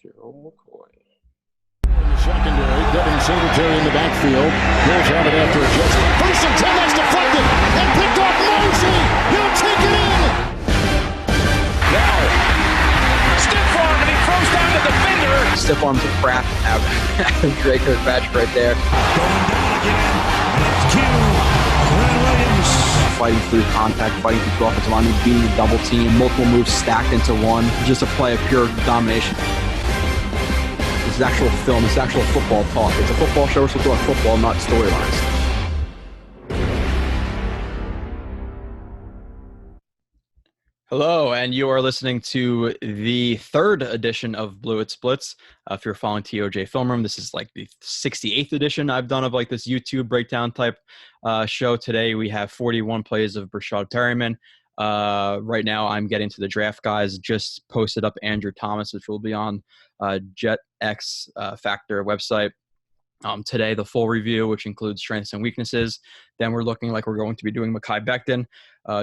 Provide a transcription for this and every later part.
Gerald McCoy. Secondary, Devin Singletary in the backfield. Bills have it after a Jets. First and 10, that's deflected and picked off Mosley. He'll take it in. Now, stiff arm and he throws down the defender. Stiff arms of crap out of Drake Kirkpatrick right there. Going down again. That's Q. Ren Williams. Fighting through contact, fighting through offensive linemen, beating the double team, multiple moves stacked into one. Just a play of pure domination. This is actual film. This is actual football talk. It's a football show. We're supposed to talk football, not storylines. Hello, and you are listening to the third edition of Blewett's Blitz. If you're following TOJ Film Room, this is like the 68th edition I've done of like this YouTube breakdown type show. Today we have 41 plays of Breshad Perriman. Right now I'm getting to the draft guys. Just posted up Andrew Thomas, which will be on Jet X Factor website. Today, the full review, which includes strengths and weaknesses. Then we're looking like we're going to be doing Mekhi Becton.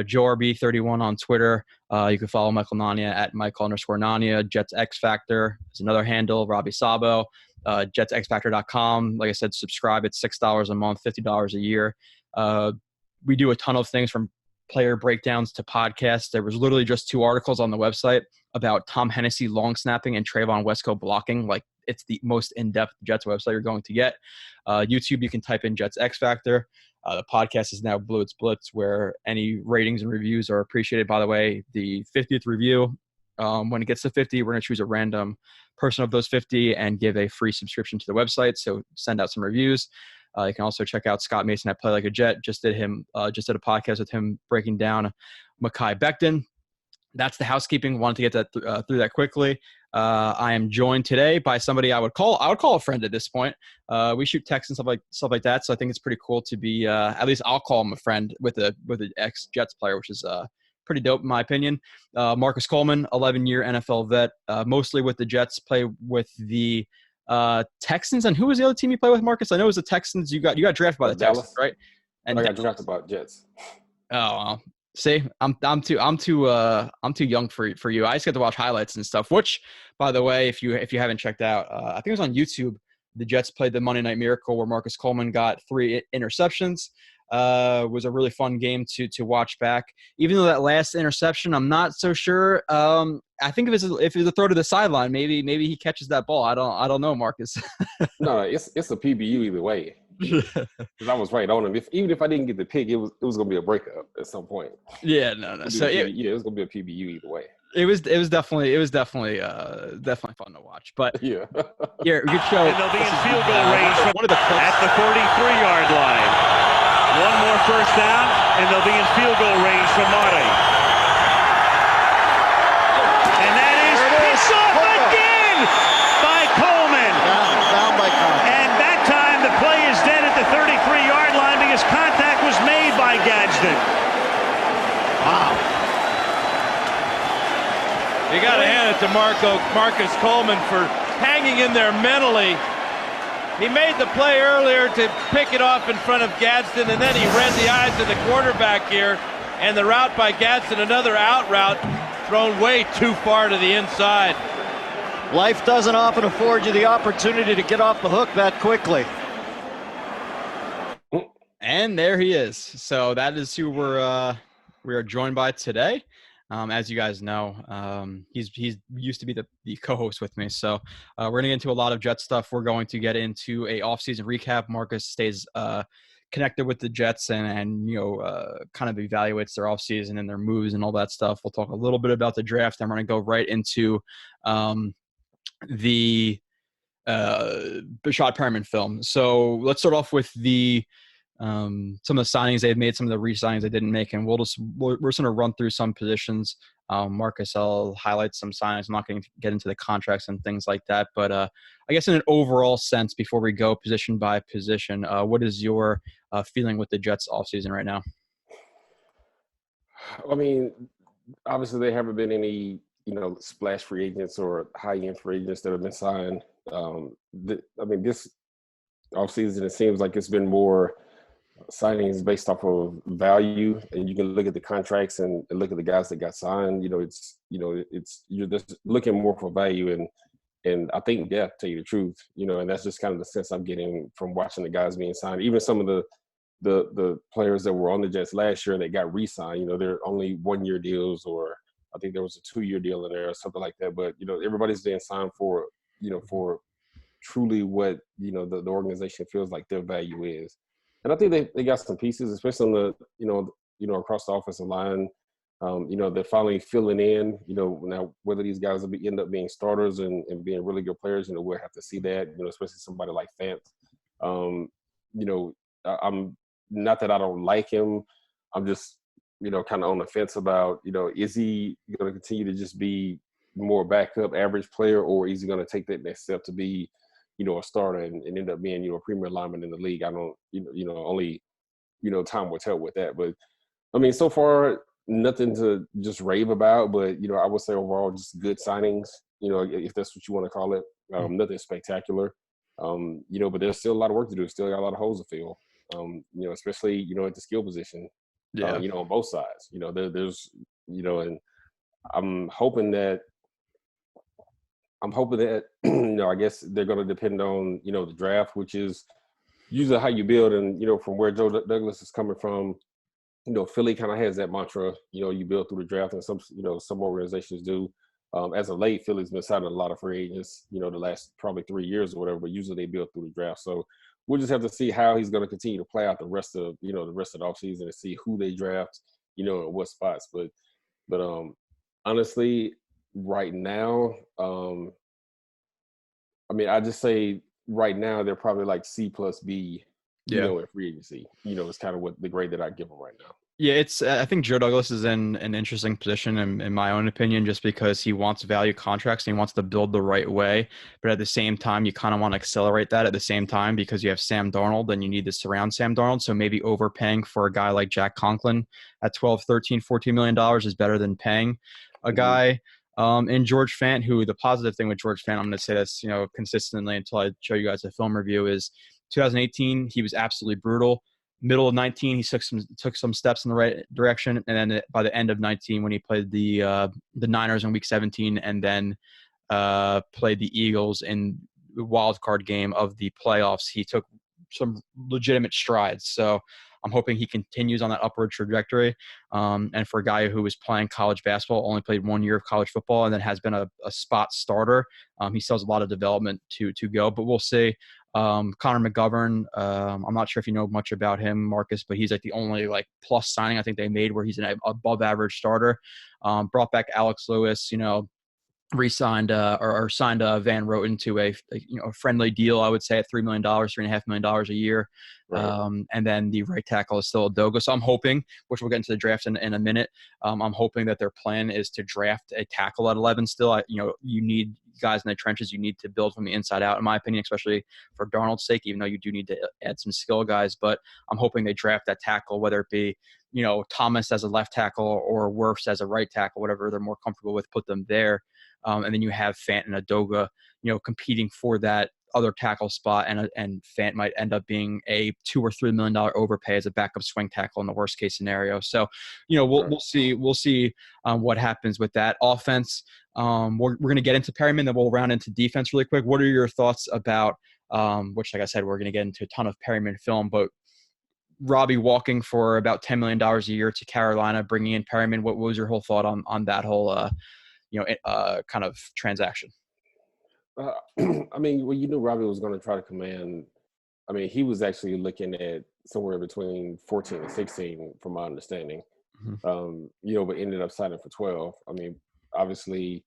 Joe RB31 on Twitter. You can follow Michael Nania at Michael_Nania. Jets X Factor is another handle. Robbie Sabo. JetsXFactor.com. Like I said, subscribe. It's $6 a month, $50 a year. We do a ton of things from player breakdowns to podcasts. There was literally just 2 articles on the website about Tom Hennessy long snapping and Trayvon Wesco blocking. Like, it's the most in-depth Jets website you're going to get. YouTube, you can type in Jets X Factor. The podcast is now Blewett's Blitz, where any ratings and reviews are appreciated. By the way, the 50th review, when it gets to 50, we're going to choose a random person of those 50 and give a free subscription to the website. So send out some reviews. You can also check out Scott Mason at Play Like a Jet. Just did a podcast with him breaking down Mekhi Becton. That's the housekeeping. Wanted to get that through that quickly. I am joined today by somebody I would call a friend at this point. We shoot texts and stuff like that, so I think it's pretty cool to be at least I'll call him a friend with an ex-Jets player, which is pretty dope in my opinion. Marcus Coleman, 11-year NFL vet, mostly with the Jets, play with the Texans. And who was the other team you play with, Marcus? I know it was the Texans. You got drafted by the Dallas. Texans, right? And I got drafted by the Jets. Oh, well. See, I'm too young for you. I just get to watch highlights and stuff. Which, by the way, if you haven't checked out, I think it was on YouTube. The Jets played the Monday Night Miracle where Marcus Coleman got 3 interceptions. Was a really fun game to watch back. Even though that last interception, I'm not so sure. I think if it's a throw to the sideline, maybe he catches that ball. I don't know, Marcus. No, it's a PBU either way. Because I was right on him. Even if I didn't get the pick, it was going to be a breakup at some point. Yeah, no. So it was going to be a PBU either way. It was definitely fun to watch. But yeah, good show. And they'll be in field goal range at the 43-yard line. One more first down, and they'll be in field goal range from Marty. And that is picked off again by Coleman. Down by Coleman. And that time the play is dead at the 33-yard line because contact was made by Gadsden. Wow. You got to hand it to Marcus Coleman for hanging in there mentally. He made the play earlier to pick it off in front of Gadsden, and then he read the eyes of the quarterback here. And the route by Gadsden, another out route, thrown way too far to the inside. Life doesn't often afford you the opportunity to get off the hook that quickly. And there he is. So that is who we are joined by today. As you guys know, he's used to be the co-host with me. So we're going to get into a lot of Jets stuff. We're going to get into a offseason recap. Marcus stays connected with the Jets and kind of evaluates their offseason and their moves and all that stuff. We'll talk a little bit about the draft, and we're going to go right into the Breshad Perriman film. So let's start off with the some of the signings they've made, some of the re-signings they didn't make, and we're just going to run through some positions. Marcus, I'll highlight some signings. I'm not going to get into the contracts and things like that, but I guess in an overall sense, before we go position by position, what is your feeling with the Jets offseason right now? I mean, obviously there haven't been any splash free agents or high-end free agents that have been signed. This offseason it seems like it's been more signings based off of value, and you can look at the contracts and look at the guys that got signed. You're just looking more for value, and And I think depth, to tell you the truth, and that's just kind of the sense I'm getting from watching the guys being signed. Even some of the players that were on the Jets last year that got re-signed, they're only 1-year deals, or I think there was a 2-year deal in there or something like that. But, everybody's being signed for truly what, the organization feels like their value is. And I think they got some pieces, especially on the, across the offensive line. They're finally filling in, now whether these guys will end up being starters and being really good players, we'll have to see that, especially somebody like Fant. I'm not that I don't like him. I'm just, kind of on the fence about, is he going to continue to just be more backup average player, or is he going to take that next step to be, a starter and end up being, a premier lineman in the league? I don't, only, time will tell with that. But, I mean, so far, nothing to just rave about, but, I would say overall just good signings, if that's what you want to call it. Nothing spectacular, but there's still a lot of work to do. Still got a lot of holes to fill, especially, at the skill position, on both sides. There's, and I'm hoping that, I guess they're going to depend on, the draft, which is usually how you build. And, from where Joe Douglas is coming from, Philly kind of has that mantra, you build through the draft, and some organizations do. As of late, Philly's been signing a lot of free agents, the last probably 3 years or whatever, but usually they build through the draft. So we'll just have to see how he's going to continue to play out the rest of the offseason and see who they draft, in what spots. But honestly, right now, I just say right now they're probably like C plus B, in free agency. It's kind of what the grade that I give them right now. Yeah, I think Joe Douglas is in an interesting position in my own opinion, just because he wants value contracts and he wants to build the right way. But at the same time, you kind of want to accelerate that at the same time, because you have Sam Darnold and you need to surround Sam Darnold. So maybe overpaying for a guy like Jack Conklin at $12, $13, $14 million is better than paying a guy in George Fant, who the positive thing with George Fant, I'm going to say this, consistently until I show you guys a film review, is 2018, he was absolutely brutal. Middle of 19, he took some steps in the right direction, and then by the end of 19, when he played the Niners in Week 17, and then played the Eagles in the wild card game of the playoffs, he took some legitimate strides. So I'm hoping he continues on that upward trajectory. And for a guy who was playing college basketball, only played 1 year of college football, and then has been a spot starter, he still has a lot of development to go. But we'll see. Connor McGovern, I'm not sure if you know much about him, Marcus, but he's like the only plus signing I think they made where he's an above average starter. Brought back Alex Lewis, re-signed or signed Van Roten to a friendly deal, I would say, at $3 million, $3.5 million a year. Right. And then the right tackle is still Adoga. So I'm hoping, which we'll get into the draft in a minute, I'm hoping that their plan is to draft a tackle at 11 still. You need guys in the trenches. You need to build from the inside out, in my opinion, especially for Darnold's sake, even though you do need to add some skill guys. But I'm hoping they draft that tackle, whether it be Thomas as a left tackle or Wirfs as a right tackle, whatever they're more comfortable with, put them there. And then you have Fant and Adoga, competing for that other tackle spot, and Fant might end up being a $2 or $3 million overpay as a backup swing tackle in the worst case scenario. So, we'll see what happens with that offense. We're going to get into Perriman, then we'll round into defense really quick. What are your thoughts about, which, like I said, we're going to get into a ton of Perriman film, but Robbie walking for about $10 million a year to Carolina, bringing in Perriman, what was your whole thought on that whole, kind of transaction? You knew Robbie was going to try to command. He was actually looking at somewhere between 14 and 16, from my understanding. Mm-hmm. But ended up signing for 12. Obviously,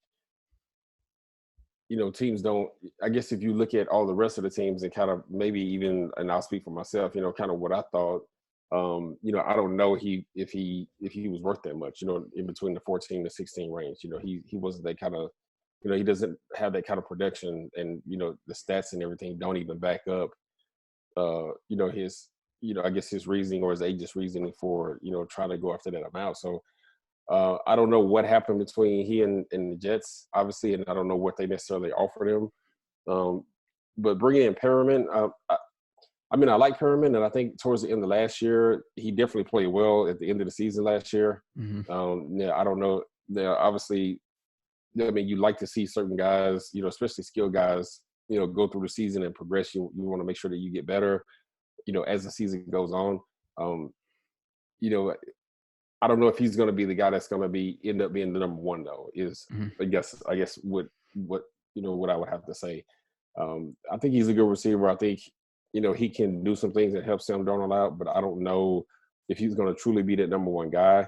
teams don't. I guess if you look at all the rest of the teams and kind of maybe even, and I'll speak for myself, kind of what I thought. I don't know if he was worth that much. In between the 14 to 16 range. He wasn't that kind of. He doesn't have that kind of production, and the stats and everything don't even back up. His I guess his reasoning or his agent's reasoning for trying to go after that amount. So I don't know what happened between he and the Jets, obviously, and I don't know what they necessarily offered him. But bringing in Perriman, I like Perriman, and I think towards the end of last year he definitely played well at the end of the season last year. Mm-hmm. I don't know. Obviously, I mean, you like to see certain guys, you know, especially skilled guys, you know, go through the season and progress. You want to make sure that you get better, you know, as the season goes on. You know, I don't know if he's going to be the guy that's going to end up being the number one though. I guess what you know what I would have to say. I think he's a good receiver. I think, you know, he can do some things that help Sam Darnold out, but I don't know if he's going to truly be that number one guy.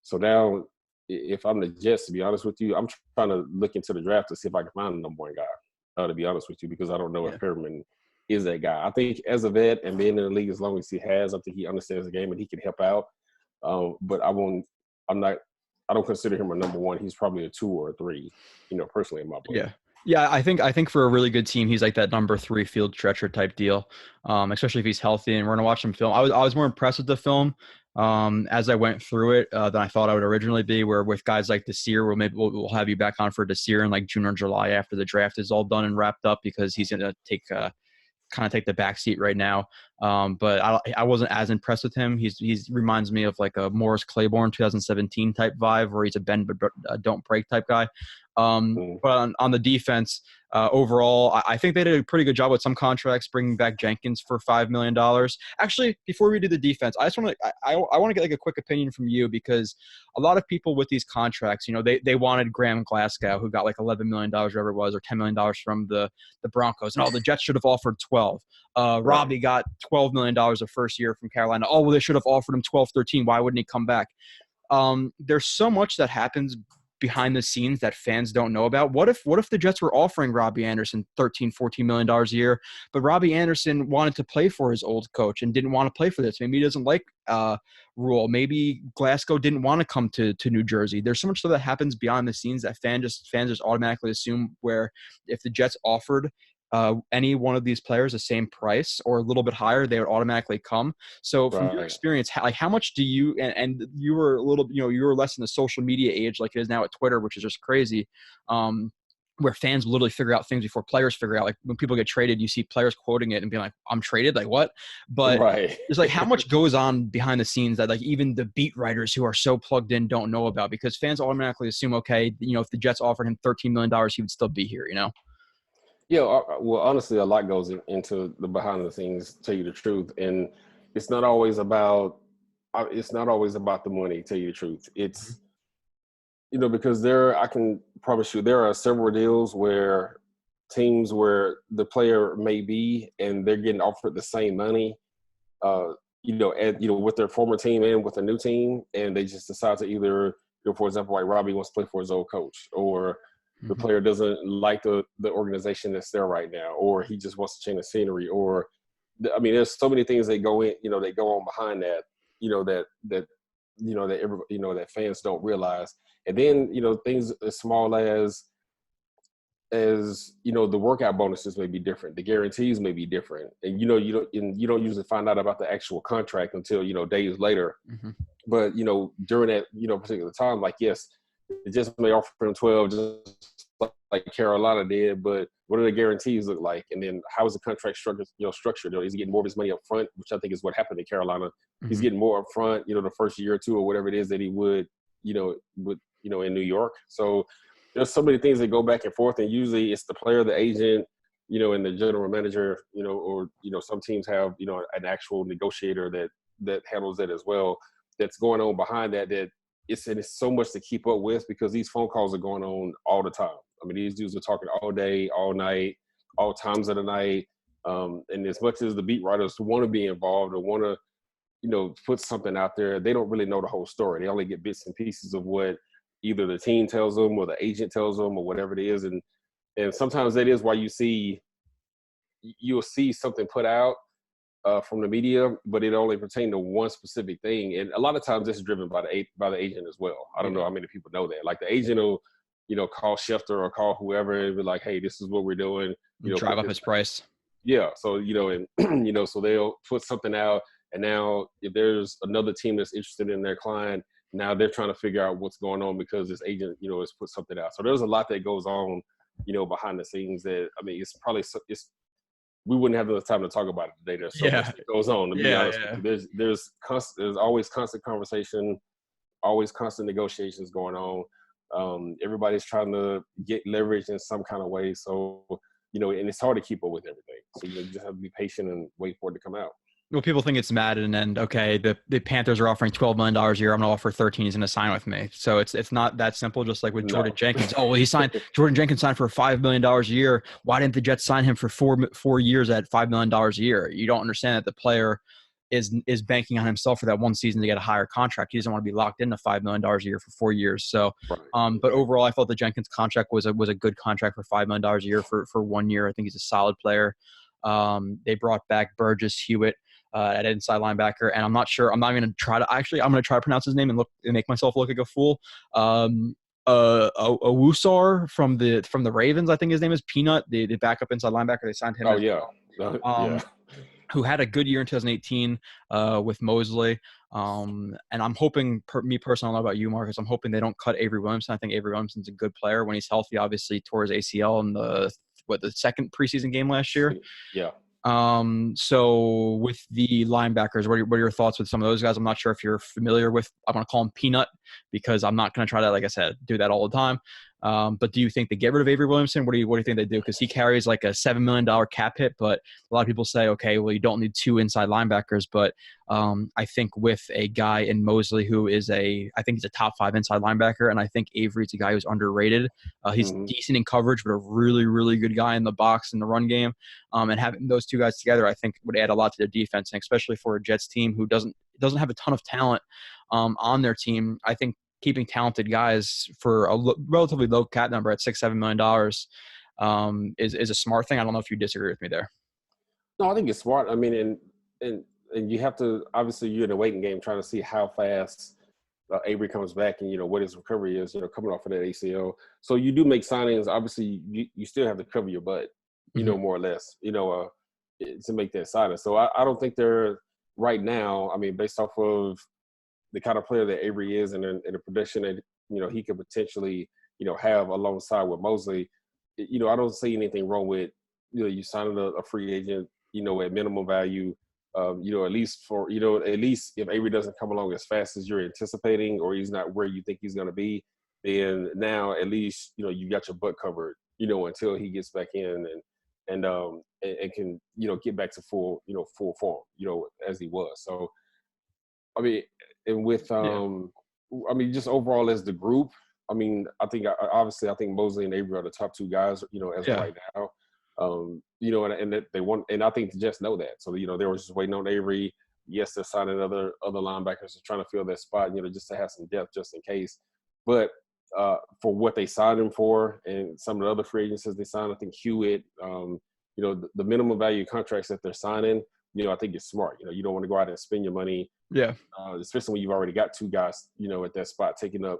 So now, if I'm the Jets, to be honest with you, I'm trying to look into the draft to see if I can find a number one guy, to be honest with you, because I don't know if Perriman is that guy. I think as a vet and being in the league as long as he has, I think he understands the game and he can help out. But I don't consider him a number one. He's probably a 2 or a 3, you know, personally in my book. Yeah, I think for a really good team, he's like that number 3 field stretcher type deal, especially if he's healthy. And we're gonna watch him film. I was more impressed with the film as I went through it than I thought I would originally be. Where with guys like Desir, we'll have you back on for Desir in like June or July after the draft is all done and wrapped up, because he's gonna take the back seat right now. But I wasn't as impressed with him. He's reminds me of like a Morris Claiborne 2017 type vibe, where he's a bend but don't break type guy. But on the defense, overall, I think they did a pretty good job with some contracts, bringing back Jenkins for $5 million. Actually, before we do the defense, I want to get like a quick opinion from you, because a lot of people with these contracts, you know, they wanted Graham Glasgow, who got like $11 million, whatever it was, or $10 million from the Broncos, and the Jets should have offered 12. Robbie got $12 million the first year from Carolina. Oh, well, they should have offered him 12, 13. Why wouldn't he come back? There's so much that happens behind the scenes that fans don't know about. What if the Jets were offering Robbie Anderson $13, $14 million a year, but Robbie Anderson wanted to play for his old coach and didn't want to play for this? Maybe he doesn't like Rule. Maybe Glasgow didn't want to come to New Jersey. There's so much stuff that happens behind the scenes that fans just automatically assume, where if the Jets offered any one of these players the same price or a little bit higher, they would automatically come. So from your experience, how much do you, and you were a little, you know, you were less in the social media age like it is now at Twitter, which is just crazy, where fans literally figure out things before players figure out. Like when people get traded, you see players quoting it and being like, I'm traded, like what? But it's like, how much goes on behind the scenes that like even the beat writers who are so plugged in don't know about, because fans automatically assume, okay, you know, if the Jets offered him $13 million, he would still be here, you know? Yeah, well, honestly, a lot goes into the behind the scenes, to tell you the truth, and it's not always about the money. To tell you the truth, it's you know, because I can promise you there are several deals where teams where the player may be and they're getting offered the same money, you know, with their former team and with a new team, and they just decide to either, you know, for example, like Robbie wants to play for his old coach, or the player doesn't like the organization that's there right now, or he just wants to change the scenery, or I mean, there's so many things that go in, you know, that go on behind that, you know, that fans don't realize. And then, you know, things as small as you know, the workout bonuses may be different, the guarantees may be different, and you know, you don't usually find out about the actual contract until, you know, days later. But you know, during that, you know, particular time, like, yes, it just may offer him 12, just like Carolina did, but what do the guarantees look like? And then how is the contract structured? You know, is he getting more of his money up front, which I think is what happened in Carolina. He's getting more up front, you know, the first year or two or whatever it is that he would, in New York. So there's so many things that go back and forth, and usually it's the player, the agent, you know, and the general manager, you know, or, you know, some teams have, you know, an actual negotiator that handles that as well. That's going on behind that it's so much to keep up with, because these phone calls are going on all the time. I mean, these dudes are talking all day, all night, all times of the night. And as much as the beat writers want to be involved or want to, you know, put something out there, they don't really know the whole story. They only get bits and pieces of what either the team tells them or the agent tells them or whatever it is. And sometimes that is why you'll see something put out from the media, but it only pertains to one specific thing. And a lot of times it's driven by the agent as well. I don't know how many people know that. Like the agent will, you know, call Schefter or call whoever and be like, hey, this is what we're doing. You know, drive up his price. Yeah. So, you know, and, you know, so they'll put something out, and now if there's another team that's interested in their client, now they're trying to figure out what's going on because this agent, you know, has put something out. So there's a lot that goes on, you know, behind the scenes that, I mean, we wouldn't have enough time to talk about it today. There's so much that goes on, to be honest with you. There's always constant conversation, always constant negotiations going on. Everybody's trying to get leverage in some kind of way. So, and it's hard to keep up with everything. So, you just have to be patient and wait for it to come out. Well, people think it's Madden, and okay, the Panthers are offering $12 million a year. I'm going to offer 13. He's going to sign with me. So it's not that simple. Just like with Jordan Jenkins. Oh, well, Jordan Jenkins signed for $5 million a year. Why didn't the Jets sign him for 4 years at $5 million a year? You don't understand that the player is banking on himself for that one season to get a higher contract. He doesn't want to be locked into $5 million a year for 4 years. So, but overall, I thought the Jenkins contract was a good contract for $5 million a year for 1 year. I think he's a solid player. They brought back Burgess Hewitt at inside linebacker, and I'm not sure. I'm not going to try to actually. I'm going to try to pronounce his name and make myself look like a fool. Owusar from the Ravens, I think his name is Peanut, the backup inside linebacker. They signed him. Who had a good year in 2018 with Mosley. And I'm hoping, me personally, I don't know about you, Marcus, I'm hoping they don't cut Avery Williamson. I think Avery Williamson's a good player when he's healthy. Obviously, tore his ACL in the second preseason game last year. Yeah. So with the linebackers, what are your thoughts with some of those guys? I'm not sure if you're familiar with, I'm going to call him Peanut because I'm not going to try to, like I said, do that all the time. But do you think they get rid of Avery Williamson? What do you think they do? Because he carries like a $7 million cap hit, but a lot of people say, okay, well, you don't need 2 inside linebackers. But I think with a guy in Mosley who is I think he's a top 5 inside linebacker, and I think Avery's a guy who's underrated. He's decent in coverage, but a really, really good guy in the box in the run game. And having those 2 guys together, I think would add a lot to their defense, and especially for a Jets team who doesn't have a ton of talent on their team. I think keeping talented guys for a relatively low cap number at $6-7 million is a smart thing. I don't know if you disagree with me there. No, I think it's smart. I mean, and you have to, obviously you're in a waiting game trying to see how fast Avery comes back and, what his recovery is, coming off of that ACL. So you do make signings. Obviously you still have to cover your butt, more or less, to make that signing. So I don't think they're right now, I mean, based off of the kind of player that Avery is and the production that, he could potentially, have alongside with Mosley, I don't see anything wrong with, you signing a free agent, at minimum value, at least if Avery doesn't come along as fast as you're anticipating, or he's not where you think he's going to be, then now at least, you got your butt covered, until he gets back in and can, get back to full form, as he was. So, I mean, and with, just overall as the group, I mean, I think Mosley and Avery are the top 2 guys, as of right now. And that they want, and I think the Jets know that. So, they were just waiting on Avery. Yes, they're signing other linebackers to trying to fill that spot, just to have some depth just in case. But for what they signed him for and some of the other free agencies they signed, I think Hewitt, the minimum value contracts that they're signing, I think it's smart. You don't want to go out and spend your money. Yeah. Especially when you've already got 2 guys, at that spot taking up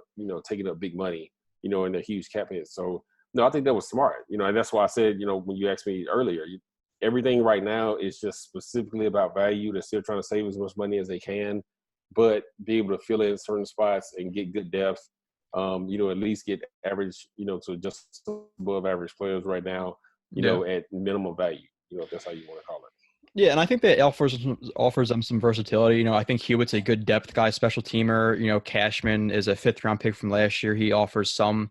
big money, and they're huge cap hits. So, no, I think that was smart. And that's why I said, when you asked me earlier, everything right now is just specifically about value. They're still trying to save as much money as they can, but be able to fill in certain spots and get good depth. At least get average, to just above average players right now, at minimum value, if that's how you want to call it. Yeah, and I think that offers them some versatility. I think Hewitt's a good depth guy, special teamer. Cashman is a 5th-round pick from last year. He offers some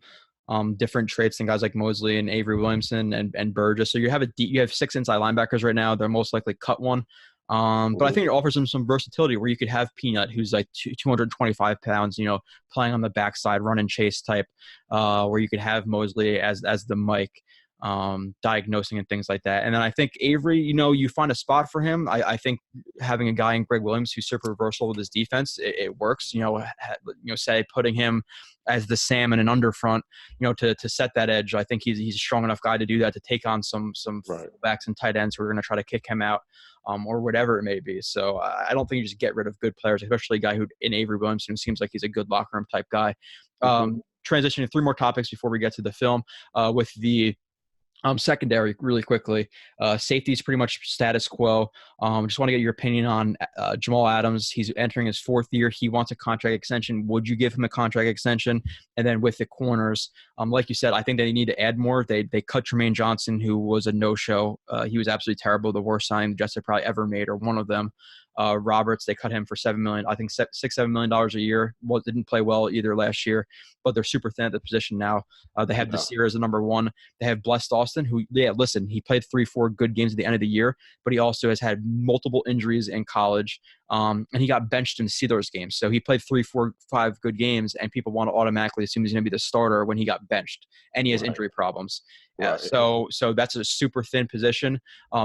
different traits than guys like Mosley and Avery Williamson and Burgess. So you have 6 inside linebackers right now. They're most likely cut one. But I think it offers them some versatility where you could have Peanut, who's like 225 pounds, playing on the backside, run and chase type, where you could have Mosley as the Mike. Diagnosing and things like that. And then I think Avery, you find a spot for him. I think having a guy in Greg Williams who's super versatile with his defense, it works. Say putting him as the Sam in an underfront, to set that edge. I think he's a strong enough guy to do that, to take on some backs and tight ends who are going to try to kick him out, or whatever it may be. So I don't think you just get rid of good players, especially a guy who in Avery Williamson seems like he's a good locker room type guy. Transitioning to 3 more topics before we get to the film, with the secondary really quickly. Safety is pretty much status quo. Just want to get your opinion on Jamal Adams. He's entering his 4th year. He wants a contract extension. Would you give him a contract extension? And then with the corners, like you said, I think they need to add more. They cut Tremaine Johnson, who was a no-show. He was absolutely terrible, the worst signing the Jets have probably ever made, or one of them. Roberts, they cut him for $7 million, I think $6-7 million a year. Well, didn't play well either last year, but they're super thin at the position now. They have Desir as the number one. They have Blessed Austin, who, listen, he played 3-4 good games at the end of the year, but he also has had multiple injuries in college, and he got benched in the Steelers game. So he played 3-4-5 good games, and people want to automatically assume he's going to be the starter when he got benched, and he has injury problems. So that's a super thin position.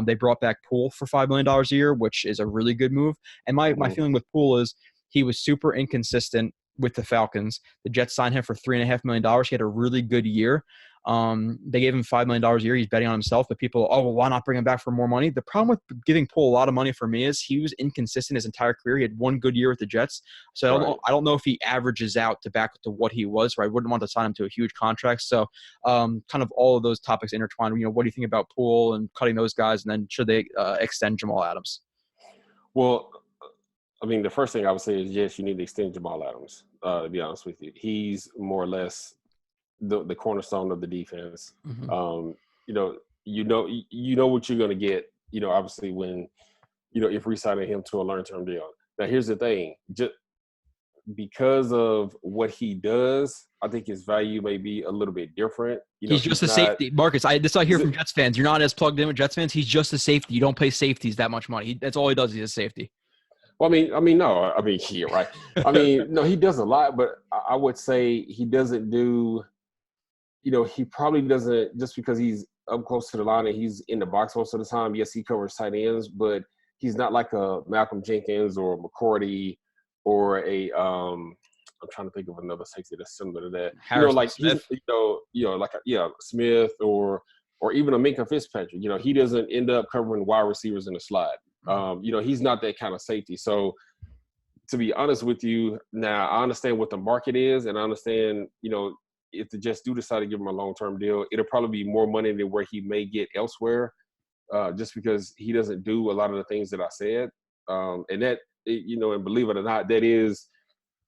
They brought back Poole for $5 million a year, which is a really good move. And my feeling with Poole is he was super inconsistent with the Falcons. The Jets signed him for $3.5 million. He had a really good year. They gave him $5 million a year. He's betting on himself, but people, why not bring him back for more money? The problem with giving Poole a lot of money for me is he was inconsistent his entire career. He had one good year with the Jets. So I don't know if he averages out back to what he was, or I wouldn't want to sign him to a huge contract. So kind of all of those topics intertwined. What do you think about Poole and cutting those guys? And then should they extend Jamal Adams? Well, I mean, the first thing I would say is, yes, you need to extend Jamal Adams, to be honest with you. He's more or less the cornerstone of the defense. Mm-hmm. You know what you're going to get, obviously when, if re-signing him to a long-term deal. Now, here's the thing. Just because of what he does, I think his value may be a little bit different. He's just a safety. Marcus, this I hear from Jets fans. You're not as plugged in with Jets fans. He's just a safety. You don't pay safeties that much money. That's all he does. He's a safety. Well, yeah, right. No, he does a lot, but I would say he doesn't do, he probably doesn't, just because he's up close to the line and he's in the box most of the time. Yes, he covers tight ends, but he's not like a Malcolm Jenkins or McCourty or I'm trying to think of another safety that's similar to that. Smith. Smith or even a Minkah Fitzpatrick. He doesn't end up covering wide receivers in the slot. He's not that kind of safety. So to be honest with you, now I understand what the market is, and I understand, if the Jets do decide to give him a long-term deal, it'll probably be more money than where he may get elsewhere, just because he doesn't do a lot of the things that I said. And that, and believe it or not, that is,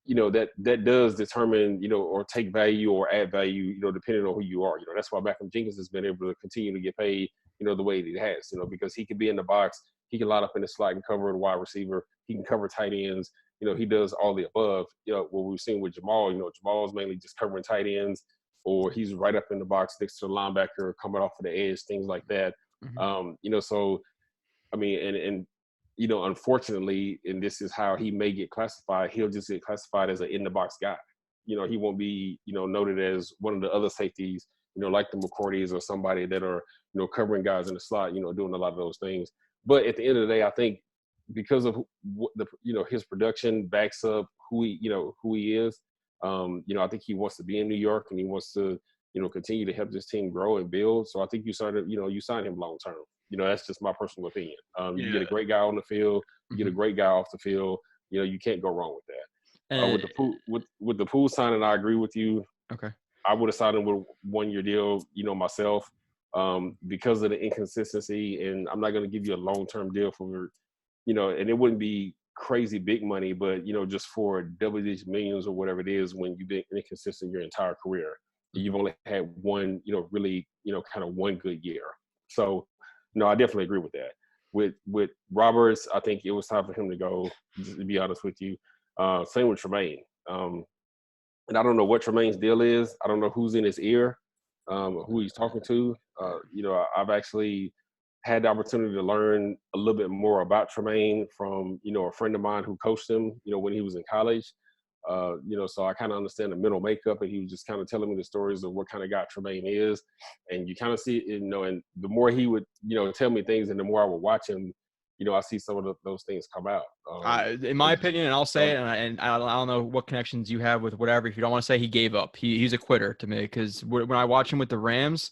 that does determine, or take value or add value, depending on who you are. That's why Malcolm Jenkins has been able to continue to get paid, the way that he has, because he can be in the box, he can line up in the slot and cover the wide receiver, he can cover tight ends, he does all the above. What we've seen with Jamal, Jamal's mainly just covering tight ends, or he's right up in the box next to the linebacker, coming off of the edge, things like that. Mm-hmm. So, unfortunately, and this is how he may get classified, he'll just get classified as an in-the-box guy. He won't be, noted as one of the other safeties, like the McCourties or somebody that are, covering guys in the slot, doing a lot of those things. But at the end of the day, I think because of his production backs up who he is. I think he wants to be in New York, and he wants to, continue to help this team grow and build. So I think you sign him long term. That's just my personal opinion. You get a great guy on the field, you get a great guy off the field. You can't go wrong with that. With the Poole signing, I agree with you. Okay. I would have signed him with a 1-year deal, myself, because of the inconsistency, and I'm not going to give you a long-term deal for, and it wouldn't be crazy big money, but, just for double-digit millions or whatever it is when you've been inconsistent your entire career. You've only had one, really, kind of one good year. So, no, I definitely agree with that. With Roberts, I think it was time for him to go, to be honest with you. Same with Tremaine. And I don't know what Tremaine's deal is. I don't know who's in his ear, who he's talking to. I've actually had the opportunity to learn a little bit more about Tremaine from, a friend of mine who coached him, when he was in college. So I kind of understand the mental makeup, and he was just kind of telling me the stories of what kind of guy Tremaine is. And you kind of see, and the more he would, tell me things, and the more I would watch him, I see some of those things come out. In my opinion, and I'll say it, and I don't know what connections you have with whatever. If you don't want to say he gave up, he's a quitter to me, because when I watch him with the Rams,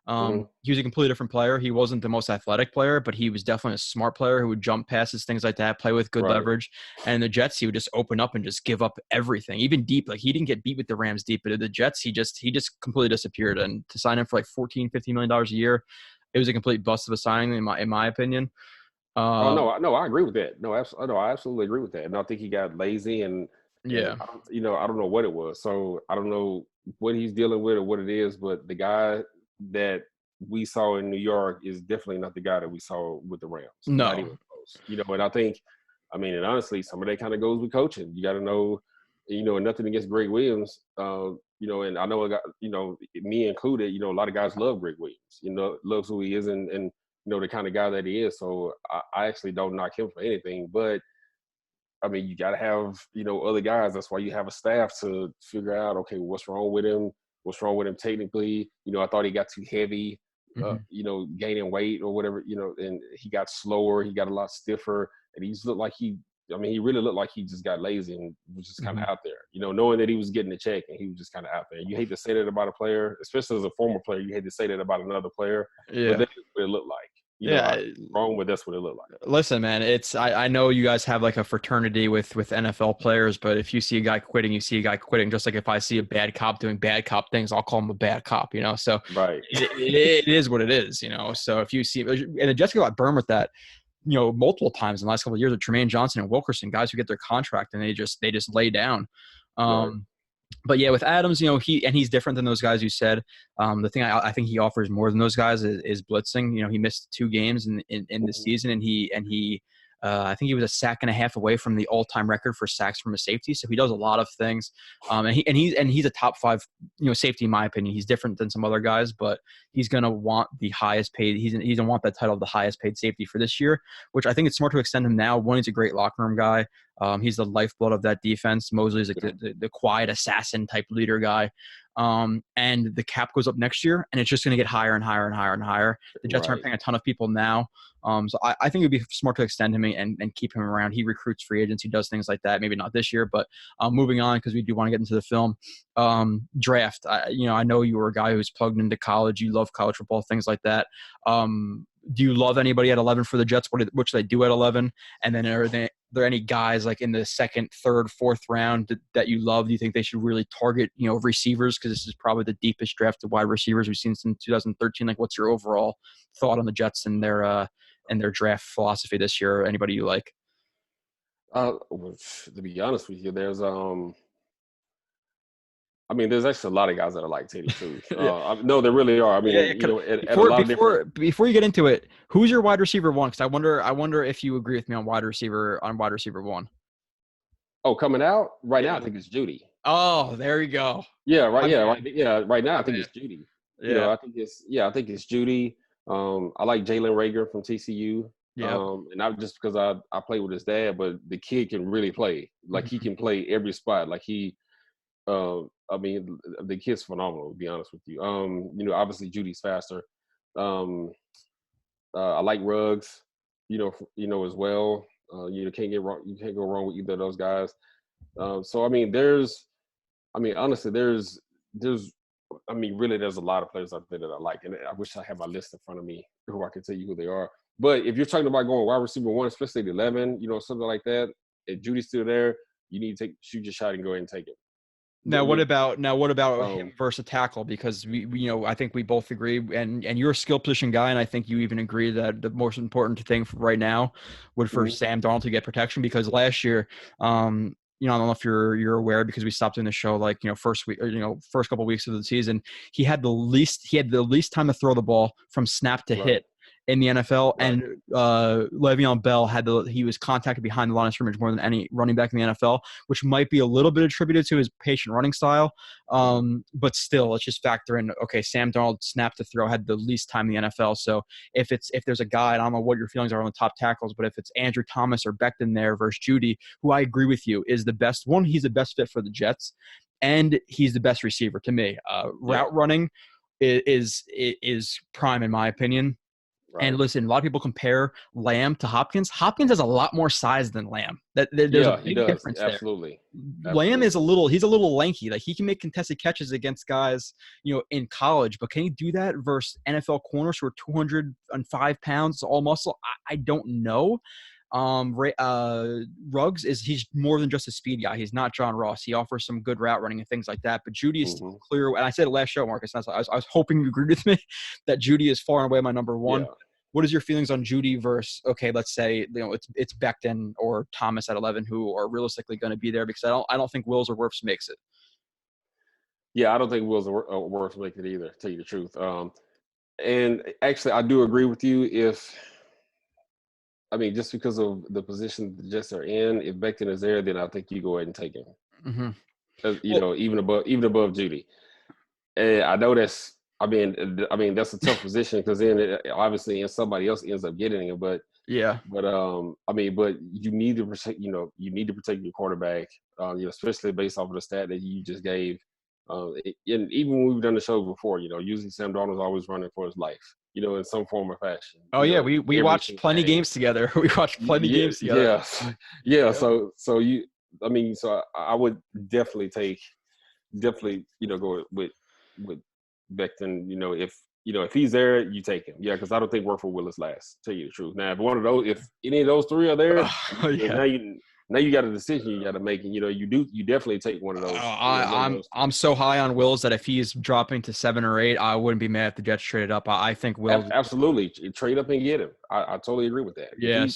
he was a completely different player. He wasn't the most athletic player, but he was definitely a smart player who would jump passes, things like that, play with good leverage. And in the Jets, he would just open up and just give up everything, even deep. Like, he didn't get beat with the Rams deep, but at the Jets, he just completely disappeared. And to sign him for like $14-15 million a year, it was a complete bust of a signing in my opinion. No, I agree with that. No, I absolutely agree with that. And I think he got lazy, and I don't know what it was. So I don't know what he's dealing with or what it is, but the guy that we saw in New York is definitely not the guy that we saw with the Rams. No. Not even close. And I think, I mean, and honestly, some of that kind of goes with coaching. You got to know, and nothing against Greg Williams, and I know, me included, a lot of guys love Greg Williams, loves who he is and the kind of guy that he is. So I actually don't knock him for anything. But, I mean, you got to have, other guys. That's why you have a staff to figure out, okay, what's wrong with him? What's wrong with him technically? I thought he got too heavy, gaining weight or whatever, and he got slower. He got a lot stiffer. And he just looked like he really looked like he just got lazy and was just kind of out there, knowing that he was getting the check and he was just kind of out there. You hate to say that about a player, especially as a former player. You hate to say that about another player, but that's what it looked like. Wrong, but that's what it looked like. Listen, man, I know you guys have like a fraternity with NFL players, but if you see a guy quitting, you see a guy quitting. Just like if I see a bad cop doing bad cop things, I'll call him a bad cop, So right, it is what it is, So if you see, and the Jets got burned with that, multiple times in the last couple of years with Tremaine Johnson and Wilkerson, guys who get their contract and they just lay down. Right. But yeah, with Adams, he's different than those guys you said. The thing I think he offers more than those guys is blitzing. He missed 2 games in the season, and he I think he was a sack and a half away from the all-time record for sacks from a safety. So he does a lot of things, and he's a top 5 safety in my opinion. He's different than some other guys, but he's gonna want the highest paid. He's gonna want that title of the highest paid safety for this year, which I think it's smart to extend him now. One, he's a great locker room guy. He's the lifeblood of that defense. Mosley's like the quiet assassin type leader guy. And the cap goes up next year, and it's just going to get higher and higher and higher and higher. The Jets aren't paying a ton of people now. So I think it would be smart to extend him and keep him around. He recruits free agents. He does things like that. Maybe not this year, but moving on, because we do want to get into the film. Draft. I know you were a guy who's plugged into college. You love college football, things like that. Do you love anybody at 11 for the Jets? Which they do at 11? And then are there any guys like in the 2nd, 3rd, 4th round that you love? Do you think they should really target, receivers? Because this is probably the deepest draft of wide receivers we've seen since 2013. Like, what's your overall thought on the Jets and their draft philosophy this year? Anybody you like? To be honest with you, there's there's actually a lot of guys that are like Teddy too. No, there really are. Before you get into it, who's your wide receiver 1? Because I wonder if you agree with me on wide receiver 1. Oh, coming out right now, I think it's Judy. Oh, there you go. Yeah, right. Right now, I think it's Judy. Yeah, I think it's Judy. I like Jalen Reagor from TCU. Yeah. And not just because I play with his dad, but the kid can really play. Like he can play every spot. Like he. The kid's phenomenal, to be honest with you. Obviously Judy's faster. I like Ruggs, as well. You can't go wrong with either of those guys. Really there's a lot of players out there that I like, and I wish I had my list in front of me who I can tell you who they are. But if you're talking about going wide receiver 1, especially at 11, something like that, if Judy's still there, you need to shoot your shot and go ahead and take it. Now, what about him versus a tackle? Because we I think we both agree, and you're a skill position guy, and I think you even agree that the most important thing right now would for Sam Darnold to get protection, because last year, I don't know if you're aware, because we stopped doing the show first week, first couple of weeks of the season, he had the least time to throw the ball from snap to hit in the NFL, and Le'Veon Bell he was contacted behind the line of scrimmage more than any running back in the NFL, which might be a little bit attributed to his patient running style. But still, let's just factor in, okay, Sam Darnold snap to throw had the least time in the NFL. So if there's a guy, I don't know what your feelings are on the top tackles, but if it's Andrew Thomas or Becton there versus Judy, who I agree with you is the best one, he's the best fit for the Jets, and he's the best receiver to me. Route running is prime in my opinion. Right. And listen, a lot of people compare Lamb to Hopkins. Hopkins has a lot more size than Lamb. There's a big difference there. Absolutely. Lamb is he's a little lanky. Like, he can make contested catches against guys, in college, but can he do that versus NFL corners who are 205 pounds, all muscle? I don't know. Ruggs he's more than just a speed guy. He's not John Ross. He offers some good route running and things like that. But Judy is clear. And I said it last show, Marcus. I was hoping you agreed with me that Judy is far and away my number 1. Yeah. What is your feelings on Judy versus, okay, let's say it's Becton or Thomas at 11 who are realistically going to be there? Because I don't think Wills or Wirfs makes it. Yeah, I don't think Wills or Wirfs make it either, to tell you the truth. And actually, I do agree with you. I mean, just because of the position the Jets are in, if Becton is there, then I think you go ahead and take him. Mm-hmm. Even above Judy. And I know that's. I mean, that's a tough position because then obviously, and somebody else ends up getting it. But Yeah. but you need to protect. You need to protect your quarterback. Especially based off of the stat that you just gave. And even when we've done the show before, usually Sam Darnold's always running for his life. In some form or fashion. Oh yeah, we watched plenty games together. We watched plenty games together. Yeah. So I would definitely go with Becton. If he's there, you take him. Yeah, because I don't think Warford Willis lasts. Tell you the truth. Now, if any of those three are there, now you got a decision you got to make, and you definitely take one of those. I'm so high on Wills that if he's dropping to 7 or 8, I wouldn't be mad if the Jets traded up. I think Wills absolutely trade up and get him. I totally agree with that. Yeah.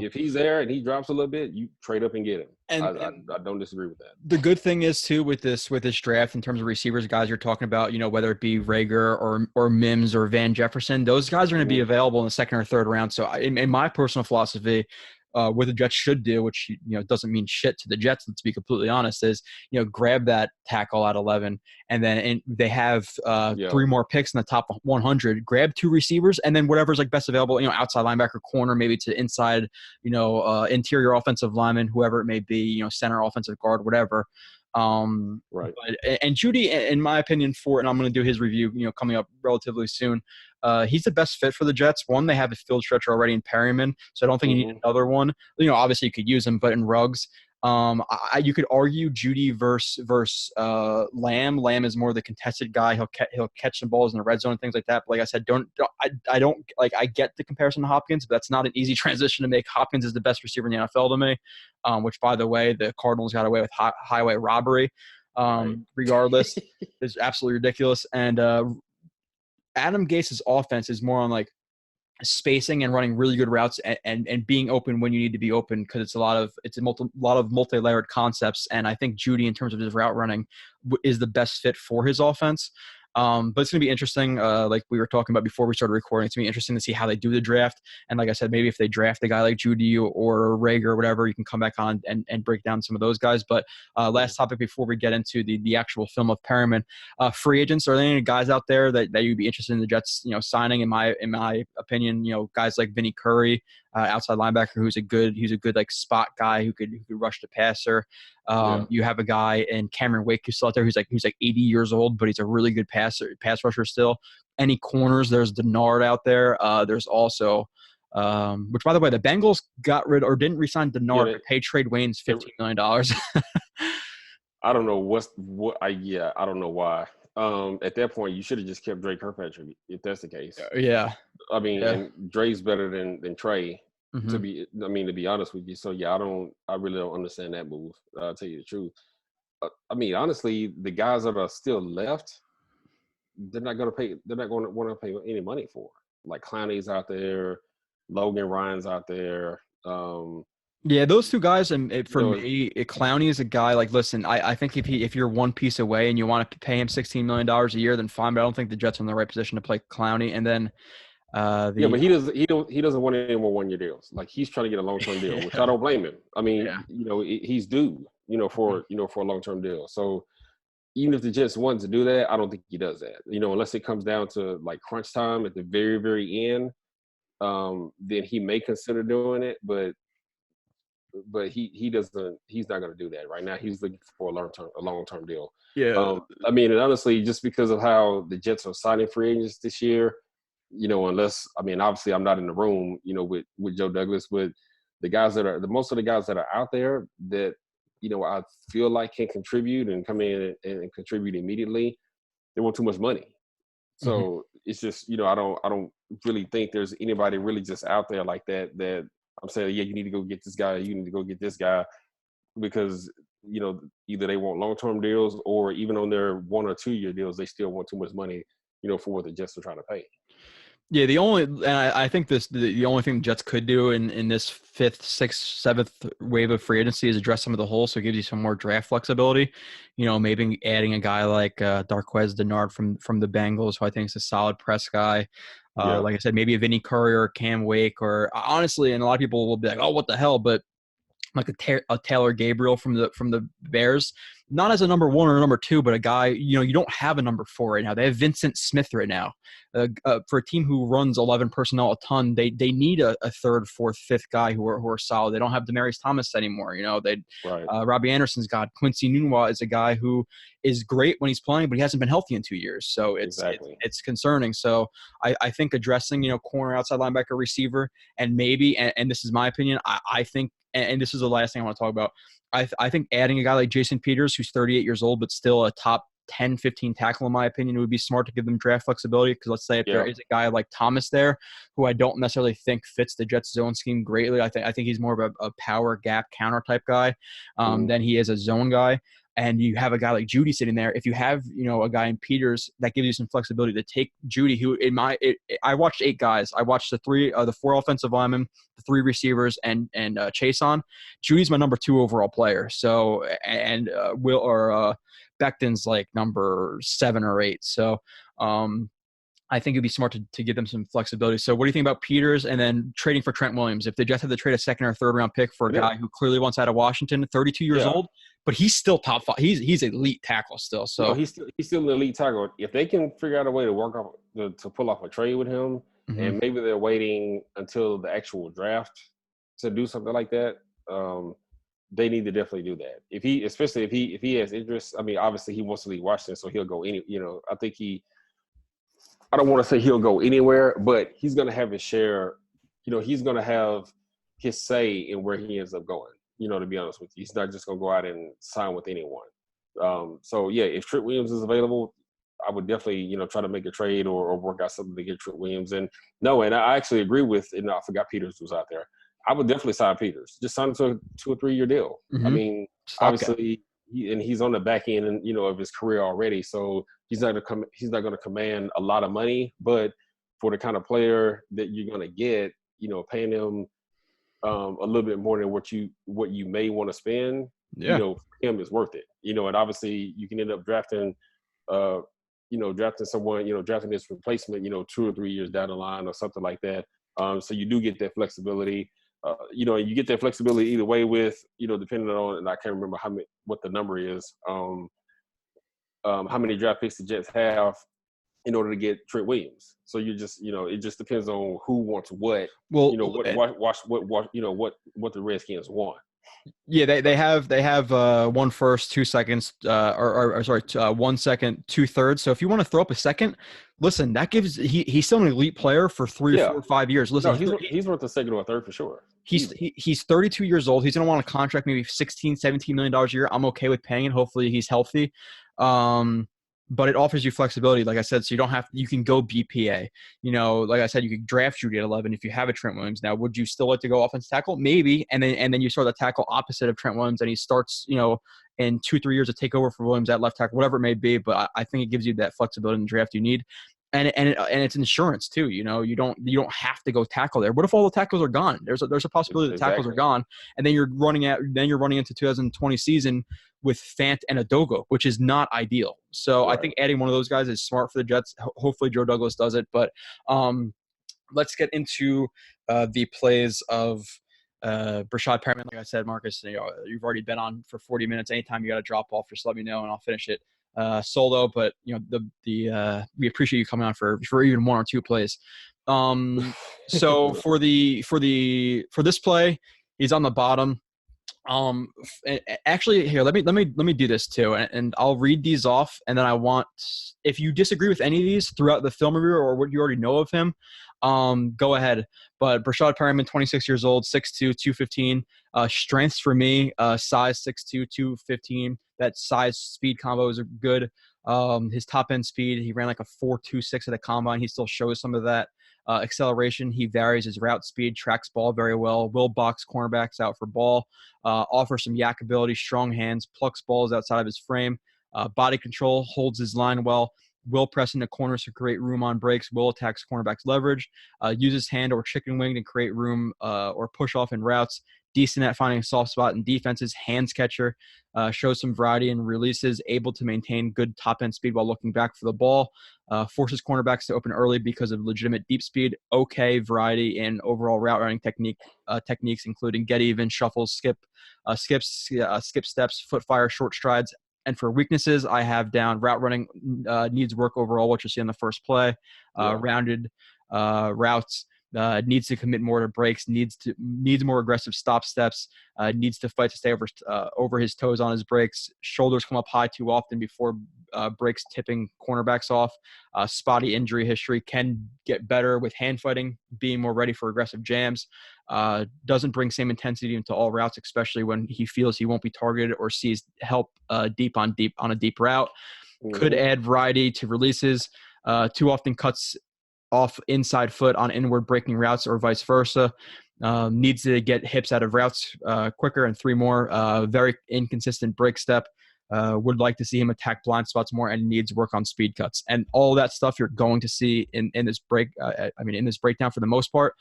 If he's there and he drops a little bit, you trade up and get him. And I don't disagree with that. The good thing is too with this draft in terms of receivers, guys you're talking about, whether it be Rager or Mims or Van Jefferson, those guys are going to be available in the second or third round. So in my personal philosophy, what the Jets should do, which doesn't mean shit to the Jets, let's be completely honest, is grab that tackle at 11, and then they have 3 more picks in the top 100. Grab 2 receivers, and then whatever's like best available, outside linebacker, corner, maybe to inside, interior offensive lineman, whoever it may be, center, offensive guard, whatever. Right. And Judy, in my opinion, and I'm going to do his review, coming up relatively soon. He's the best fit for the Jets. One, they have a field stretcher already in Perriman, so I don't think you need another one. Obviously you could use him, but in Ruggs, you could argue Judy versus Lamb. Lamb is more the contested guy. He'll catch some balls in the red zone and things like that. But like I said, I get the comparison to Hopkins, but that's not an easy transition to make. Hopkins is the best receiver in the NFL to me, which, by the way, the Cardinals got away with highway robbery. Regardless, is absolutely ridiculous. And Adam Gase's offense is more on like spacing and running really good routes and being open when you need to be open, because it's a lot of multi-layered concepts. And I think Judy, in terms of his route running, is the best fit for his offense. But it's going to be interesting. Like we were talking about before we started recording, it's going to be interesting to see how they do the draft. And like I said, maybe if they draft a guy like Judy or Rager or whatever, you can come back on and break down some of those guys. But last topic before we get into the actual film of Perriman, free agents, are there any guys out there that you'd be interested in the Jets, signing? In my opinion, guys like Vinny Curry, outside linebacker, who's a good like spot guy who could rush the passer. You have a guy in Cameron Wake who's still out there who's like 80 years old, but he's a really good pass rusher still. Any corners? There's Denard out there. There's also, which by the way, the Bengals got rid or didn't resign Denard, but paid Trade Waynes $15 million. I don't know I don't know why. At that point, you should have just kept Dre Kirkpatrick if that's the case. Yeah. I mean, and Dre's better than Trey. To be honest with you. So yeah, I really don't understand that move. I'll tell you the truth. I mean, honestly, the guys that are still left, they're not going to want to pay any money for. Like Clowney's out there, Logan Ryan's out there. Yeah, those two guys, and for me, Clowney is a guy like, listen, I think if you're one piece away and you want to pay him $16 million a year, then fine. But I don't think the Jets are in the right position to play Clowney. And then but he doesn't want any more 1-year deals. Like, he's trying to get a long-term deal, which I don't blame him. I mean, he's due, for a long-term deal. So even if the Jets wanted to do that, I don't think he does that. Unless it comes down to like crunch time at the very, very end, then he may consider doing it. But he's not going to do that right now. He's looking for a long-term deal. Yeah. I mean, and honestly, just because of how the Jets are signing free agents this year, obviously I'm not in the room, with Joe Douglas, but most of the guys that are out there that, I feel like can contribute and come in and contribute immediately, they want too much money. So it's just, I don't really think there's anybody really just out there like that I'm saying, yeah, you need to go get this guy, you need to go get this guy, because, either they want long-term deals, or even on their 1 or 2 year deals, they still want too much money, for what the Jets are trying to pay. Yeah, I think the only thing the Jets could do in this 5th, 6th, 7th wave of free agency is address some of the holes, so it gives you some more draft flexibility. Maybe adding a guy like Darqueze Denard from the Bengals, who I think is a solid press guy. Like I said, maybe a Vinny Curry or Cam Wake, or honestly, and a lot of people will be like, oh, what the hell? But like a Taylor Gabriel from the Bears, not as a number 1 or number 2, but a guy, you don't have a number 4 right now. They have Vincent Smith right now. For a team who runs 11 personnel a ton, they need a 3rd, 4th, 5th guy who are solid. They don't have Demaryius Thomas anymore. Robbie Anderson's got Quincy Nunwa is a guy who is great when he's playing, but he hasn't been healthy in 2 years. So it's concerning. So I think addressing, corner, outside linebacker, receiver, and maybe, and this is my opinion, I think, and this is the last thing I want to talk about, I think adding a guy like Jason Peters, who's 38 years old, but still a top 10, 15 tackle, in my opinion, it would be smart to give them draft flexibility. Because let's say if there is a guy like Thomas there, who I don't necessarily think fits the Jets zone scheme greatly, I think he's more of a power gap counter type guy than he is a zone guy. And you have a guy like Judy sitting there. If you have, a guy in Peters, that gives you some flexibility to take Judy, who I watched 8 guys. I watched the 4 offensive linemen, the 3 receivers, and Chase on. Judy's my number 2 overall player. So, and Becton's like number 7 or 8. So, I think it'd be smart to give them some flexibility. So what do you think about Peters and then trading for Trent Williams? If the Jets have to trade a 2nd or 3rd round pick for a guy who clearly wants out of Washington, 32 years old, but he's still top 5. He's elite tackle still. So he's still an elite tackle. If they can figure out a way to work off to pull off a trade with him, and maybe they're waiting until the actual draft to do something like that, they need to definitely do that. Especially if he has interest. I mean, obviously he wants to leave Washington, so he'll go any. I think I don't want to say he'll go anywhere, but he's going to have his share. He's going to have his say in where he ends up going, to be honest with you. He's not just going to go out and sign with anyone. If Trent Williams is available, I would definitely, try to make a trade or work out something to get Trent Williams. And I actually agree with, and I forgot Peters was out there. I would definitely sign Peters. Just sign him to a 2 or 3 year deal. I mean, obviously, he's on the back end, of his career already. So he's not going to command a lot of money, but for the kind of player that you're going to get, paying him a little bit more than what you may want to spend, for him is worth it. And obviously you can end up drafting someone, drafting this replacement, 2 or 3 years down the line or something like that. So you do get that flexibility. You get that flexibility either way with, depending on, and I can't remember what the number is, how many draft picks the Jets have in order to get Trent Williams. So you just, it just depends on who wants what. Well, what the Redskins want. Yeah, they have 1 first, 2 seconds, 1 second, 2 thirds. So if you want to throw up a second, listen, that gives he's still an elite player for 3 or 4 or 5 years. Listen, he's worth a second or a third for sure. He's 32 years old. He's going to want a contract maybe $16, $17 million a year. I'm okay with paying it. Hopefully he's healthy. But it offers you flexibility, like I said, so you can go BPA. Like I said, you could draft Judy at 11 if you have a Trent Williams. Now, would you still like to go offensive tackle? Maybe. And then you sort of tackle opposite of Trent Williams and he starts, in 2-3 years to take over for Williams at left tackle, whatever it may be. But I think it gives you that flexibility in the draft you need. And it's insurance too. You don't have to go tackle there. What if all the tackles are gone? There's a possibility the tackles are gone, and then you're running into 2020 season with Fant and Adogo, which is not ideal. So right. I think adding one of those guys is smart for the Jets. Hopefully Joe Douglas does it. But let's get into the plays of Breshad Perriman. Like I said, Marcus, you've already been on for 40 minutes. Anytime you got to drop off, just let me know and I'll finish it solo. But we appreciate you coming on for even 1 or 2 plays. So for this play, he's on the bottom. Actually, here, let me do this too, and I'll read these off, and then I want, if you disagree with any of these throughout the film review or what you already know of him, go ahead. But Breshad Perriman, 26 years old, 6'2", 215. Strengths for me, size 6'2", 215. That size speed combo is good. His top end speed, he ran like a 4.26 at the combine. He still shows some of that. Acceleration, he varies his route speed, tracks ball very well, will box cornerbacks out for ball, offers some yak ability, strong hands, plucks balls outside of his frame, body control, holds his line well, will press into corners to create room on breaks, will attacks cornerbacks leverage, uses hand or chicken wing to create room or push off in routes, decent at finding a soft spot in defenses, hands catcher, shows some variety in releases, able to maintain good top-end speed while looking back for the ball, forces cornerbacks to open early because of legitimate deep speed, okay variety in overall route running techniques, including get even, shuffles, skip steps, foot fire, short strides. And for weaknesses, I have down route running needs work overall, which you'll see on the first play, rounded routes, needs to commit more to breaks, needs more aggressive stop steps, needs to fight to stay over his toes on his breaks. Shoulders come up high too often before breaks, tipping cornerbacks off. Spotty injury history, can get better with hand fighting, being more ready for aggressive jams. Doesn't bring same intensity into all routes, especially when he feels he won't be targeted or sees help deep on a deep route. Could add variety to releases. Too often cuts off inside foot on inward breaking routes or vice versa. Needs to get hips out of routes quicker. And 3 more, very inconsistent break step. Would like to see him attack blind spots more and needs work on speed cuts. And all that stuff you're going to see in this in this breakdown for the most part.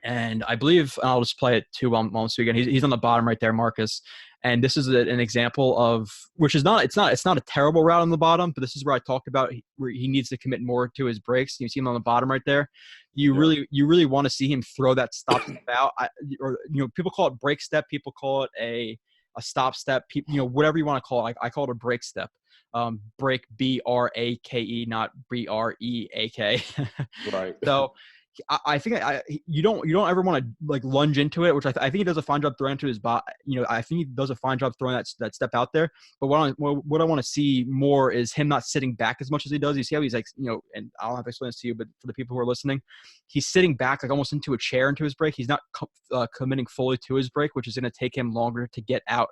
And I believe I'll just play it too while speaking. He's on the bottom right there, Marcus. And this is an example of, which is not, it's not a terrible route on the bottom, but this is where I talked about where he needs to commit more to his breaks. You see him on the bottom right there. You really want to see him throw that stop step out. People call it break step. People call it a stop step. Whatever you want to call it. I call it a break step. Break, B-R-A-K-E, not B-R-E-A-K. Right. So I think you don't ever want to like lunge into it, which I think he does a fine job throwing to his body. I think he does a fine job throwing that step out there. But what I want to see more is him not sitting back as much as he does. You see how he's like, and I don't have to explain this to you, but for the people who are listening, he's sitting back like almost into a chair into his break. He's not committing fully to his break, which is going to take him longer to get out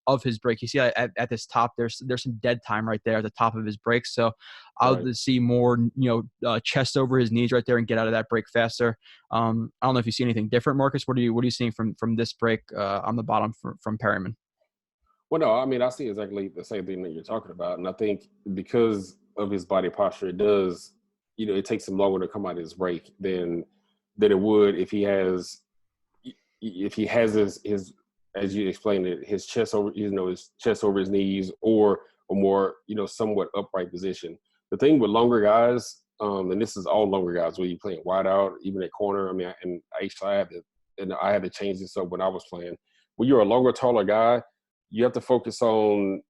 of his break. You see at this top, there's some dead time right there at the top of his break. So I'll just see more, chest over his knees right there and get out of that break faster. I don't know if you see anything different, Marcus. What are you seeing from this break on the bottom from Perriman? Well, no, I mean, I see exactly the same thing that you're talking about. And I think because of his body posture, it does, it takes him longer to come out of his break than it would if he has his as you explained it, his chest over, his chest over his knees, or a more, somewhat upright position. The thing with longer guys, and this is all longer guys, where you're playing wide out, even at corner. I mean, I had to change this up when I was playing. When you're a longer, taller guy, you have to focus on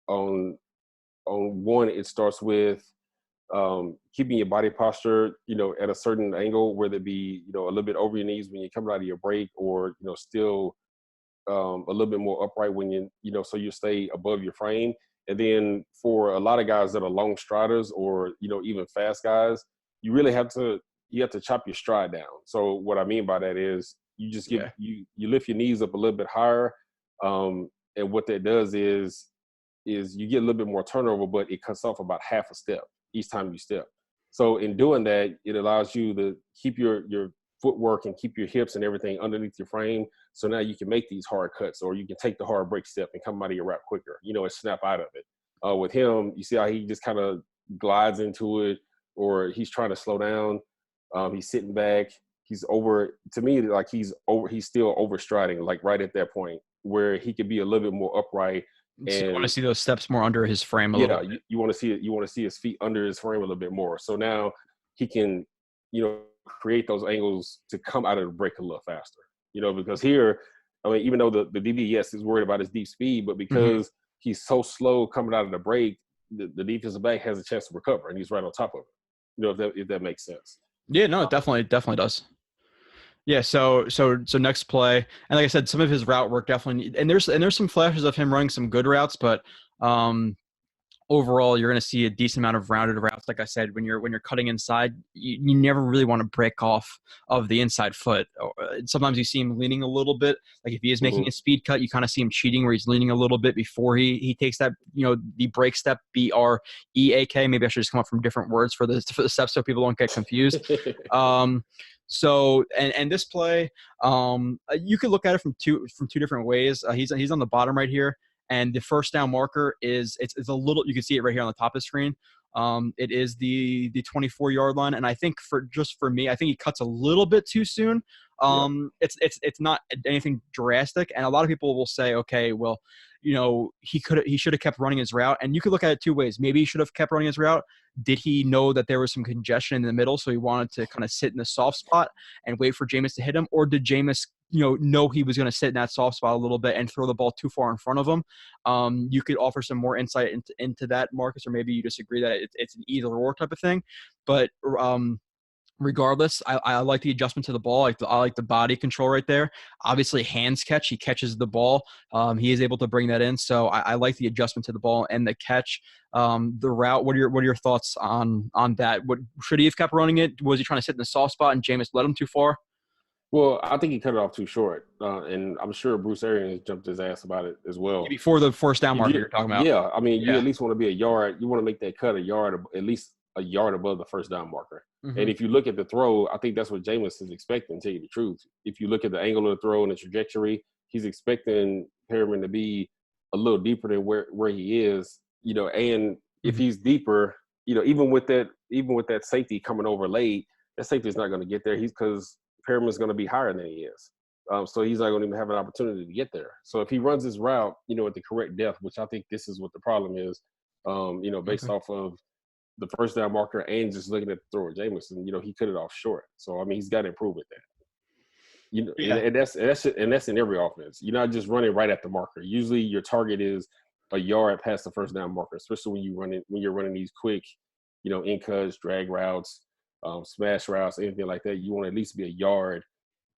one. It starts with keeping your body posture, at a certain angle, whether it be, a little bit over your knees when you're coming out of your break, or still a little bit more upright when so you stay above your frame. And then for a lot of guys that are long striders, or even fast guys, you really have to chop your stride down. So what I mean by that is you just you lift your knees up a little bit higher, and what that does is you get a little bit more turnover, but it cuts off about half a step each time you step. So in doing that, it allows you to keep your footwork and keep your hips and everything underneath your frame. So now you can make these hard cuts, or you can take the hard break step and come out of your route quicker, and snap out of it. With him, you see how he just kind of glides into it, or he's trying to slow down. He's sitting back. He's over, to me, like he's still overstriding, like right at that point where he could be a little bit more upright. So you want to see those steps more under his frame a little bit. You want to see it. You want to see his feet under his frame a little bit more. So now he can, create those angles to come out of the break a little faster. Because here, I mean, even though the DB, yes, is worried about his deep speed, but because he's so slow coming out of the break, the defensive back has a chance to recover, and he's right on top of it. If that makes sense. Yeah, no, it definitely does. Yeah, so next play, and like I said, some of his route work definitely, and there's some flashes of him running some good routes, but overall, you're going to see a decent amount of rounded routes. Like I said, when you're cutting inside, you never really want to break off of the inside foot. Sometimes you see him leaning a little bit. Like if he is making a speed cut, you kind of see him cheating where he's leaning a little bit before he takes that, the break step, B-R-E-A-K. Maybe I should just come up from different words for the steps so people don't get confused. So and this play, you could look at it from two different ways. He's on the bottom right here. And the first down marker it's a little, you can see it right here on the top of the screen. It is the 24-yard line, and I think for me, I think he cuts a little bit too soon. It's not anything drastic, and a lot of people will say, okay, well, he should have kept running his route, and you could look at it two ways. Maybe he should have kept running his route. Did he know that there was some congestion in the middle, so he wanted to kind of sit in the soft spot and wait for Jameis to hit him, or did Jameis know he was going to sit in that soft spot a little bit and throw the ball too far in front of him? You could offer some more insight into that, Marcus, or maybe you disagree that it's an either or type of thing, but regardless, I like the adjustment to the ball. I like the body control right there. Obviously, hands catch. He catches the ball. He is able to bring that in. So I like the adjustment to the ball and the catch. The route. What are your thoughts on that? Should he have kept running it? Was he trying to sit in the soft spot and Jameis led him too far? Well, I think he cut it off too short, and I'm sure Bruce Arians jumped his ass about it as well. Before the first down marker you're talking about. Yeah, I mean, you at least want to be a yard. You want to make that cut at least a yard above the first down marker. Mm-hmm. And if you look at the throw, I think that's what Jameis is expecting, to tell you the truth. If you look at the angle of the throw and the trajectory, he's expecting Perriman to be a little deeper than where he is, and if he's deeper, even with that safety coming over late, that safety is not going to get there. Because Perriman's going to be higher than he is. So he's not going to even have an opportunity to get there. So if he runs his route, at the correct depth, which I think this is what the problem is, based off of the first down marker and just looking at the throw of Jameson, he cut it off short. So, I mean, he's got to improve with that. And that's in every offense. You're not just running right at the marker. Usually your target is a yard past the first down marker, especially when you're running these quick, in cuts, drag routes, smash routes, anything like that. You want to at least be a yard,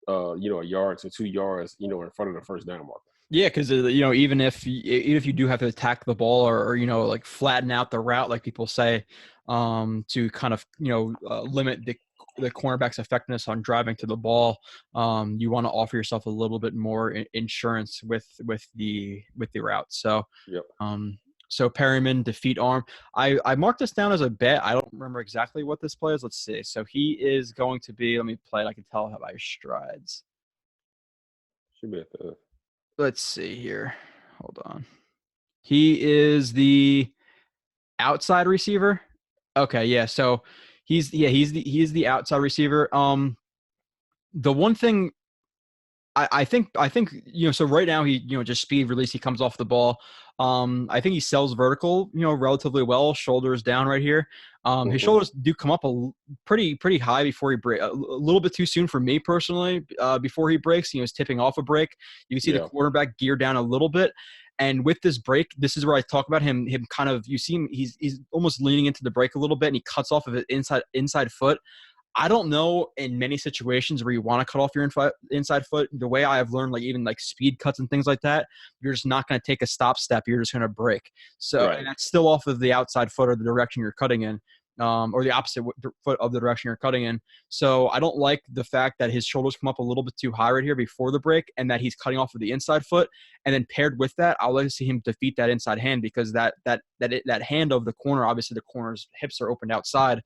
a yard to 2 yards, in front of the first down marker. Yeah, because even if you do have to attack the ball or like flatten out the route, like people say, to kind of limit the cornerback's effectiveness on driving to the ball, you want to offer yourself a little bit more insurance with the route. So, so Perriman defeat arm. I marked this down as a bet. I don't remember exactly what this play is. Let's see. So he is going to be. Let me play it. I can tell by his strides. Should be at the. Let's see here. Hold on. He is the outside receiver. Okay, yeah. So he's the outside receiver. The one thing I think so right now he just speed release, he comes off the ball. I think he sells vertical, relatively well, shoulders down right here. His shoulders do come up pretty high before he breaks. A little bit too soon for me personally. Before he breaks, he's tipping off a break. You can see the quarterback gear down a little bit. And with this break, this is where I talk about him kind of, you see him, he's almost leaning into the break a little bit, and he cuts off of his inside foot. I don't know in many situations where you want to cut off your inside foot. The way I have learned, like even like speed cuts and things like that, you're just not going to take a stop step. You're just going to break. So and that's still off of the outside foot or the direction you're cutting in, or the opposite foot of the direction you're cutting in. So I don't like the fact that his shoulders come up a little bit too high right here before the break, and that he's cutting off of the inside foot. And then paired with that, I'll like to see him defeat that inside hand, because that hand of the corner, obviously the corner's hips are opened outside.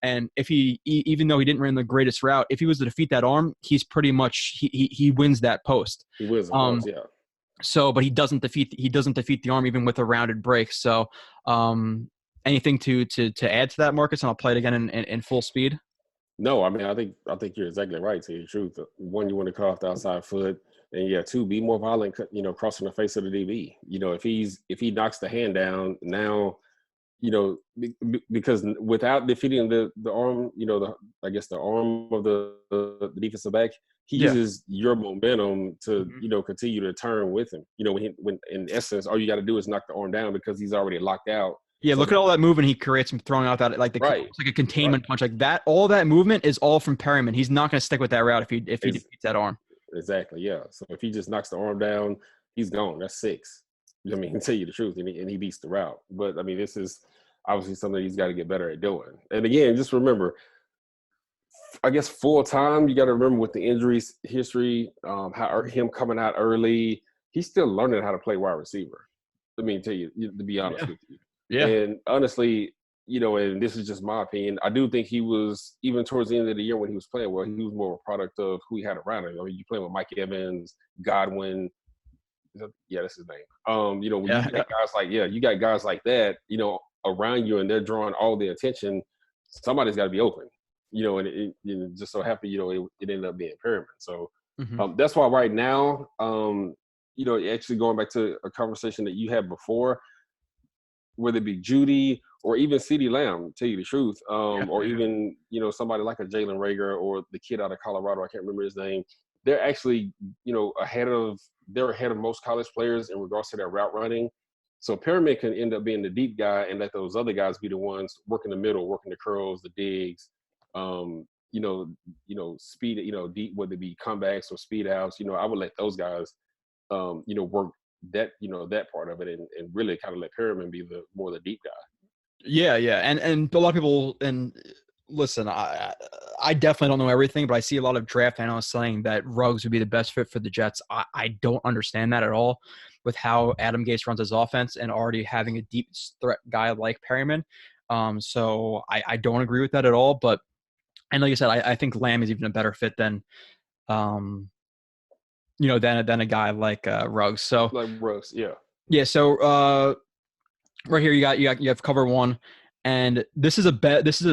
And if even though he didn't run the greatest route, if he was to defeat that arm, he's pretty much he wins that post. He wins the post, yeah. So, but he doesn't defeat the arm even with a rounded break. So, anything to add to that, Marcus? And I'll play it again in full speed. No, I mean I think you're exactly right. To tell you the truth, one, you want to cut off the outside foot, and two, be more violent. Crossing the face of the DB. If he knocks the hand down now. Because without defeating the arm, the arm of the defensive back, he uses your momentum to, continue to turn with him. When in essence, all you got to do is knock the arm down because he's already locked out. Yeah, so look at all that movement he creates from throwing out that it's like a containment punch like that. All that movement is all from Perriman. He's not going to stick with that route if he defeats that arm. Exactly. Yeah. So if he just knocks the arm down, he's gone. That's 6. I mean, he can tell you the truth, and he beats the route. But I mean, this is obviously something he's got to get better at doing. And again, just remember, I guess full time, you got to remember with the injuries history, how him coming out early, he's still learning how to play wide receiver. Let me tell you, to be honest with you. Yeah. And honestly, and this is just my opinion, I do think he was, even towards the end of the year when he was playing well, he was more a product of who he had around him. I mean, you playing with Mike Evans, Godwin. That's his name. When you got guys like, you got guys like that, around you and they're drawing all the attention, somebody's got to be open, and it just so happened, it ended up being Perriman. So that's why right now, actually going back to a conversation that you had before, whether it be Judy or even CeeDee Lamb, to tell you the truth, or even, somebody like a Jalen Reagor or the kid out of Colorado, I can't remember his name. They're actually, ahead of most college players in regards to their route running. So Perriman can end up being the deep guy and let those other guys be the ones working the middle, working the curls, the digs, speed, deep, whether it be comebacks or speed outs. I would let those guys, work that, that part of it, and really kind of let Perriman be more the deep guy. Yeah. And a lot of people, and listen, I definitely don't know everything, but I see a lot of draft analysts saying that Ruggs would be the best fit for the Jets. I don't understand that at all with how Adam Gase runs his offense and already having a deep threat guy like Perriman. So I don't agree with that at all. But, and like you said, I think Lamb is even a better fit than a guy like Ruggs. So like Ruggs, yeah. Yeah. So right here you have cover one, and this is a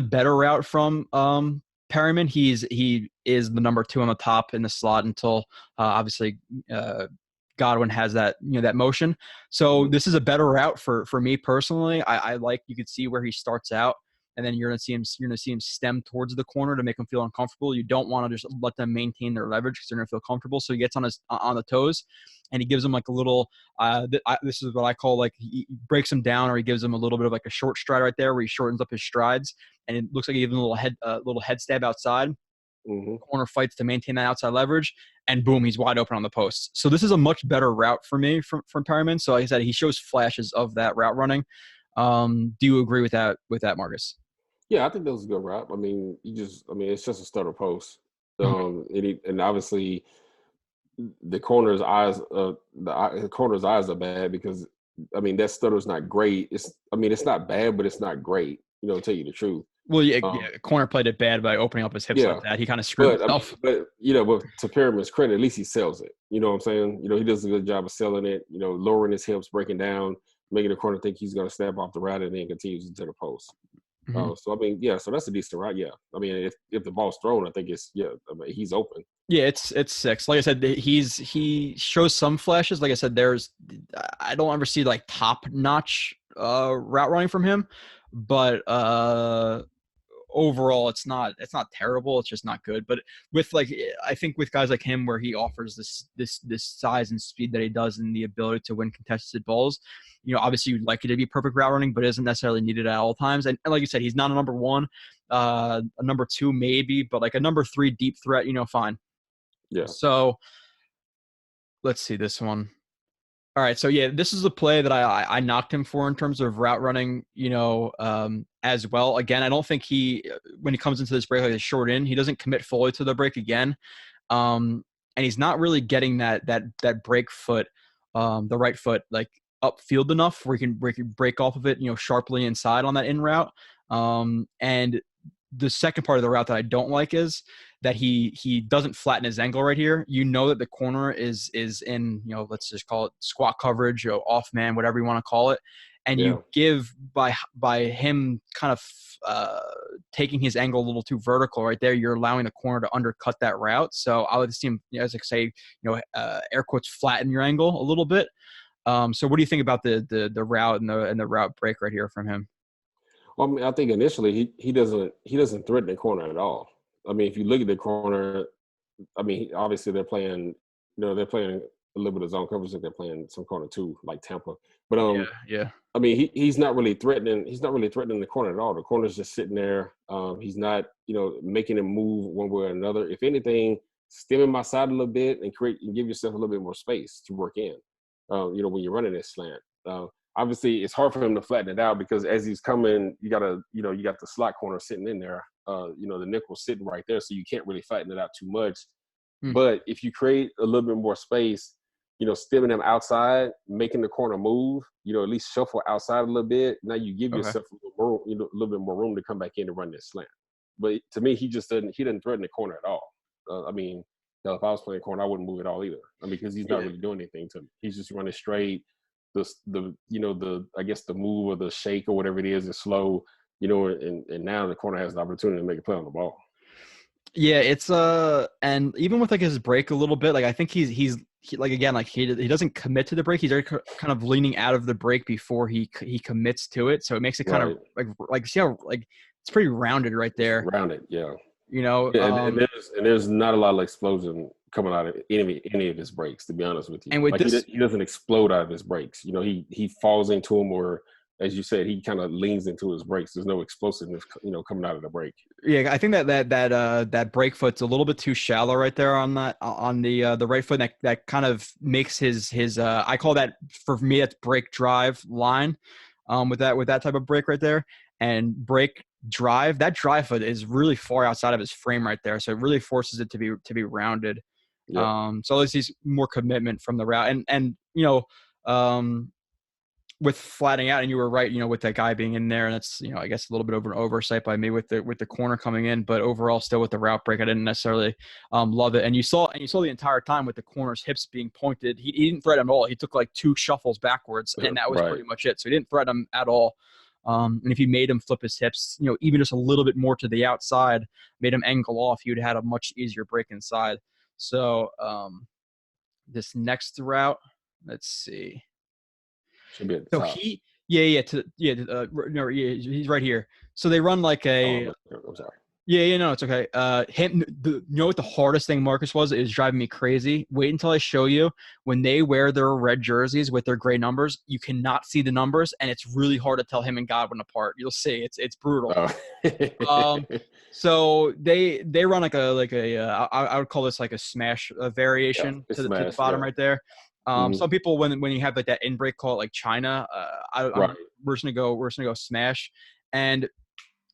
better route from Perriman. He is the number 2 on the top in the slot until obviously Godwin has that that motion. So this is a better route for me personally. I like, you could see where he starts out, and then you're gonna see him stem towards the corner to make him feel uncomfortable. You don't want to just let them maintain their leverage because they're gonna feel comfortable. So he gets on the toes, and he gives them like a little. This is what I call, like, he breaks them down, or he gives them a little bit of like a short stride right there, where he shortens up his strides, and it looks like he gives them a little head stab outside. Corner fights to maintain that outside leverage, and boom, he's wide open on the post. So this is a much better route for me from Perriman. So like I said, he shows flashes of that route running. Do you agree with that, Marcus? Yeah, I think that was a good route. I mean, it's just a stutter post. And obviously the corner's eyes are bad because, that stutter's not great. It's not bad, but it's not great, to tell you the truth. Well, corner played it bad by opening up his hips like that. He kind of screwed himself. But to Perriman's credit, at least he sells it. You know what I'm saying? He does a good job of selling it, lowering his hips, breaking down, making the corner think he's going to snap off the route, and then continues into the post. So so that's a decent route. Yeah, if the ball's thrown, I think he's open. Yeah, it's 6. Like I said, he shows some flashes. Like I said, I don't ever see like top notch route running from him, but overall it's not terrible. It's just not good. But I think with guys like him, where he offers this size and speed that he does, and the ability to win contested balls, obviously you'd like it to be perfect route running, but it isn't necessarily needed at all times. And like you said, he's not a number 1, a number 2 maybe, but like a number 3 deep threat, fine. Yeah. So let's see this one. All right. So yeah, this is a play that I knocked him for in terms of route running, as well. Again, I don't think when he comes into this break like a short in, he doesn't commit fully to the break again. And he's not really getting that break foot, the right foot, like upfield enough where he can break off of it, sharply inside on that in route. And the second part of the route that I don't like is that he doesn't flatten his angle right here. That the corner is in, let's just call it squat coverage, off man, whatever you want to call it. And you give by him kind of taking his angle a little too vertical right there, you're allowing the corner to undercut that route. So I would see him, as I say, air quotes, flatten your angle a little bit. So what do you think about the route and the route break right here from him? Well, I think initially he doesn't threaten the corner at all. If you look at the corner, obviously they're playing a little bit of zone coverage, like they're playing some corner 2, like Tampa. But he's not really threatening. He's not really threatening the corner at all. The corner's just sitting there. He's not making him move one way or another. If anything, stem him outside a little bit and give yourself a little bit more space to work in. When you're running this slant. Obviously, it's hard for him to flatten it out because as he's coming, you got the slot corner sitting in there. The nickel sitting right there, so you can't really flatten it out too much. But if you create a little bit more space, stemming them outside, making the corner move, at least shuffle outside a little bit. Now you give yourself a little bit more room to come back in and run this slant. But to me, he doesn't threaten the corner at all. If I was playing corner, I wouldn't move at all either. Because he's not really doing anything to me. He's just running straight. I guess the move or the shake or whatever it is slow, and now the corner has the opportunity to make a play on the ball. Yeah, it's and even with like his break a little bit, like I think he doesn't commit to the break. He's already kind of leaning out of the break before he commits to it. So it makes it kind of like see how like it's pretty rounded right there. It's rounded, yeah. Yeah, and there's not a lot of explosion coming out of any of his breaks, to be honest with you. And with this, he doesn't explode out of his breaks. He falls into them, or as you said, he kind of leans into his breaks. There's no explosiveness, coming out of the break. Yeah, I think that break foot's a little bit too shallow right there on the right foot. That kind of makes his I call that, for me, that's break drive line. With that type of break right there, and break drive, that drive foot is really far outside of his frame right there, so it really forces it to be rounded. Yep. So at least he's more commitment from the route, and with flattening out, and you were right, with that guy being in there, and that's, I guess a little bit of an oversight by me with the corner coming in, but overall still with the route break, I didn't necessarily love it. And you saw the entire time with the corner's hips being pointed, he didn't threaten him at all. He took like 2 shuffles backwards, and that was pretty much it. So he didn't threaten him at all. And if you made him flip his hips, even just a little bit more to the outside, made him angle off, you'd had a much easier break inside. So this next route, let's see. Should be at the so top. He's right here. So they run like a. I'm sorry. No, it's okay. What the hardest thing Marcus was is driving me crazy. Wait until I show you when they wear their red jerseys with their gray numbers. You cannot see the numbers, and it's really hard to tell him and Godwin apart. You'll see, it's brutal. Oh. So they run like a I would call this like a smash variation to the bottom right there. Some people when you have like that in break, call it like China. We're just gonna go smash, and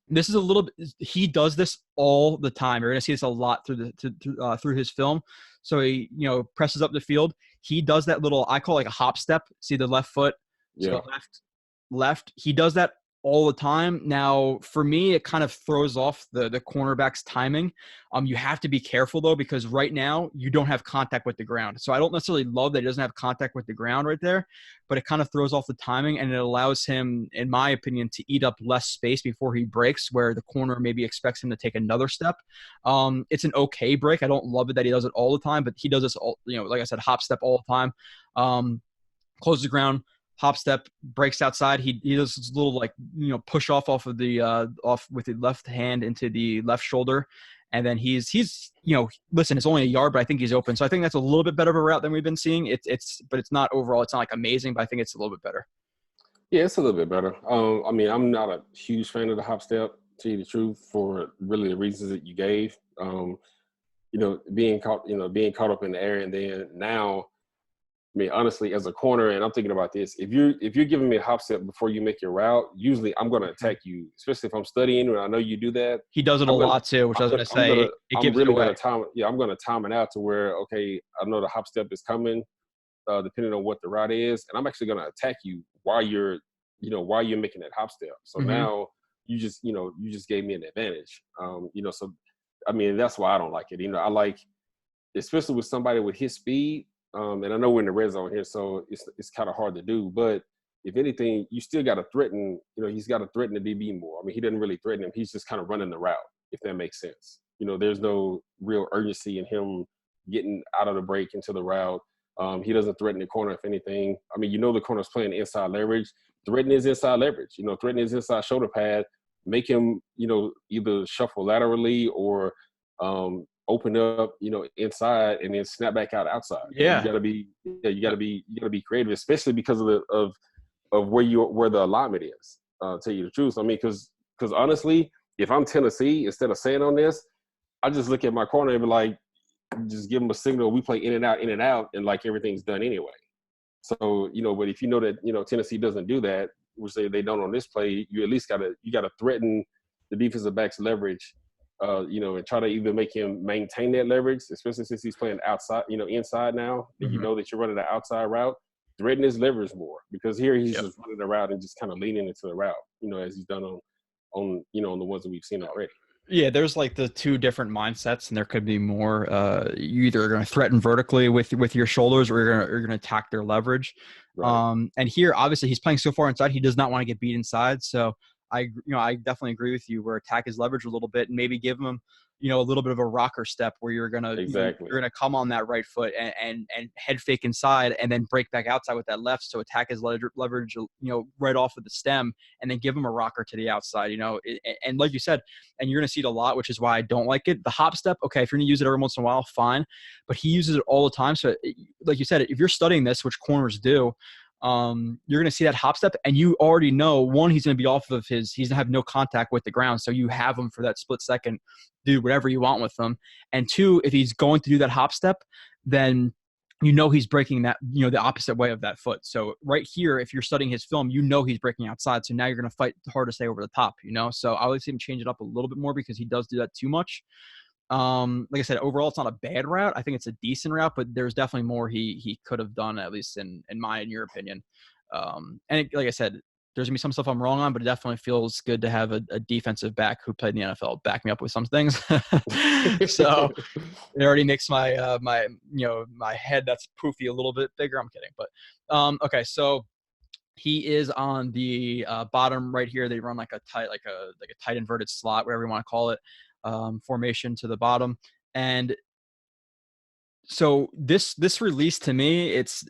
this is a little bit. He does this all the time. You're gonna see this a lot through his film. So he presses up the field. He does that little, I call like a hop step. See the left foot, so left. He does that all the time. Now, for me, it kind of throws off the cornerback's timing. You have to be careful, though, because right now you don't have contact with the ground. So I don't necessarily love that he doesn't have contact with the ground right there, but it kind of throws off the timing, and it allows him, in my opinion, to eat up less space before he breaks, where the corner maybe expects him to take another step. It's an okay break. I don't love it that he does it all the time, but he does this, like I said, hop step all the time. Closes the ground, hop step, breaks outside. He does this little push off of the off with the left hand into the left shoulder, and then he's listen, it's only a yard, but I think he's open. So I think that's a little bit better of a route than we've been seeing. But it's not overall. It's not like amazing, but I think it's a little bit better. Yeah, it's a little bit better. I mean, I'm not a huge fan of the hop step, to tell you the truth, for really the reasons that you gave. Being caught up in the air, and then now. I mean, honestly, as a corner, and I'm thinking about this, if you're giving me a hop step before you make your route, usually I'm going to attack you, especially if I'm studying, and I know you do that. He does it a lot too, which I was going to say. It gives it away. I'm going to time it out to where, okay, I know the hop step is coming, depending on what the route is, and I'm actually going to attack you while you're making that hop step. So now you just gave me an advantage. So I mean, that's why I don't like it. I like, especially with somebody with his speed. And I know we're in the red zone here, so it's kind of hard to do. But if anything, you still got to threaten. He's got to threaten the DB more. I mean, he doesn't really threaten him. He's just kind of running the route, if that makes sense. There's no real urgency in him getting out of the break into the route. He doesn't threaten the corner, if anything. I mean, the corner's playing inside leverage. Threaten is inside leverage. Threaten is inside shoulder pad. Make him, either shuffle laterally or open up, inside, and then snap back out outside. Yeah, you gotta be creative, especially because of where the alignment is. Tell you the truth. I mean, because honestly, if I'm Tennessee, instead of saying on this, I just look at my corner and be like, just give them a signal. We play in and out, and like everything's done anyway. So but if that Tennessee doesn't do that, which they don't on this play, you at least gotta threaten the defensive back's leverage. And try to either make him maintain that leverage, especially since he's playing outside, inside now. Mm-hmm. That you're running an outside route, threaten his leverage more, because here he's just running the route and just kind of leaning into the route, as he's done on the ones that we've seen already. Yeah, there's like the two different mindsets, and there could be more. You either are going to threaten vertically with your shoulders, or you're going to attack their leverage. Right. And here, obviously, he's playing so far inside, he does not want to get beat inside. So I definitely agree with you. Where attack his leverage a little bit, and maybe give him, a little bit of a rocker step where you're gonna Exactly. you're gonna come on that right foot and head fake inside, and then break back outside with that left. So attack his leverage, right off of the stem, and then give him a rocker to the outside. And like you said. And you're going to see it a lot, which is why I don't like it. The hop step, okay, if you're going to use it every once in a while, fine. But he uses it all the time. So, like you said, if you're studying this, which corners do, you're going to see that hop step, and you already know, one, he's going to be off of he's going to have no contact with the ground. So you have him for that split second, do whatever you want with them. And two, if he's going to do that hop step, then he's breaking that, the opposite way of that foot. So right here, if you're studying his film, he's breaking outside. So now you're going to fight hard to stay over the top, So I would see him change it up a little bit more because he does do that too much. Like I said, overall, it's not a bad route. I think it's a decent route, but there's definitely more he could have done, at least in your opinion. Like I said, there's gonna be some stuff I'm wrong on, but it definitely feels good to have a defensive back who played in the NFL back me up with some things. So it already makes my my head that's poofy a little bit bigger. I'm kidding, but okay. So he is on the bottom right here. They run like a tight inverted slot, whatever you want to call it, formation to the bottom. And so this release, to me, it's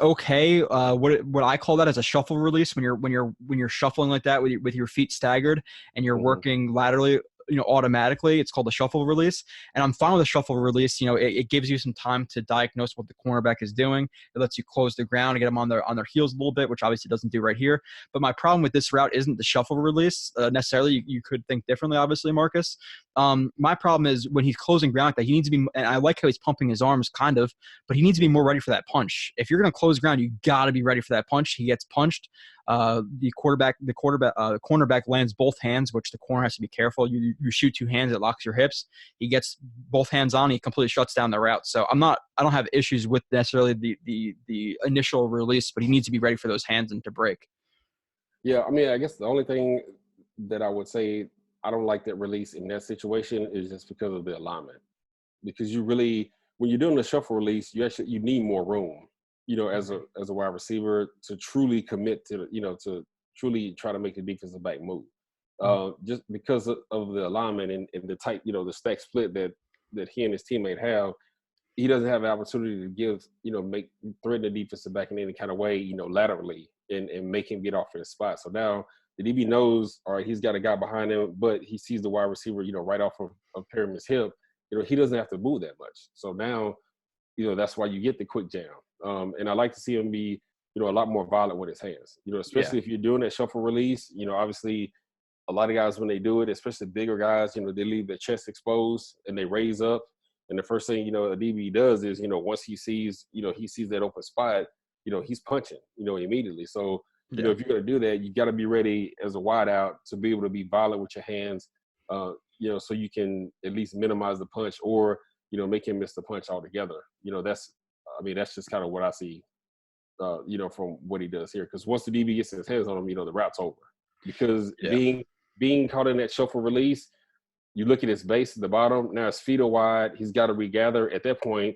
okay. What I call that as a shuffle release, when you're shuffling like that with your feet staggered and you're working laterally, automatically, it's called a shuffle release. And I'm fine with a shuffle release. It gives you some time to diagnose what the cornerback is doing. It lets you close the ground and get them on their heels a little bit, which obviously doesn't do right here. But my problem with this route isn't the shuffle release necessarily. You could think differently, obviously, Marcus. My problem is when he's closing ground like that, he needs to be, and I like how he's pumping his arms kind of, but he needs to be more ready for that punch. If you're going to close ground, you got to be ready for that punch. He gets punched. The cornerback lands both hands, which the corner has to be careful. You shoot two hands, it locks your hips. He gets both hands on, he completely shuts down the route. So I don't have issues with necessarily the initial release, but he needs to be ready for those hands and to break. Yeah, I mean, I guess the only thing that I would say I don't like that release in that situation is just because of the alignment. Because you really, when you're doing the shuffle release, you need more room, as a wide receiver to truly commit to, to truly try to make the defensive back move. Just because of the alignment and the tight, the stack split that he and his teammate have, he doesn't have an opportunity to give, threaten the defensive back in any kind of way, laterally and make him get off in his spot. So now the DB knows, all right, he's got a guy behind him, but he sees the wide receiver, right off of Perriman's hip. He doesn't have to move that much. So now, that's why you get the quick jam. And I like to see him be, a lot more violent with his hands, especially if you're doing that shuffle release. Obviously a lot of guys, when they do it, especially bigger guys, they leave their chest exposed and they raise up. And the first thing, a DB does is, once he sees that open spot, he's punching, immediately. So, if you're going to do that, you got to be ready as a wide out to be able to be violent with your hands, so you can at least minimize the punch or, make him miss the punch altogether. That's just kind of what I see, from what he does here. Because once the DB gets his hands on him, the route's over. Because being caught in that shuffle release, you look at his base at the bottom, now his feet are wide, he's got to regather. At that point,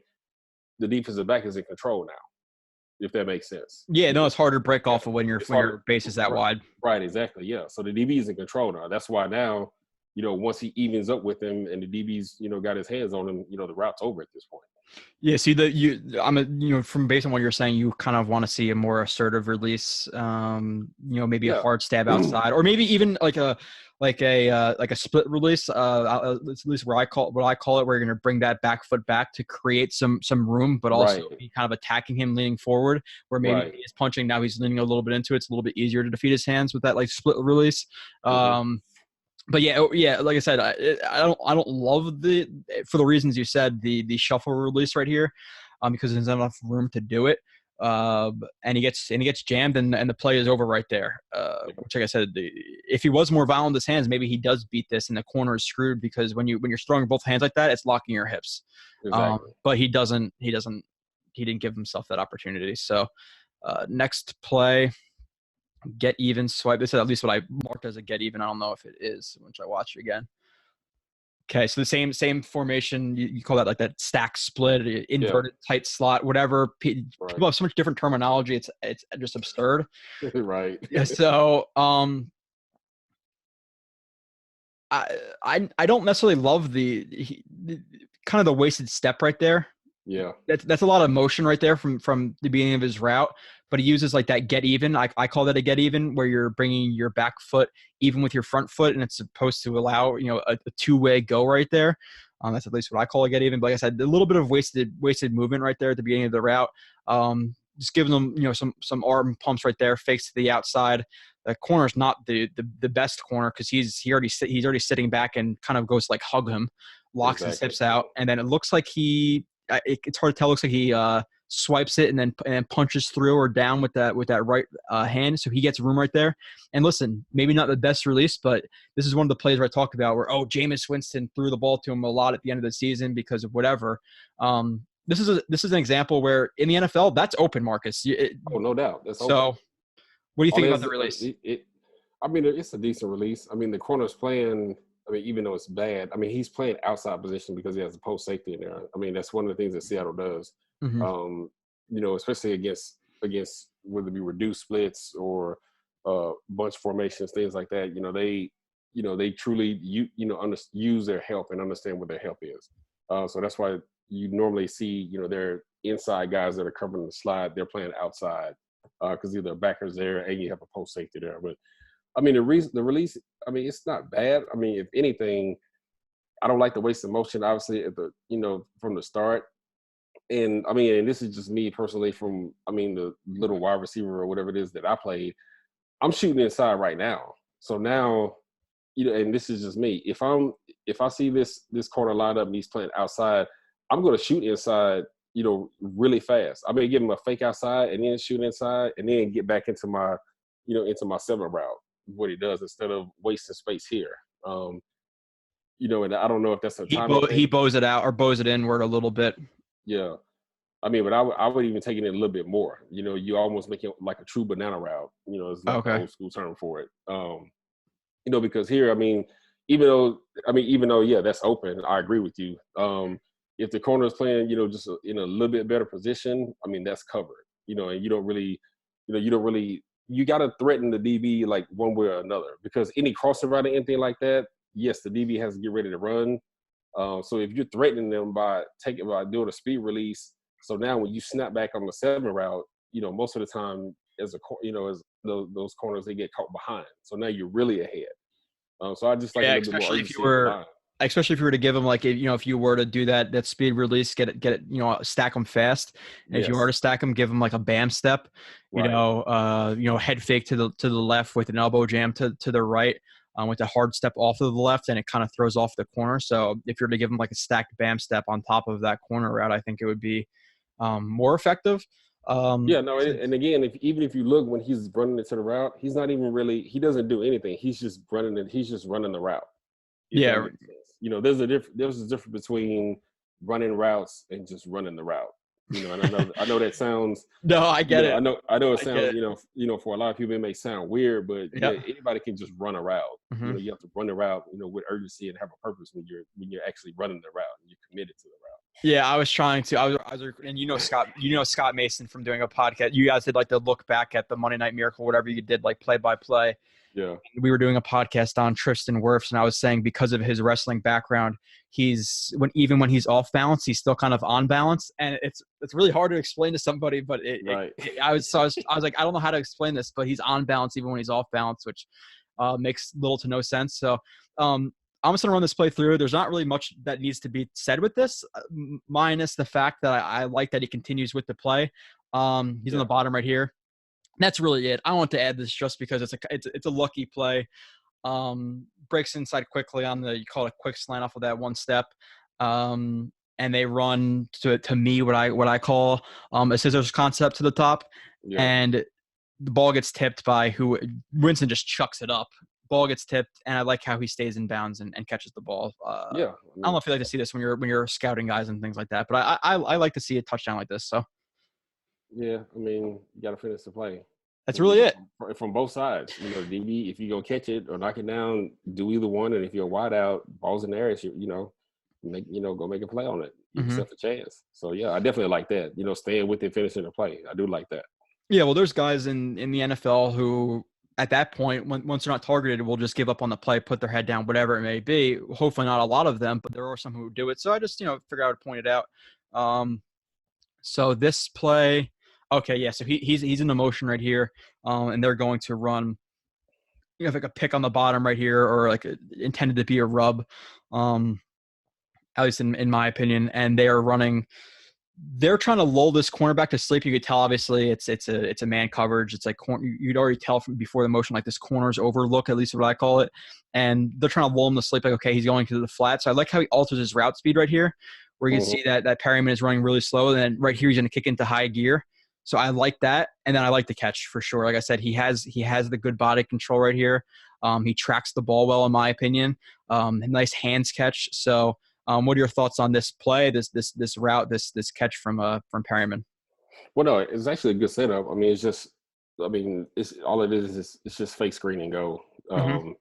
the defensive back is in control now, if that makes sense. Yeah, no, it's harder to break off of when your base is that wide. Right, exactly, yeah. So the DB is in control now. That's why now, once he evens up with him and the DB's, got his hands on him, the route's over at this point. Yeah, see from based on what you're saying, you kind of want to see a more assertive release. Maybe a hard stab outside, or maybe even like a split release. At least what I call it, where you're going to bring that back foot back to create some room, but also be kind of attacking him leaning forward. Where maybe he's punching, now he's leaning a little bit into it. It's a little bit easier to defeat his hands with that like split release. But yeah, like I said, I don't love for the reasons you said, the shuffle release right here, because there's not enough room to do it. And he gets jammed and the play is over right there. Which, like I said, if he was more violent with his hands, maybe he does beat this and the corner is screwed, because when you're throwing both hands like that, it's locking your hips. Exactly. But he didn't give himself that opportunity. So next play. Get even swipe. This is at least what I marked as a get even. I don't know if it is once I watch it again. Okay, so the same formation. You call that like that stack split, inverted tight slot, whatever. People have so much different terminology. It's just absurd. Right. Yeah. So I don't necessarily love the kind of the wasted step right there. Yeah. That's a lot of motion right there from the beginning of his route, but he uses like that get even. I call that a get even, where you're bringing your back foot even with your front foot, and it's supposed to allow a two-way go right there. That's at least what I call a get even. But like I said, a little bit of wasted movement right there at the beginning of the route. Just giving them some arm pumps right there, fakes to the outside. The corner's not the best corner because he's already sitting back and kind of goes to like hug him, locks his hips out, and then it looks like it's hard to tell. It looks like he swipes it and then punches through or down with that right hand, so he gets room right there. And listen, maybe not the best release, but this is one of the plays where I talked about where Jameis Winston threw the ball to him a lot at the end of the season because of whatever. This is an example where in the NFL that's open, Marcus. No doubt. That's so. Open. What do you think about the release? I mean, it's a decent release. I mean, the corner's playing. I mean, even though it's bad, I mean, he's playing outside position because he has a post safety in there. I mean, that's one of the things that Seattle does. Mm-hmm. Especially against whether it be reduced splits or bunch formations, things like that. They truly use their help and understand what their help is. So that's why you normally see their inside guys that are covering the slide. They're playing outside because either a backer's there and you have a post safety there. But I mean, the release, I mean, it's not bad. I mean, if anything, I don't like the waste of motion, obviously, from the start. And I mean, and this is just me personally the little wide receiver or whatever it is that I played. I'm shooting inside right now. So now, and this is just me. If I see this corner lined up and he's playing outside, I'm going to shoot inside, really fast. I'm going to give him a fake outside and then shoot inside and then get back into my 7 route. What he does instead of wasting space here. And I don't know if that's a time. He bows it out or bows it inward a little bit. Yeah. I mean, but I would even take it in a little bit more. You almost make it like a true banana route. It's like an old school term for it. Because here, I mean, even though, yeah, that's open, I agree with you. If the corner is playing, just in a little bit better position, I mean, that's covered. And you don't really, you got to threaten the DB like one way or another, because any crossing route or anything like that, yes, the DB has to get ready to run. So if you're threatening them by doing a speed release, so now when you snap back on the 7 route, most of the time as those corners, they get caught behind. So now you're really ahead. So I just like a little bit more urgency. Especially if you were to give them if you were to do that speed release, get it, stack them fast. And if you were to stack them, give them like a bam step, head fake to the left with an elbow jam to the right, with a hard step off of the left, and it kind of throws off the corner. So if you're to give them like a stacked bam step on top of that corner route, I think it would be more effective. And again, even if you look when he's running into the route, he's not even really, he doesn't do anything. He's just running the route. Yeah. There's a difference between running routes and just running the route. And I know that sounds. No, I get it. I know it sounds. For a lot of people it may sound weird, but anybody can just run a route. Mm-hmm. You have to run the route, with urgency and have a purpose when you're actually running the route and you're committed to the route. Yeah, I was trying to. I was, and Scott Mason from doing a podcast. You guys did like the look back at the Monday Night Miracle, whatever you did, like play by play. Yeah, we were doing a podcast on Tristan Wirfs, and I was saying because of his wrestling background, even when he's off balance, he's still kind of on balance, and it's really hard to explain to somebody. But I was like, I don't know how to explain this, but he's on balance even when he's off balance, which makes little to no sense. So I'm just gonna run this play through. There's not really much that needs to be said with this, minus the fact that I like that he continues with the play. He's on the bottom right here. That's really it. I want to add this just because it's a lucky play. Breaks inside quickly on you call it a quick slant off of that one step. And they run to me what I call a scissors concept to the top. Yeah. And the ball gets tipped by Winston just chucks it up. Ball gets tipped, and I like how he stays in bounds and catches the ball. I don't know if you like to see this when you're scouting guys and things like that, but I like to see a touchdown like this. So. Yeah, I mean, you got to finish the play. That's really it. From both sides. You know, DB, if you go catch it or knock it down, do either one. And if you're wide out, balls in the air, go make a play on it. Give yourself a chance. So, yeah, I definitely like that. You know, staying with it, finishing the play. I do like that. Yeah, well, there's guys in the NFL who at that point, once they're not targeted, will just give up on the play, put their head down, whatever it may be. Hopefully not a lot of them, but there are some who do it. So I just, figure I would point it out. So this play, okay, yeah, so he's in the motion right here, and they're going to run, like a pick on the bottom right here, or like intended to be a rub, at least in my opinion, and they are running. They're trying to lull this cornerback to sleep. You could tell, obviously, it's a man coverage. It's like you'd already tell from before the motion, like this corner's overlook, at least what I call it. And they're trying to lull him to sleep. Like, okay, he's going to the flat. So I like how he alters his route speed right here, where you can see that Perriman is running really slow. And then right here, he's going to kick into high gear. So I like that. And then I like the catch for sure. Like I said, he has the good body control right here. He tracks the ball well, in my opinion. Nice hands catch. So, what are your thoughts on this play, this route, this catch from Perriman? Well, no, it's actually a good setup. I mean, it's all it is it's just fake screen and go. And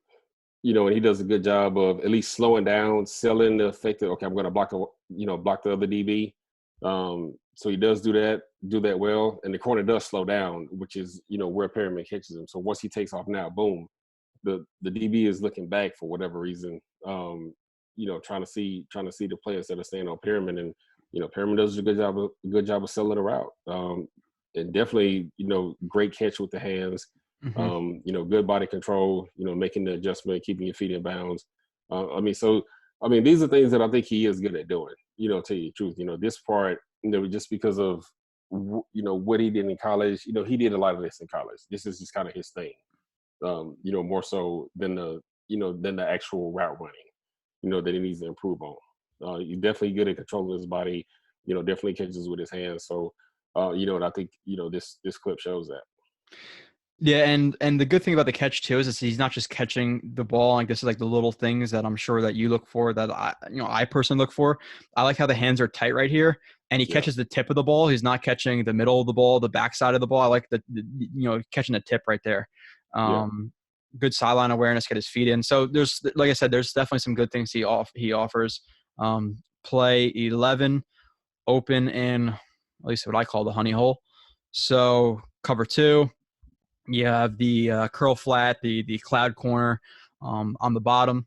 he does a good job of at least slowing down, selling the effect that, okay, I'm going to block the other DB. So he does do that well, and the corner does slow down, which is where Perriman catches him. So once he takes off now, boom, the DB is looking back for whatever reason. Trying to see the players that are staying on Perriman, and Perriman does a good job of selling the route. And definitely, great catch with the hands. Good body control. Making the adjustment, keeping your feet in bounds. These are things that I think he is good at doing. To tell you the truth, this part, just because of what he did in college. He did a lot of this in college. This is just kind of his thing. More so than the actual route running. That he needs to improve on. He's definitely good at controlling his body, definitely catches with his hands. So, and I think, this clip shows that. Yeah, and the good thing about the catch too is he's not just catching the ball. Like, this is like the little things that I'm sure that you look for, that I personally look for. I like how the hands are tight right here, and he catches the tip of the ball. He's not catching the middle of the ball, the backside of the ball. I like the catching the tip right there. Good sideline awareness, get his feet in. So there's, like I said, there's definitely some good things he offers. Play 11, open in at least what I call the honey hole. So cover 2, you have the curl flat, the cloud corner on the bottom,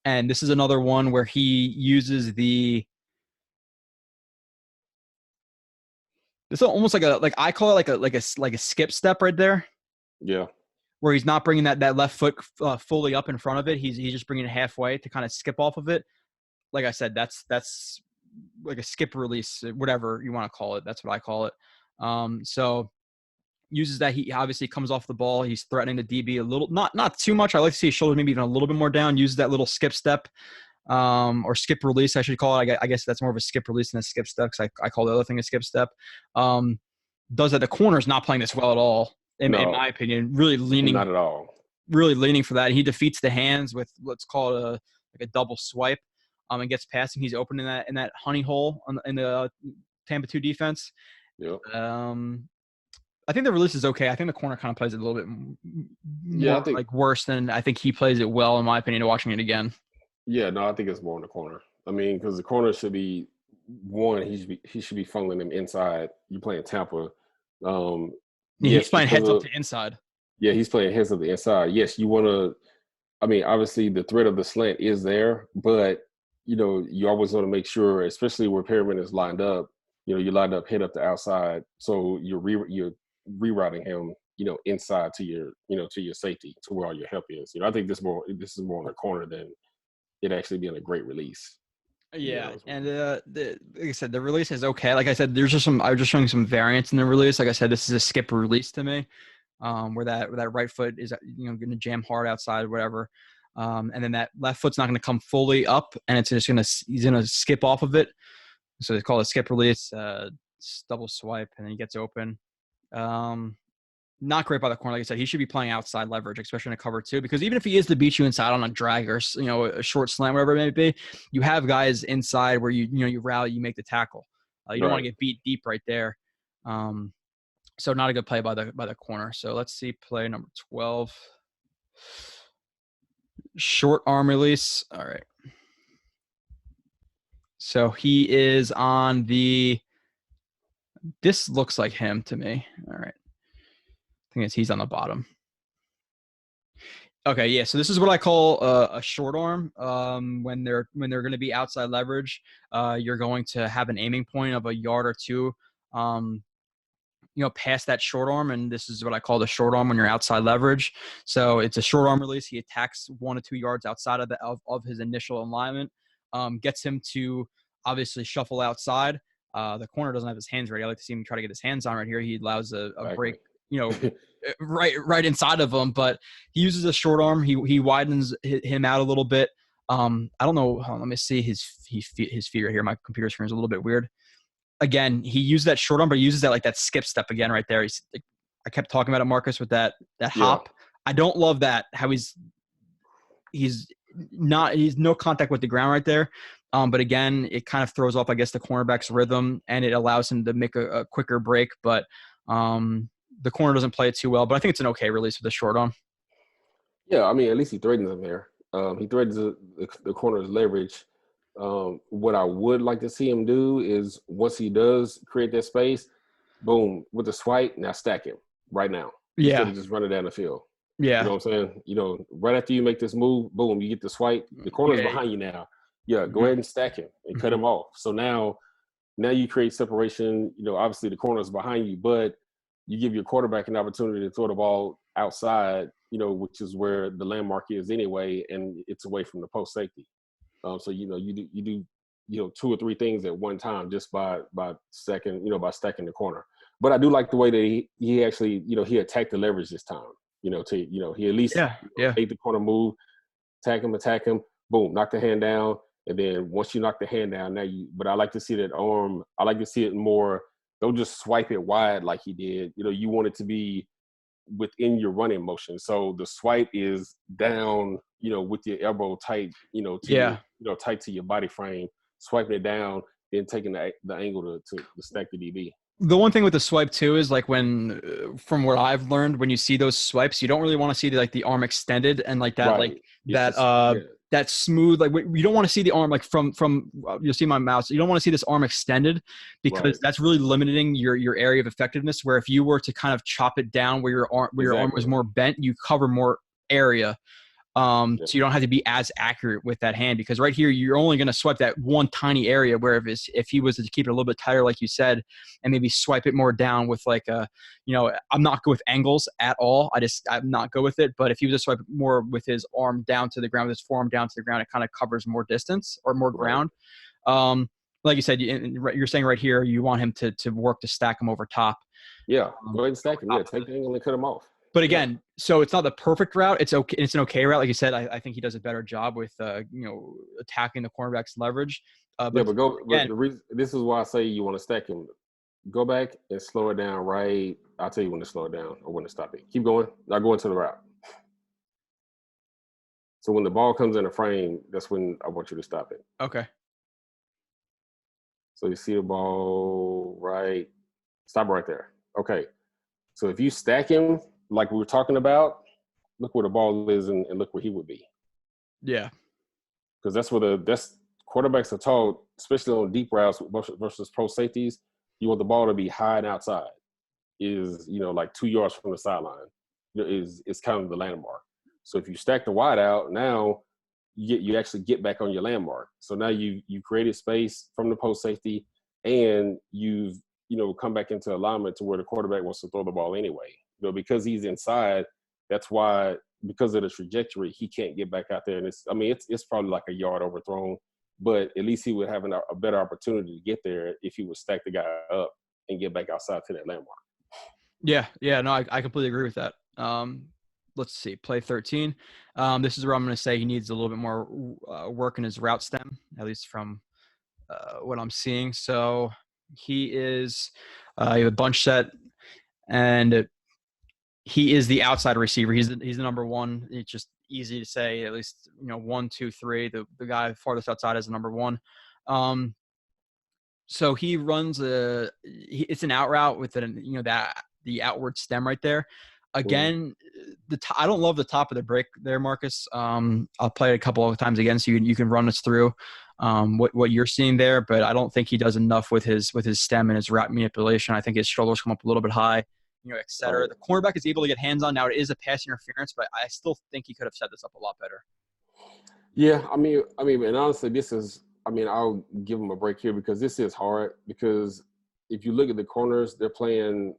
and this is another one where he uses this is almost like I call it like a skip step right there. Yeah. Where he's not bringing that left foot fully up in front of it. He's just bringing it halfway to kind of skip off of it. Like I said, that's like a skip release, whatever you want to call it. That's what I call it. So uses that. He obviously comes off the ball. He's threatening the DB a little, not too much. I like to see his shoulders maybe even a little bit more down. Uses that little skip step or skip release, I should call it. I guess that's more of a skip release than a skip step, because I call the other thing a skip step. Does that. The corner's not playing this well at all. In my opinion, really leaning. Not at all. Really leaning for that. He defeats the hands with, let's call it a double swipe, and gets passing. He's open in that honey hole in the Tampa 2 defense. Yep. I think the release is okay. I think the corner kind of plays it a little bit more, like worse than I think he plays it well, in my opinion, watching it again. Yeah, no, I think it's more in the corner. I mean, because the corner should be he should be funneling them inside. You're playing Tampa. He's playing heads up to inside. Yeah, he's playing heads up to inside. Yes, you want to – I mean, obviously the threat of the slant is there, but, you always want to make sure, especially where Perriman is lined up, you lined up head up to outside, so you're rerouting him, inside to your safety, to where all your help is. I think this is more on the corner than it actually being a great release. Yeah, and like I said, the release is okay. Like I said, I was just showing some variance in the release. Like I said, this is a skip release to me, where that right foot is going to jam hard outside, whatever, and then that left foot's not going to come fully up, and he's going to skip off of it. So they call it skip release, double swipe, and then he gets open. Not great by the corner. Like I said, he should be playing outside leverage, especially in a cover 2, because even if he is to beat you inside on a drag or a short slant, whatever it may be, you have guys inside where you rally, you make the tackle. You don't want to get beat deep right there. So not a good play by the corner. So let's see play number 12. Short arm release. All right. So he is on the – this looks like him to me. All right. I think he's on the bottom. Okay, yeah. So this is what I call a short arm. When they're going to be outside leverage, you're going to have an aiming point of a yard or two, past that short arm, and this is what I call the short arm when you're outside leverage. So it's a short arm release. He attacks 1 to 2 yards outside of his initial alignment, gets him to obviously shuffle outside. The corner doesn't have his hands ready. I like to see him try to get his hands on right here. He allows a break, right inside of him, but he uses a short arm. He widens him out a little bit. I don't know. Let me see his feet right here. My computer screen is a little bit weird. Again, he used that short arm, but he uses that skip step again right there. I kept talking about it, Marcus, with that hop. I don't love that. How he's no contact with the ground right there. But again, it kind of throws off, I guess, the cornerback's rhythm, and it allows him to make a quicker break. But the corner doesn't play it too well. But I think it's an okay release with the short arm. Yeah, I mean, at least he threatens him there. He threatens the corner's leverage. What I would like to see him do is once he does create that space, boom, with the swipe, now stack him right now. Yeah. Instead of just running down the field. Yeah. You know what I'm saying? Right after you make this move, boom, you get the swipe. The corner's behind you now. Yeah, go ahead and stack him and cut him off. So now you create separation. Obviously the corner's behind you, but you give your quarterback an opportunity to throw the ball outside, which is where the landmark is anyway, and it's away from the post safety. So you do 2 or 3 things at one time just by stacking the corner. But I do like the way that he actually he attacked the leverage this time. He at least made the corner move, attack him, boom, knock the hand down, and then once you knock the hand down, but I like to see that arm. I like to see it more. Don't just swipe it wide like he did. You want it to be within your running motion. So the swipe is down, with your elbow tight, tight to your body frame, swiping it down, then taking the angle to stack the DB. The one thing with the swipe too is from what I've learned, when you see those swipes, you don't really want to see the arm extended and that smooth, you don't want to see the arm from you'll see my mouse. You don't want to see this arm extended because that's really limiting your area of effectiveness. Where if you were to kind of chop it down where your arm was more bent, you cover more area. So you don't have to be as accurate with that hand, because right here you're only going to swipe that one tiny area. Where if he was to keep it a little bit tighter, like you said, and maybe swipe it more down with I'm not good with angles at all. I'm not good with it. But if he was to swipe more with his arm down to the ground, with his forearm down to the ground, it kind of covers more distance or more ground. Like you said, you're saying right here, you want him to work to stack him over top. Yeah, go ahead and stack him. Yeah, take the angle and cut him off. But again, so it's not the perfect route. It's okay. It's an okay route. Like you said, I think he does a better job with, attacking the cornerback's leverage. This is why I say you want to stack him. Go back and slow it down, right? I'll tell you when to slow it down or when to stop it. Keep going. Now go into the route. So when the ball comes in the frame, that's when I want you to stop it. Okay. So you see the ball, right? Stop right there. Okay. So if you stack him, like we were talking about, look where the ball is and look where he would be. Yeah. Because that's where quarterbacks are taught, especially on deep routes versus pro safeties, you want the ball to be high and outside. Is 2 yards from the sideline. Is kind of the landmark. So if you stack the wide out, now you actually get back on your landmark. So now you created space from the post safety, and you've come back into alignment to where the quarterback wants to throw the ball anyway. Because he's inside, that's why, because of the trajectory, he can't get back out there. And it's probably like a yard overthrown, but at least he would have a better opportunity to get there if he would stack the guy up and get back outside to that landmark. Yeah. No, I completely agree with that. Let's see, play 13. This is where I'm going to say he needs a little bit more work in his route stem, at least from what I'm seeing. So he is you have a bunch set, and he is the outside receiver. He's the number one. It's just easy to say, at least 1, 2, 3. The guy farthest outside is the number one. So he runs it's an out route with that the outward stem right there. Again, I don't love the top of the break there, Marcus. I'll play it a couple of times again so you can run us through what you're seeing there, but I don't think he does enough with his stem and his route manipulation. I think his shoulders come up a little bit high, et cetera. Right. The cornerback is able to get hands on. Now it is a pass interference, but I still think he could have set this up a lot better. Yeah, I mean, and honestly, I'll give him a break here because this is hard. Because if you look at the corners, they're playing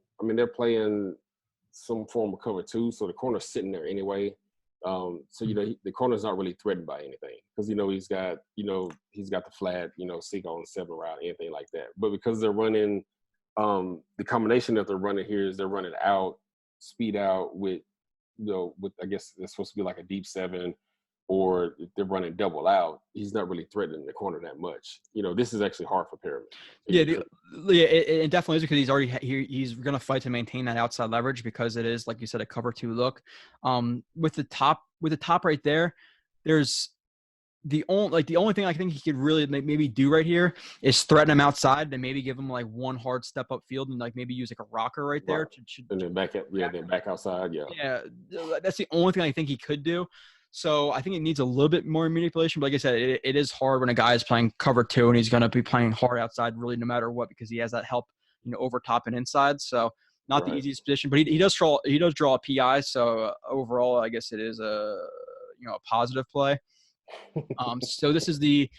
some form of cover two, so the corner's sitting there anyway. So the corner's not really threatened by anything because he's got the flat seek on 7 route, anything like that. But because they're running, the combination that they're running here is they're running out, speed out with I guess it's supposed to be like a deep 7. Or if they're running double out, he's not really threatening the corner that much. This is actually hard for Perriman. It definitely is because he's going to fight to maintain that outside leverage because it is, like you said, a cover 2 look. With the top right there, there's the only thing I think he could really maybe do right here is threaten him outside and maybe give him like one hard step up field and like maybe use like a rocker right there and then back outside. Yeah, that's the only thing I think he could do. So I think it needs a little bit more manipulation. But like I said, it is hard when a guy is playing cover 2 and he's going to be playing hard outside really no matter what because he has that help, over top and inside. So not the easiest position, but he does draw a PI. So overall, I guess it is a positive play. So this is the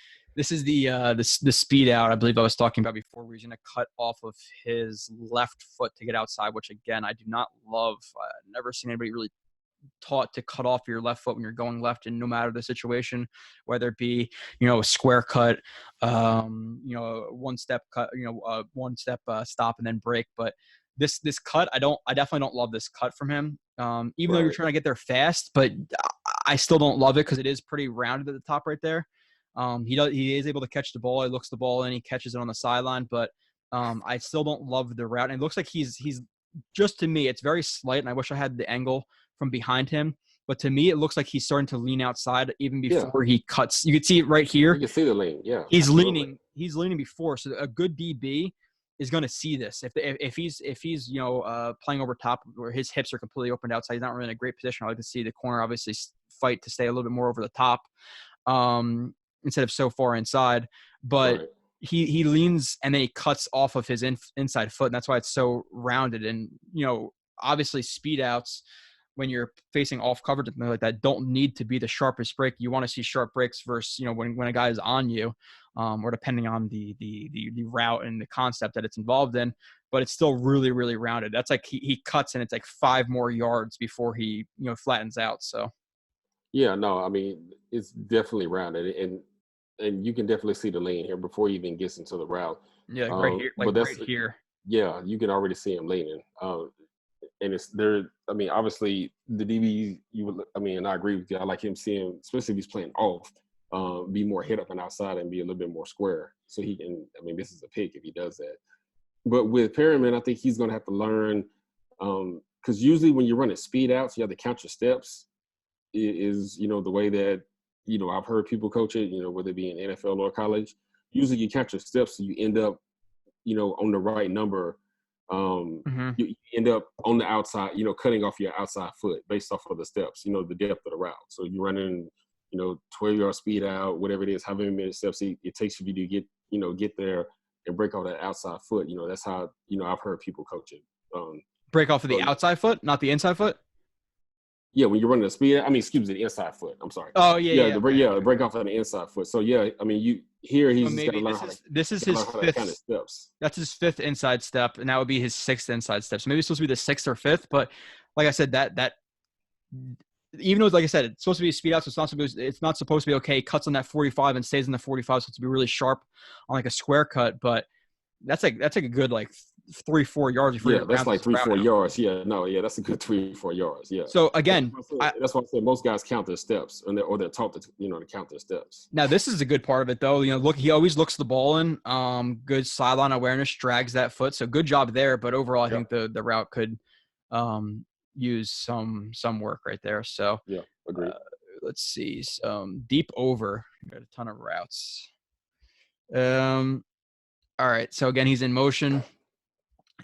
speed out I believe I was talking about before. Where he's going to cut off of his left foot to get outside, which again I do not love. I've never seen anybody really taught to cut off your left foot when you're going left, and no matter the situation, whether it be a square cut, one step cut, one step stop and then break. But this cut, I definitely don't love this cut from him. Even though you're trying to get there fast, but I still don't love it because it is pretty rounded at the top right there. He is able to catch the ball. He looks the ball and he catches it on the sideline, but I still don't love the route. And it looks like he's just, to me, it's very slight, and I wish I had the angle from behind him. But to me, it looks like he's starting to lean outside even before he cuts. You can see it right here. You can see the lean, yeah. He's leaning before. So a good DB is going to see this. If he's playing over top where his hips are completely opened outside, he's not really in a great position. I like to see the corner obviously fight to stay a little bit more over the top instead of so far inside. But he leans and then he cuts off of his inside foot, and that's why it's so rounded. And obviously speed outs when you're facing off coverage and things like that don't need to be the sharpest break. You want to see sharp breaks versus when a guy is on you, or depending on the route and the concept that it's involved in. But it's still really, really rounded. That's like he cuts and it's like 5 more yards before he flattens out. So yeah, no, I mean it's definitely rounded, and you can definitely see the lean here before he even gets into the route. Yeah, right here, right here. Yeah, you can already see him leaning. And it's there. I mean, obviously the DB. And I agree with you. I like him seeing, especially if he's playing off, be more hit up and outside and be a little bit more square. So he can. I mean, this is a pick if he does that. But with Perriman, I think he's going to have to learn, because usually when you're running speed outs, you have to count your steps. Is the way that I've heard people coach it. Whether it be in NFL or college, usually you count your steps, so you end up, on the right number. You end up on the outside, cutting off your outside foot based off of the steps, the depth of the route. So you're running, 12-yard speed out, whatever it is, however many steps it takes you to get there and break off that outside foot. That's how, I've heard people coach it. Break off of the outside foot, not the inside foot? Yeah, when you're running the speed, the inside foot. I'm sorry. Oh, yeah. The break off of the inside foot. So, yeah, I mean, he's got to learn this is his fifth kind of steps. That's his 5th inside step, and that would be his 6th inside step. So maybe it's supposed to be the 6th or 5th, but like I said, that even though, like I said, it's supposed to be a speed out, so it's not supposed to be okay. Cuts on that 45 and stays in the 45, so it's to be really sharp on like a square cut, but that's like a good 3-4 yards before you that's like 3-4 yards. Yeah, no, yeah, that's a good 3-4 yards. Yeah. So again, that's why I said most guys count their steps, or they're taught to to count their steps. Now this is a good part of it though. Look, he always looks the ball in. Good sideline awareness, drags that foot. So good job there. But overall, I think the route could use some work right there. So yeah, agreed. Let's see. Deep over. Got a ton of routes. All right. So again, he's in motion.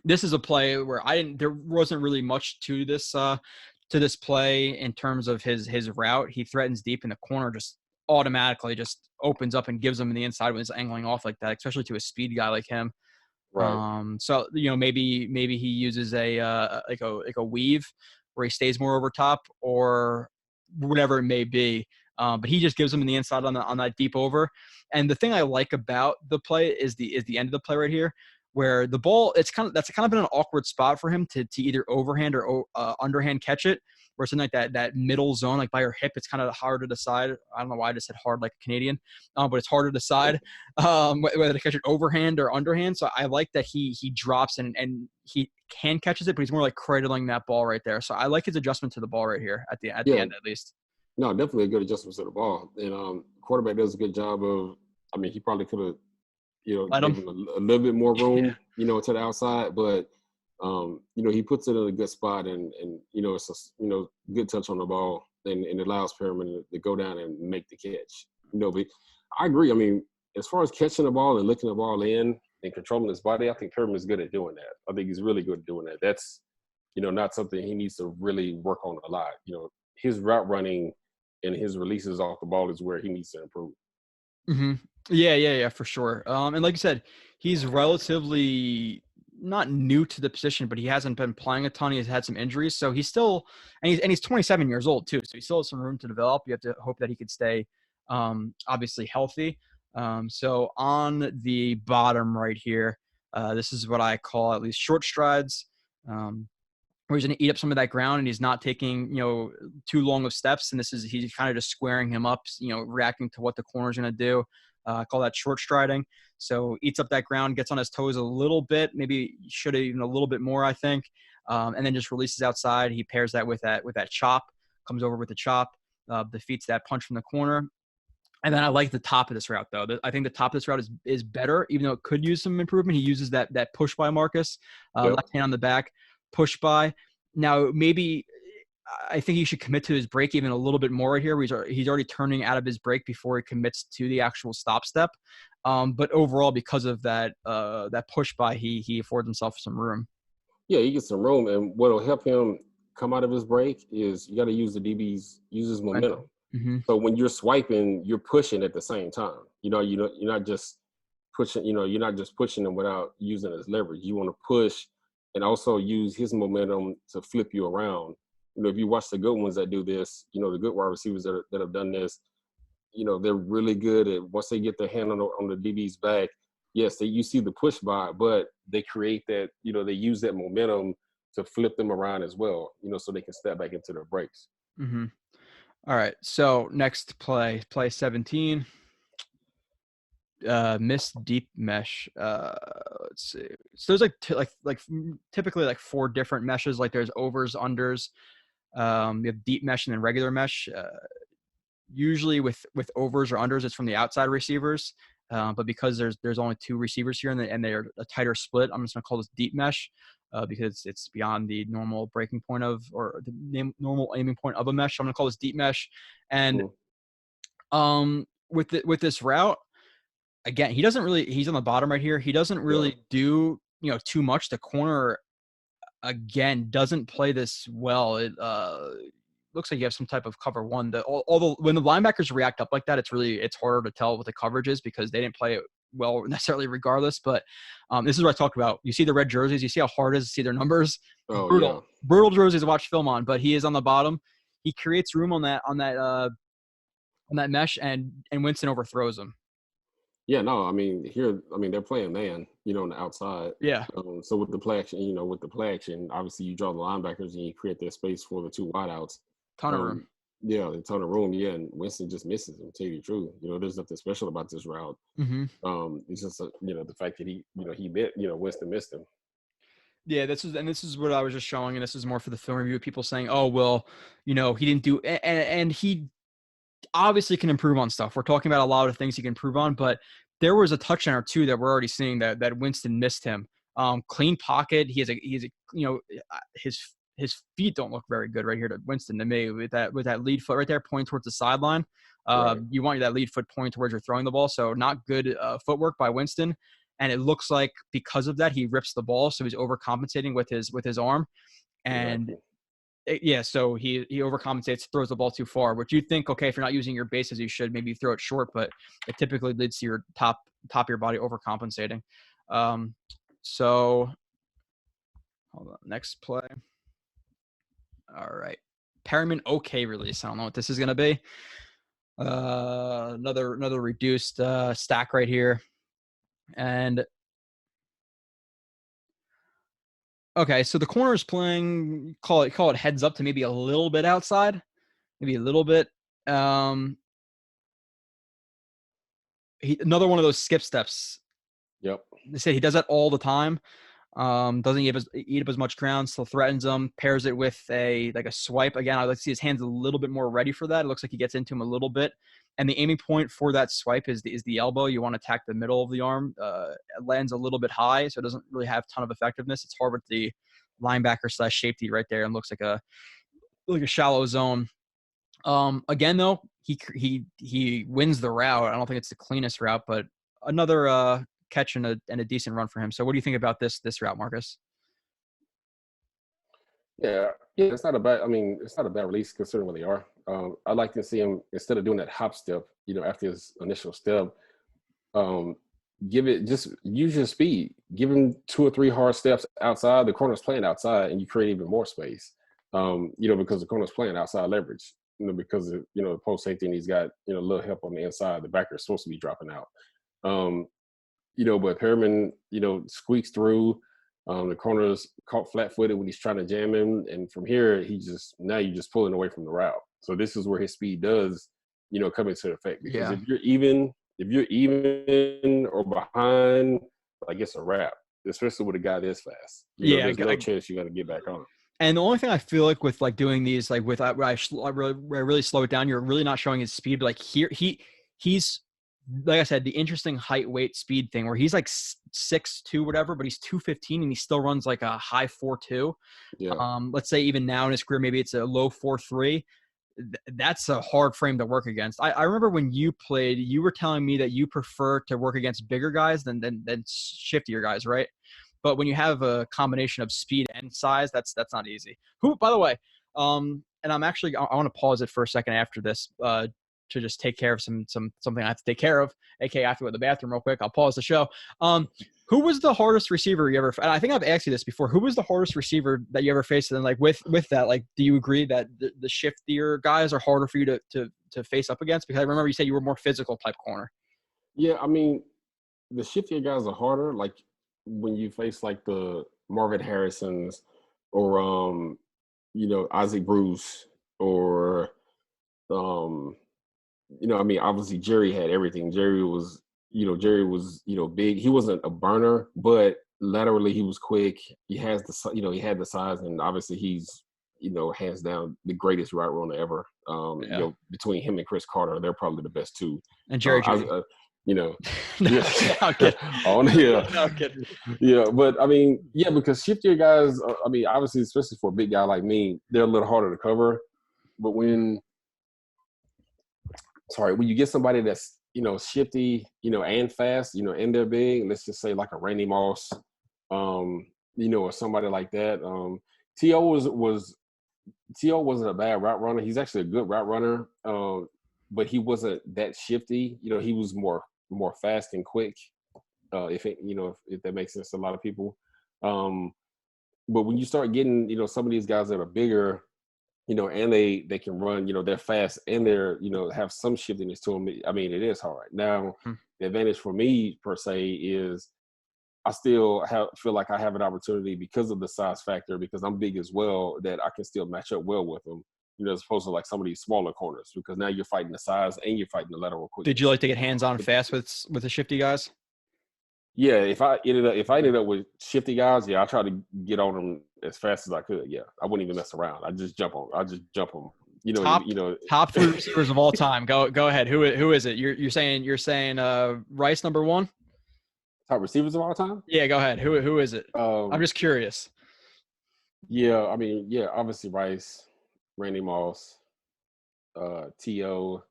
this is a play where there wasn't really much to this play in terms of his route. He threatens deep in the corner, just automatically just opens up and gives him the inside when he's angling off like that, especially to a speed guy like him. Right. So maybe he uses a weave where he stays more over top or whatever it may be. But he just gives him in the inside on that deep over. And the thing I like about the play is the end of the play right here, where the ball that's kind of been an awkward spot for him to either overhand or underhand catch it. Where something like that middle zone, like by her hip, it's kind of hard to decide. I don't know why I just said hard like a Canadian, but it's hard to decide whether to catch it overhand or underhand. So I like that he drops and he catches it, but he's more like cradling that ball right there. So I like his adjustment to the ball right here at the end at least. No, definitely a good adjustment to the ball. And quarterback does a good job of. I mean, he probably could have, given him a little bit more room, to the outside, but. He puts it in a good spot and it's a, good touch on the ball and it allows Perriman to go down and make the catch. But I agree. I mean, as far as catching the ball and looking the ball in and controlling his body, I think Perriman is good at doing that. I think he's really good at doing that. That's, not something he needs to really work on a lot. His route running and his releases off the ball is where he needs to improve. Mm-hmm. Yeah, for sure. And like you said, he's relatively not new to the position, but he hasn't been playing a ton. He's had some injuries, so he's still, and he's 27 years old too, so he still has some room to develop. You have to hope that he could stay, obviously healthy. So on the bottom right here, this is what I call at least short strides, where he's going to eat up some of that ground and he's not taking, too long of steps. And he's kind of just squaring him up, reacting to what the corner's going to do. I call that short striding. So eats up that ground, gets on his toes a little bit, maybe should have even a little bit more, I think. And then just releases outside. He pairs that with that chop, comes over with the chop, defeats that punch from the corner. And then I like the top of this route, though. I think the top of this route is better, even though it could use some improvement. He uses that push by Marcus, left hand on the back, push by. Now, maybe I think he should commit to his break even a little bit more right here. He's already turning out of his break before he commits to the actual stop step. But overall, because of that push by, he affords himself some room. Yeah, he gets some room, and what'll help him come out of his break is you got to use his momentum. Mm-hmm. So when you're swiping, you're pushing at the same time. You're not just pushing. You're not just pushing him without using his leverage. You want to push and also use his momentum to flip you around. If you watch the good ones that do this, the good wide receivers that have done this, they're really good at once they get their hand on the DB's back. Yes, you see the push by, but they create that. They use that momentum to flip them around as well. So they can step back into their breaks. Mm-hmm. All right. So next play 17. Missed deep mesh. Let's see. So there's typically like 4 different meshes. Like there's overs, unders. You have deep mesh and then regular mesh. Usually with overs or unders, it's from the outside receivers. But because there's only 2 receivers here and they're a tighter split, I'm just gonna call this deep mesh because it's beyond the normal breaking point or the normal aiming point of a mesh. So I'm gonna call this deep mesh. And with this route, again, he's on the bottom right here. He doesn't really do too much. The corner again doesn't play this well. It looks like you have some type of cover one. Although when the linebackers react up like that, it's harder to tell what the coverage is because they didn't play it well necessarily regardless. But this is what I talked about. You see the red jerseys. You see how hard it is to see their numbers. Brutal jerseys to watch film on. But he is on the bottom. He creates room on that mesh, and Winston overthrows him. Yeah, no, I mean they're playing man, on the outside. Yeah. So with the play action, obviously you draw the linebackers and you create that space for the 2 wideouts. Ton of room. Yeah, a ton of room. Yeah, and Winston just misses him. To tell you the truth, there's nothing special about this route. Mm-hmm. It's just the fact that Winston missed him. Yeah, this is what I was just showing, and this is more for the film review. People saying, "Oh, well, he didn't do," and he obviously can improve on stuff. We're talking about a lot of things he can improve on, but there was a touchdown or 2 that we're already seeing that Winston missed him. Clean pocket. His feet don't look very good right here to Winston to me with that lead foot right there pointing towards the sideline. Right. You want that lead foot pointing towards you're throwing the ball. So not good footwork by Winston. and it looks like because of that he rips the ball, so he's overcompensating with his arm, and so he overcompensates, throws the ball too far. Which you think, okay, if you're not using your bases, you should maybe throw it short, but it typically leads to your top of your body overcompensating. So hold on, next play. All right, Perriman release. I don't know what this is gonna be. Another reduced stack right here, and okay, so the corner is playing, call it heads up to maybe a little bit outside, maybe a little bit. Another one of those skip steps. Yep. They say he does that all the time. Doesn't eat up as much ground, still threatens him, pairs it with a swipe. Again, I'd like to see his hands a little bit more ready for that. It looks like he gets into him a little bit. And the aiming point for that swipe is the elbow. You want to attack the middle of the arm. It lands a little bit high, so it doesn't really have a ton of effectiveness. It's hard with the linebacker / safety right there, and looks like a shallow zone. Again, though, he wins the route. I don't think it's the cleanest route, but another catch and a decent run for him. So what do you think about this route, Marcus? Yeah, it's not a bad. I mean, it's not a bad release considering where they are. I'd like to see him, instead of doing that hop step, after his initial step, just use your speed. Give him 2 or 3 hard steps outside. The corner's playing outside, and you create even more space. Because the corner's playing outside leverage. Because the post safety, and he's got a little help on the inside. The backer is supposed to be dropping out. But Perriman, squeaks through. The corner's caught flat-footed when he's trying to jam him, and from here you're just pulling away from the route. So this is where his speed does, come into effect. Because if you're even or behind, like, it's a wrap. Especially with a guy this fast. There's no chance you're gonna get back on. And the only thing I feel like with doing these, with I really slow it down, you're really not showing his speed. But here he's, like I said, the interesting height, weight, speed thing where he's like 6'2", whatever, but he's 215 and he still runs like a high 4.2. Yeah. Let's say even now in his career, maybe it's a low 4.3. That's a hard frame to work against. I remember when you played, you were telling me that you prefer to work against bigger guys than shiftier guys, right? But when you have a combination of speed and size, that's not easy. Who, by the way, and I want to pause it for a second after this to just take care of something I have to take care of, aka I have to go to the bathroom real quick. I'll pause the show. Who was the hardest receiver you ever? And I think I've asked you this before. Who was the hardest receiver that you ever faced? And with that, do you agree that the shiftier guys are harder for you to face up against? Because I remember you said you were more physical type corner. Yeah, I mean, the shiftier guys are harder. Like when you face the Marvin Harrisons or Isaac Bruce or obviously Jerry had everything. Jerry was big. He wasn't a burner, but laterally he was quick. He has he had the size, and obviously he's hands down the greatest route runner ever. Between him and Chris Carter, they're probably the best two. And Jerry. No, I'm kidding. No, I'm kidding. Yeah, but I mean, because shiftier guys, obviously, especially for a big guy like me, they're a little harder to cover. But when you get somebody that's shifty, and fast, and they're big, let's just say like a Randy Moss, or somebody like that. T.O. wasn't a bad route runner. He's actually a good route runner, but he wasn't that shifty. He was more fast and quick. If that makes sense to a lot of people. But when you start getting some of these guys that are bigger, and they can run, they're fast and they're, have some shiftiness to them. I mean, it is hard. Now, the advantage for me, per se, is I still feel like I have an opportunity because of the size factor, because I'm big as well, that I can still match up well with them, as opposed to like some of these smaller corners, because now you're fighting the size and you're fighting the lateral quickness. Did you like to get hands-on fast with the shifty guys? Yeah, if I ended up with shifty guys, I try to get on them as fast as I could. Yeah, I wouldn't even mess around. I just jump them. Top 3 receivers of all time. Go ahead. Who is it? You're saying Rice number 1? Top receivers of all time? Yeah, go ahead. Who is it? I'm just curious. Yeah, obviously Rice, Randy Moss, T.O.,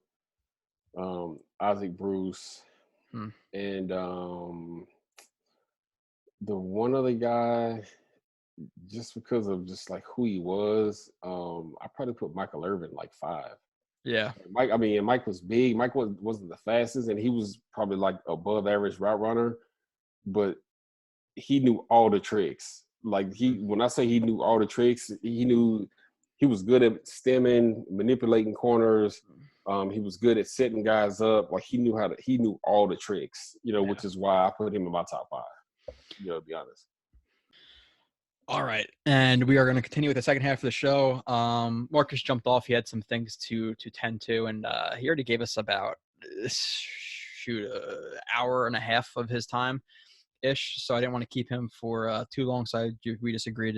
Isaac Bruce, and the one other guy, just because of just like who he was, I probably put Michael Irvin like 5. Yeah. Mike was big. Mike wasn't the fastest, and he was probably like above average route runner, but he knew all the tricks. Like when I say he knew all the tricks, he was good at stemming, manipulating corners. He was good at setting guys up. Like he knew all the tricks, which is why I put him in my top 5, to be honest. All right. And we are going to continue with the second half of the show. Marcus jumped off. He had some things to tend to, and he already gave us about, an hour and a half of his time ish. So I didn't want to keep him for too long. So we just agreed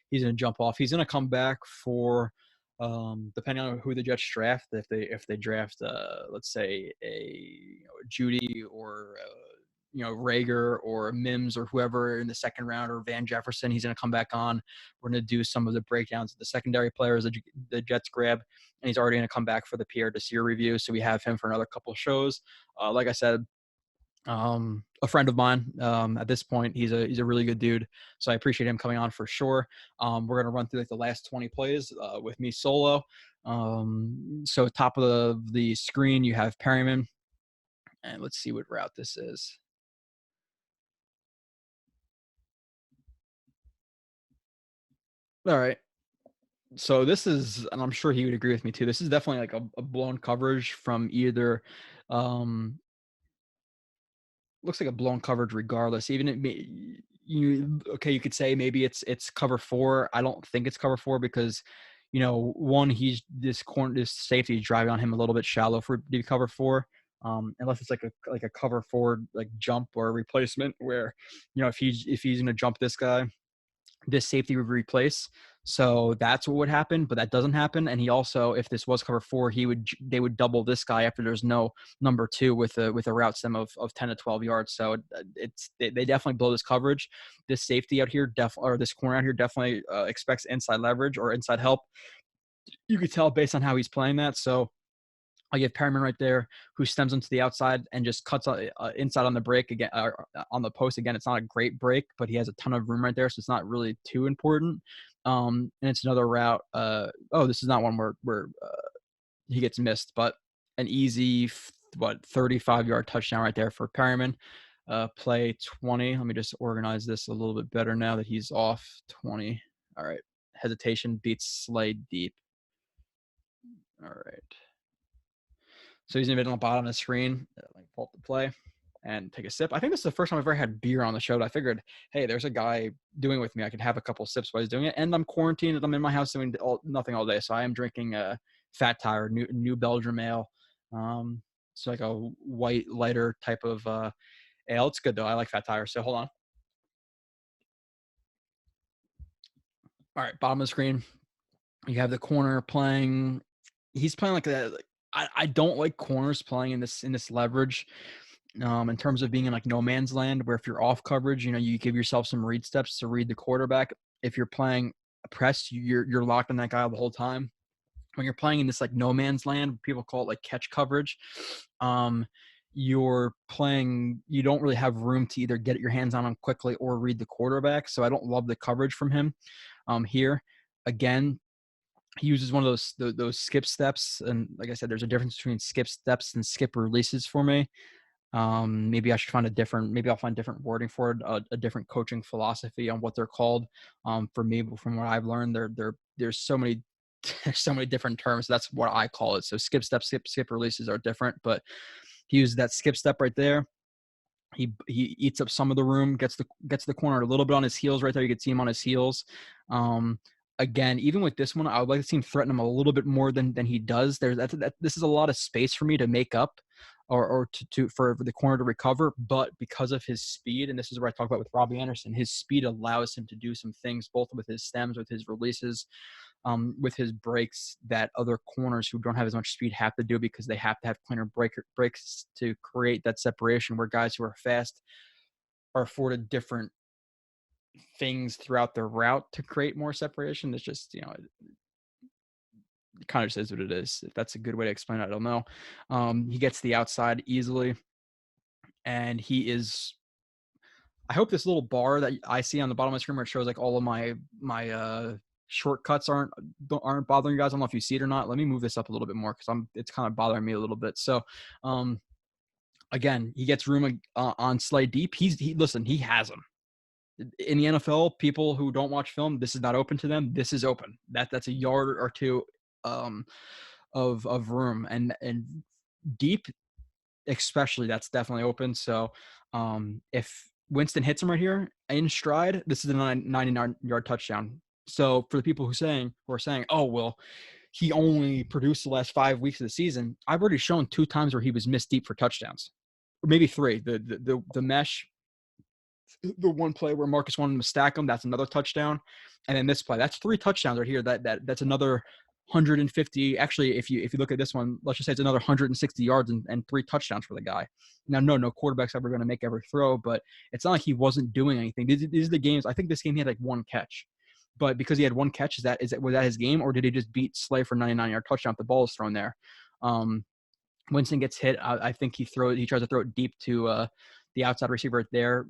he's going to jump off. He's going to come back for, depending on who the Jets draft. If they draft, let's say Judy or, Rager or Mims or whoever in the second round, or Van Jefferson, he's going to come back on. We're going to do some of the breakdowns of the secondary players that the Jets grab, and he's already going to come back for the Pierre Desir review. So we have him for another couple of shows. Like I said, a friend of mine, at this point, he's a really good dude. So I appreciate him coming on for sure. We're going to run through like the last 20 plays, with me solo. So top of the screen, you have Perriman, and let's see what route this is. All right. So this is, and I'm sure he would agree with me too, this is definitely like a blown coverage from either, looks like a blown coverage regardless. Even you could say maybe it's cover 4. I don't think it's cover 4 because, one, this safety is driving on him a little bit shallow for the cover 4. Unless it's like a cover 4 like jump or a replacement where, if he's going to jump this guy, this safety would replace. So that's what would happen, but that doesn't happen. And he also, if this was cover 4, they would double this guy after there's no number 2 with a route stem of 10 to 12 yards. So they definitely blow this coverage. This safety out here, this corner out here definitely expects inside leverage or inside help. You could tell based on how he's playing that. So I give Perriman right there, who stems into the outside and just cuts inside on the break again, on the post again. It's not a great break, but he has a ton of room right there, so it's not really too important. And it's another route. This is not one where he gets missed, but an easy 35-yard touchdown right there for Perriman. Play 20. Let me just organize this a little bit better now that he's off. 20. All right. Hesitation beats Slay deep. All right. So he's in the middle on the bottom of the screen, like pull up the play and take a sip. I think this is the first time I've ever had beer on the show. But I figured, hey, there's a guy doing it with me. I could have a couple sips while he's doing it. And I'm quarantined and I'm in my house doing nothing all day. So I am drinking Fat Tire, New Belgium ale. It's like a white, lighter type of ale. It's good though. I like Fat Tire. So hold on. All right, bottom of the screen. You have the corner playing. He's playing like that. I don't like corners playing in this leverage, in terms of being in like no man's land, where if you're off coverage, you give yourself some read steps to read the quarterback. If you're playing a press, you're locked on that guy the whole time. When you're playing in this like no man's land, people call it like catch coverage. You don't really have room to either get your hands on him quickly or read the quarterback. So I don't love the coverage from him here. Again, he uses one of those skip steps, and like I said, there's a difference between skip steps and skip releases for me. Maybe I'll find different wording for it, a different coaching philosophy on what they're called. For me, from what I've learned, there's so many different terms. That's what I call it. So skip steps, skip releases are different, but he uses that skip step right there. He eats up some of the room, gets the corner a little bit on his heels right there. You can see him on his heels. Again, even with this one, I would like to see him threaten him a little bit more than he does. This is a lot of space for me to make up or for the corner to recover. But because of his speed, and this is where I talk about with Robbie Anderson, his speed allows him to do some things, both with his stems, with his releases, with his breaks, that other corners who don't have as much speed have to do, because they have to have cleaner breaks to create that separation, where guys who are fast are afforded different things throughout their route to create more separation. It's just, it kind of just is what it is. If that's a good way to explain it, I don't know. He gets the outside easily, and he is, I hope this little bar that I see on the bottom of the screen where it shows like all of my shortcuts aren't bothering you guys. I don't know if you see it or not. Let me move this up a little bit more because it's kind of bothering me a little bit. So, again, he gets room on Slide Deep. He has him. In the NFL, people who don't watch film, this is not open to them. This is open. That's a yard or two of room, and deep, especially, that's definitely open. So if Winston hits him right here in stride, this is a 99-yard touchdown. So for the people who are saying, oh well, he only produced the last 5 weeks of the season, I've already shown 2 times where he was missed deep for touchdowns, or maybe 3. The mesh. The one play where Marcus wanted him to stack him, that's another touchdown. And then this play, that's 3 touchdowns right here. That's another 150. Actually, if you look at this one, let's just say it's another 160 yards and 3 touchdowns for the guy. Now, no quarterback's ever going to make every throw, but it's not like he wasn't doing anything. These are the games. I think this game he had like 1 catch. But because he had 1 catch, was that his game, or did he just beat Slay for 99-yard touchdown if the ball is thrown there? Winston gets hit. I think he tries to throw it deep to the outside receiver right there,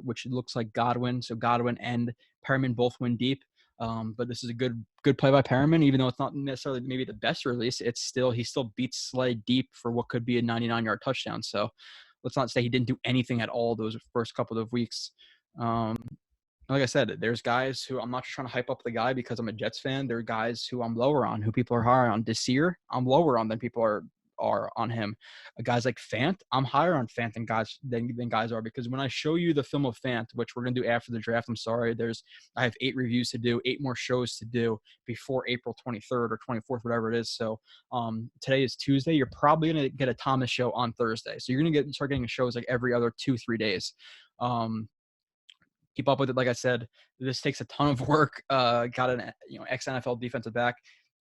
which looks like Godwin. So Godwin and Perriman both win deep. But this is a good play by Perriman, even though it's not necessarily maybe the best release. He still beats Slay deep for what could be a 99-yard touchdown. So let's not say he didn't do anything at all those first couple of weeks. Like I said, there's guys who I'm not trying to hype up the guy because I'm a Jets fan. There are guys who I'm lower on, who people are higher on. Desir, I'm lower on than people are on him. Guys like Fant, I'm higher on Fant than guys are, because when I show you the film of Fant, which we're going to do after the draft, I'm sorry, I have 8 reviews to do, 8 more shows to do before April 23rd or 24th, whatever it is. So today is Tuesday. You're probably going to get a Thomas show on Thursday. So you're going to start getting shows like every other 2-3 days. Keep up with it. Like I said, this takes a ton of work. Got an ex-NFL defensive back.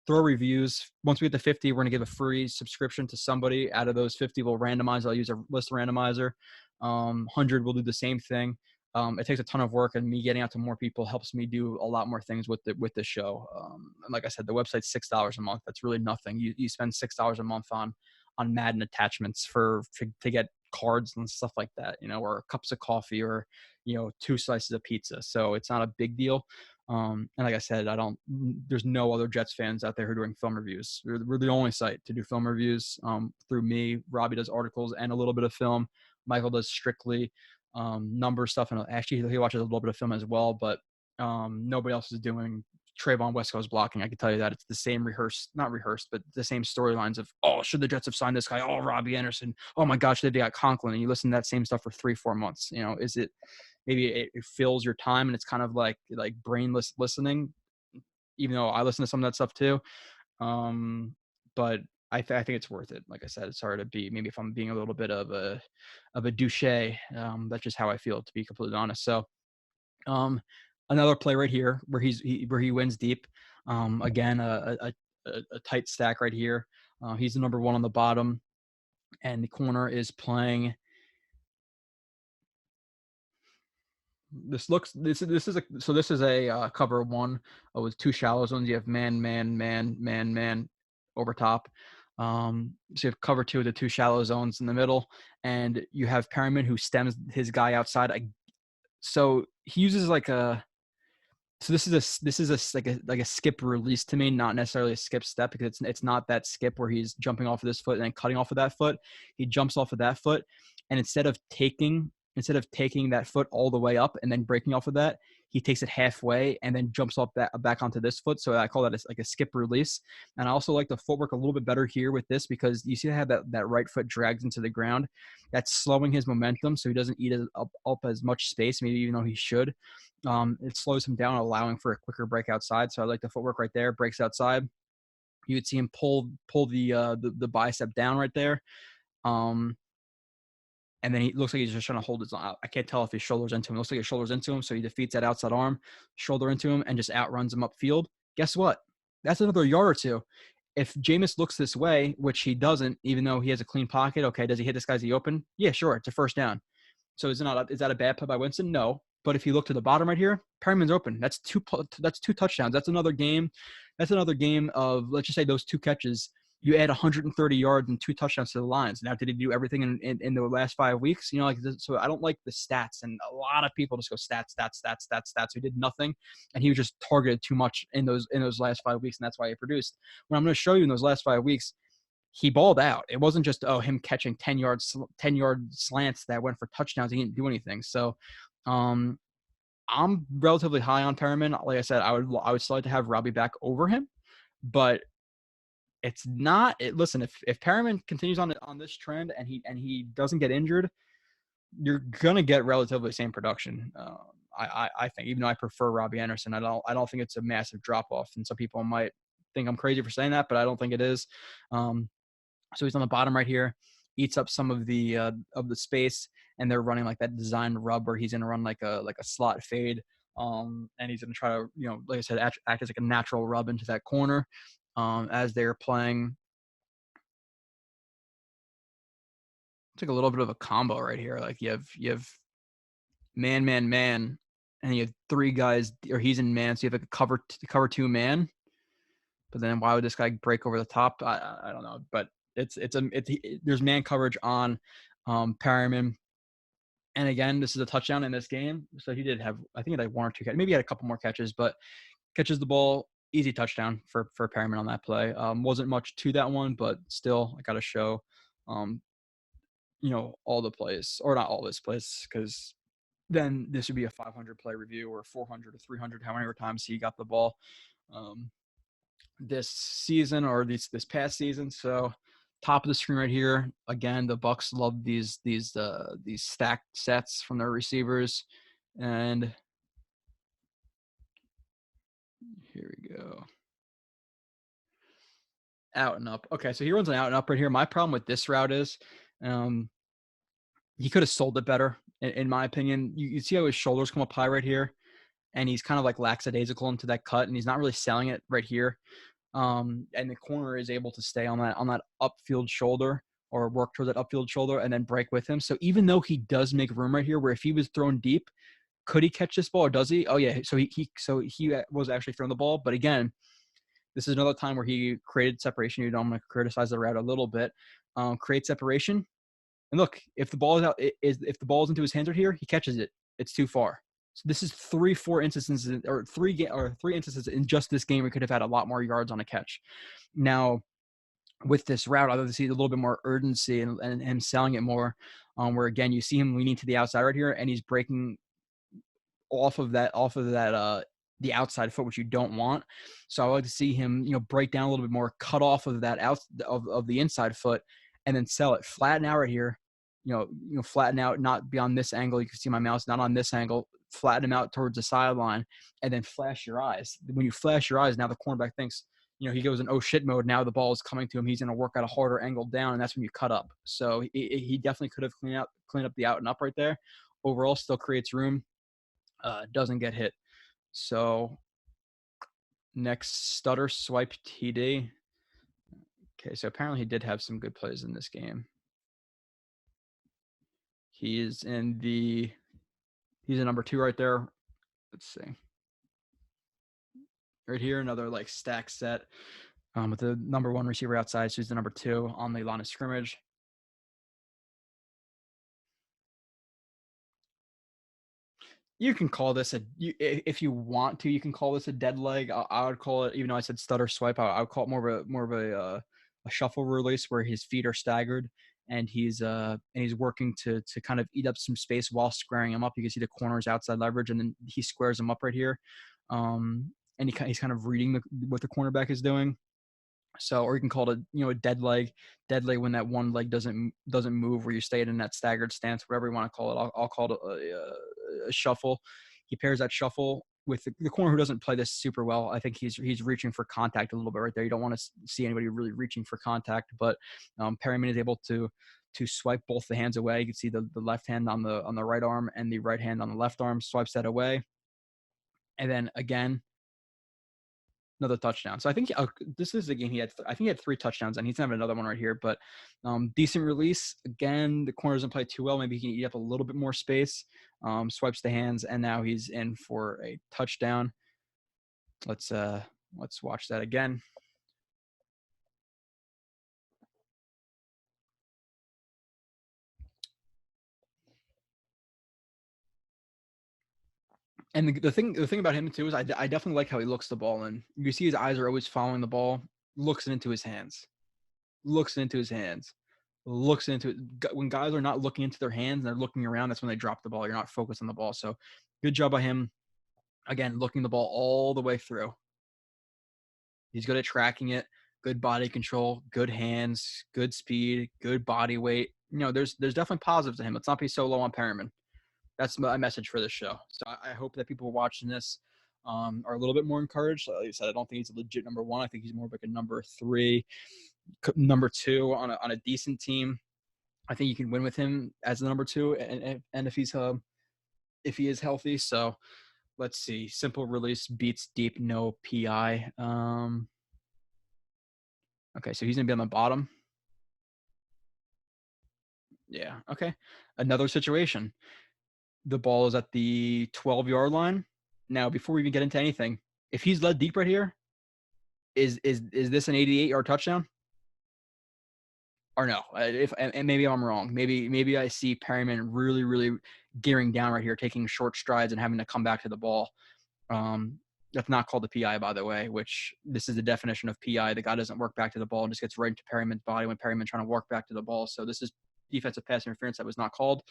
Throw reviews. Once we get to 50, we're going to give a free subscription to somebody. Out of those 50, we'll randomize. I'll use a list randomizer. 100, we'll do the same thing. It takes a ton of work, and me getting out to more people helps me do a lot more things with the show. And like I said, the website's $6 a month. That's really nothing. You spend $6 a month on Madden attachments to get cards and stuff like that, or cups of coffee, or 2 slices of pizza. So it's not a big deal. And like I said, there's no other Jets fans out there who are doing film reviews. We're the only site to do film reviews through me. Robbie does articles and a little bit of film. Michael does strictly number stuff. And actually, he watches a little bit of film as well. But nobody else is doing Trayvon West Coast blocking. I can tell you that. It's the same not rehearsed, but the same storylines of, oh, should the Jets have signed this guy? Oh, Robbie Anderson. Oh, my gosh, they got Conklin. And you listen to that same stuff for 3-4 months. Is it – maybe it fills your time, and it's kind of like brainless listening, even though I listen to some of that stuff too. But I think it's worth it. Like I said, it's hard to be, maybe if I'm being a little bit of a douche, that's just how I feel, to be completely honest. So another play right here where he wins deep. Again, a tight stack right here. He's the number 1 on the bottom, and the corner is playing. This is a cover 1 with 2 shallow zones. You have man over top. So you have cover 2 with the 2 shallow zones in the middle, and you have Perriman who stems his guy outside. So he uses this is like a skip release to me, not necessarily a skip step, because it's not that skip where he's jumping off of this foot and then cutting off of that foot. He jumps off of that foot, and instead of taking that foot all the way up and then breaking off of that, he takes it halfway and then jumps off back onto this foot. So I call that like a skip release. And I also like the footwork a little bit better here with this, because you see how that right foot drags into the ground. That's slowing his momentum, so he doesn't eat up as much space, maybe even though he should. It slows him down, allowing for a quicker break outside. So I like the footwork right there. Breaks outside. You would see him pull the bicep down right there. And then he looks like he's just trying to hold his – I can't tell if his shoulder's into him. It looks like his shoulder's into him, so he defeats that outside arm, shoulder into him, and just outruns him upfield. Guess what? That's another yard or 2. If Jameis looks this way, which he doesn't, even though he has a clean pocket, okay, does he hit this guy's open? Yeah, sure. It's a first down. So is that a bad play by Winston? No. But if you look to the bottom right here, Perriman's open. That's 2 touchdowns. That's another game. That's another game of, let's just say, those 2 catches You add 130 yards and 2 touchdowns to the Lions. Now, did he do everything in the last 5 weeks? So I don't like the stats, and a lot of people just go stats. He did nothing, and he was just targeted too much in those last 5 weeks, and that's why he produced. What I'm going to show you in those last 5 weeks, he balled out. It wasn't just him catching 10-yard slants that went for touchdowns. He didn't do anything. So, I'm relatively high on Perriman. Like I said, I would still like to have Robbie back over him, but it's not. Listen, if Perriman continues on this trend and he doesn't get injured, you're gonna get relatively the same production. I think, even though I prefer Robbie Anderson, I don't think it's a massive drop off, and some people might think I'm crazy for saying that, but I don't think it is. So he's on the bottom right here, eats up some of the space, and they're running like that designed rub where he's gonna run like a slot fade, and he's gonna try to, like I said, act as like a natural rub into that corner, as they're playing. It's like a little bit of a combo right here. Like you have man, and you have 3 guys, or he's in man, so you have like a cover 2 man. But then why would this guy break over the top? I don't know, but there's man coverage on Perriman. And again, this is a touchdown in this game. So he did have, I think he had 1 or 2 catches. Maybe he had a couple more catches, but catches the ball, easy touchdown for Perriman on that play. Wasn't much to that one, but still, I got to show, all the plays, or not all his plays, because then this would be a 500 play review, or 400 or 300, however times he got the ball this season, or this past season. So top of the screen right here, again, the Bucs love these stacked sets from their receivers, and here we go. Out and up. Okay, so he runs an out and up right here. My problem with this route is he could have sold it better, in my opinion. You see how his shoulders come up high right here, and he's kind of like lackadaisical into that cut, and he's not really selling it right here. And the corner is able to stay on that upfield shoulder, or work towards that upfield shoulder, and then break with him. So even though he does make room right here, where if he was thrown deep, could he catch this ball, or does he? Oh yeah. So he was actually throwing the ball, but again, this is another time where he created separation. I'm going to criticize the route a little bit. Create separation, and look, if the ball is out, if the ball is into his hands right here, he catches it. It's too far. So this is 3 instances in just this game. We could have had a lot more yards on a catch. Now, with this route, I'd like to see a little bit more urgency and him selling it more, where again, you see him leaning to the outside right here, and he's breaking off of that the outside foot, which you don't want. So I like to see him, break down a little bit more, cut off of that of the inside foot, and then sell it. Flatten out right here, flatten out, not beyond this angle. You can see my mouse, not on this angle. Flatten him out towards the sideline, and then flash your eyes. When you flash your eyes, now the cornerback thinks, he goes in oh shit mode. Now the ball is coming to him. He's going to work out a harder angle down, and that's when you cut up. So he definitely could have cleaned up the out and up right there. Overall, still creates room. Doesn't get hit. So next, stutter swipe TD. Okay, so apparently he did have some good plays in this game. He's in number 2 right there. Let's see. Right here, another like stack set with the number 1 receiver outside. So he's the number 2 on the line of scrimmage. You can call this if you want to. You can call this a dead leg. I would call it, even though I said stutter swipe, I would call it more of a shuffle release, where his feet are staggered, and he's working to kind of eat up some space while squaring him up. You can see the corners outside leverage, and then he squares him up right here, and he's kind of reading what the cornerback is doing. So, or you can call it a dead leg when that one leg doesn't move, where you stay in that staggered stance, whatever you want to call it. I'll call it a shuffle. He pairs that shuffle with the corner who doesn't play this super well. I think he's reaching for contact a little bit right there. You don't want to see anybody really reaching for contact, but Perriman is able to swipe both the hands away. You can see the left hand on the right arm and the right hand on the left arm, swipes that away, and then again, another touchdown. So I think this is the game he had 3 touchdowns, and he's going to have another one right here. But decent release. Again, the corner doesn't play too well. Maybe he can eat up a little bit more space. Swipes the hands, and now he's in for a touchdown. Let's watch that again. And the thing about him too is I definitely like how he looks the ball in. You see his eyes are always following the ball, looks into his hands, looks into his hands, looks into it. When guys are not looking into their hands and they're looking around, that's when they drop the ball. You're not focused on the ball. So good job by him. Again, looking the ball all the way through. He's good at tracking it, good body control, good hands, good speed, good body weight. You know, there's definitely positives to him. Let's not be so low on Perriman. That's my message for this show. So I hope that people watching this are a little bit more encouraged. Like I said, I don't think he's a legit number one. I think he's more of like a number 3, number 2 on a decent team. I think you can win with him as the number 2, and if he is healthy. So let's see. Simple release beats deep, no PI. Okay, so he's gonna be on the bottom. Yeah. Okay. Another situation. The ball is at the 12-yard line. Now, before we even get into anything, if he's led deep right here, is this an 88-yard touchdown? Or no? And maybe I'm wrong. Maybe I see Perriman really, really gearing down right here, taking short strides and having to come back to the ball. That's not called the PI, by the way, which this is the definition of PI. The guy doesn't work back to the ball and just gets right into Perriman's body when Perriman's trying to work back to the ball. So this is defensive pass interference that was not called.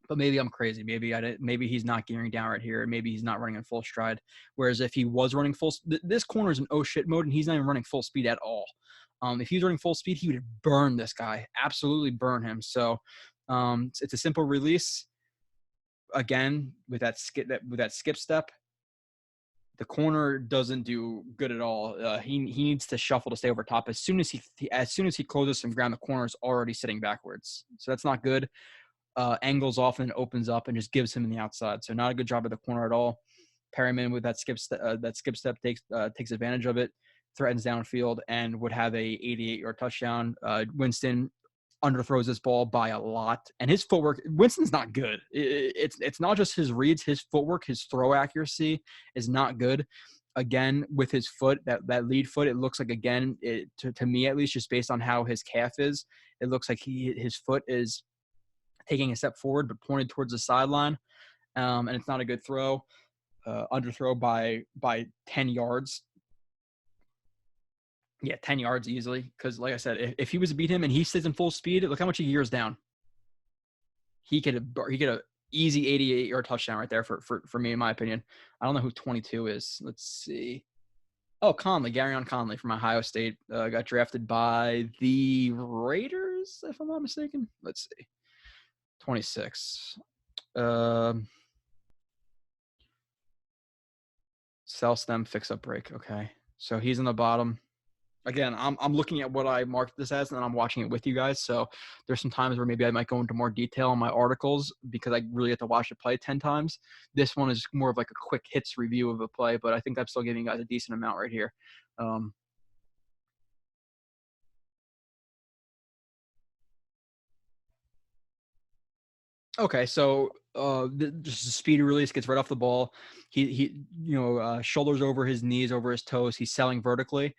But maybe I'm crazy. Maybe he's not gearing down right here. Maybe he's not running in full stride. Whereas if he was running this corner is in oh shit mode, and he's not even running full speed at all. If he was running full speed, he would burn this guy. Absolutely burn him. So it's a simple release. Again, with that skip step, the corner doesn't do good at all. He needs to shuffle to stay over top. As soon as he closes some ground, the corner is already sitting backwards. So that's not good. Angles off and opens up and just gives him in the outside. So not a good job at the corner at all. Perriman with that skip step takes advantage of it, threatens downfield, and would have a 88-yard touchdown. Winston underthrows this ball by a lot, and his footwork. Winston's not good. It's not just his reads, his footwork, his throw accuracy is not good. Again, with his foot, that lead foot, it looks like to me at least, just based on how his calf is, it looks like his foot is taking a step forward but pointed towards the sideline, and it's not a good throw. Underthrow by 10 yards. Yeah, 10 yards easily. Because, like I said, if he was to beat him and he stays in full speed, look how much he gears down. He could have easy 88-yard touchdown right there for me, in my opinion. I don't know who 22 is. Let's see. Oh, Garyon Conley from Ohio State. Got drafted by the Raiders, if I'm not mistaken. Let's see. 26. Sell, stem, fix up, break. Okay. So he's in the bottom. Again, I'm looking at what I marked this as, and then I'm watching it with you guys. So there's some times where maybe I might go into more detail on my articles because I really have to watch it play 10 times. This one is more of like a quick hits review of a play, but I think I'm still giving you guys a decent amount right here. Okay, so just a speedy release, gets right off the ball. He shoulders over his knees, over his toes. He's selling vertically,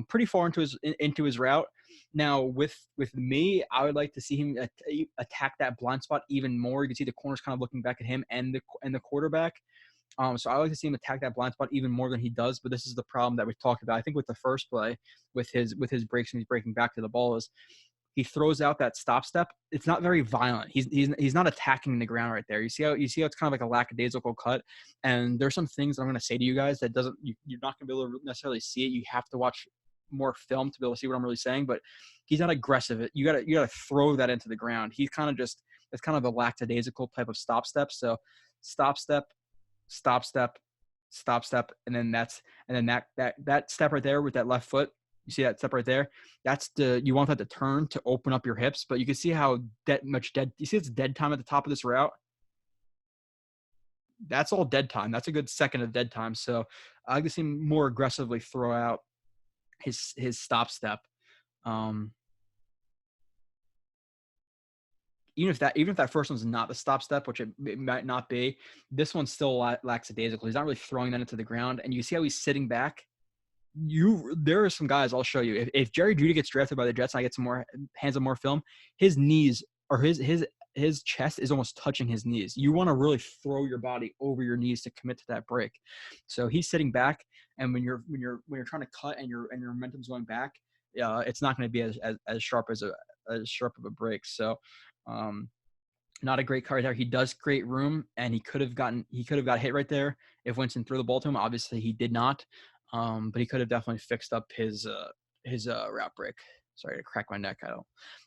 pretty far into his route. Now, with me, I would like to see him attack that blind spot even more. You can see the corners kind of looking back at him and the quarterback. So I like to see him attack that blind spot even more than he does. But this is the problem that we've talked about. I think with the first play, with his breaks and he's breaking back to the ball, is he throws out that stop step. It's not very violent. He's not attacking the ground right there. You see how it's kind of like a lackadaisical cut. And there's some things I'm going to say to you guys that you're not going to be able to necessarily see it. You have to watch more film to be able to see what I'm really saying. But he's not aggressive. You gotta throw that into the ground. He's kind of it's kind of a lackadaisical type of stop step. So stop step, stop step, stop step, and then that step right there with that left foot. You see that step right there? You want that to turn to open up your hips, but you can see how you see it's dead time at the top of this route? That's all dead time. That's a good second of dead time. So I like to see him more aggressively throw out his stop step. Even if that first one's not the stop step, which it might not be, this one's still lackadaisical. He's not really throwing that into the ground. And you see how he's sitting back? There are some guys I'll show you. If Jerry Jeudy gets drafted by the Jets and I get some more hands on more film, his knees or his his chest is almost touching his knees. You want to really throw your body over your knees to commit to that break. So he's sitting back, and when you're trying to cut and your momentum's going back, it's not going to be as sharp as sharp of a break. So not a great cut right there. He does create room, and he could have got hit right there if Winston threw the ball to him. Obviously he did not. But he could have definitely fixed up his route break. Sorry to crack my neck.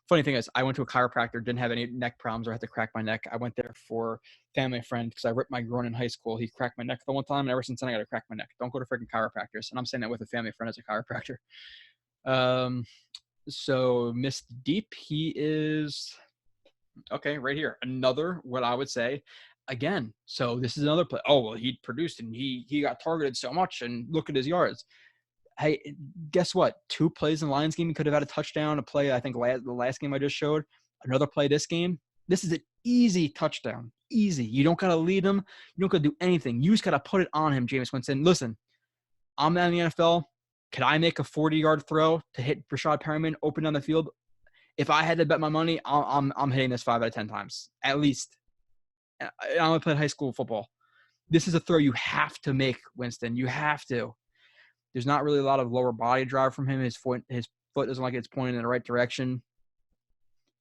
Funny thing is, I went to a chiropractor, didn't have any neck problems or had to crack my neck. I went there for family friend because I ripped my groin in high school. He cracked my neck the one time, and ever since then I got to crack my neck. Don't go to freaking chiropractors. And I'm saying that with a family friend as a chiropractor. So missed deep, he is okay right here. Another, what I would say, again. So this is another play. Oh well, he produced and he got targeted so much, and look at his yards. Hey, guess what? 2 plays in the Lions game, he could have had a touchdown. A play, I think, the last game I just showed. Another play this game. This is an easy touchdown. Easy. You don't got to lead him. You don't got to do anything. You just got to put it on him, Jameis Winston. Listen, I'm not in the NFL. Could I make a 40-yard throw to hit Breshad Perriman open down the field? If I had to bet my money, I'm hitting this 5 out of 10 times. At least. I only played high school football. This is a throw you have to make, Winston. You have to. There's not really a lot of lower body drive from him. His foot doesn't like it's pointing in the right direction.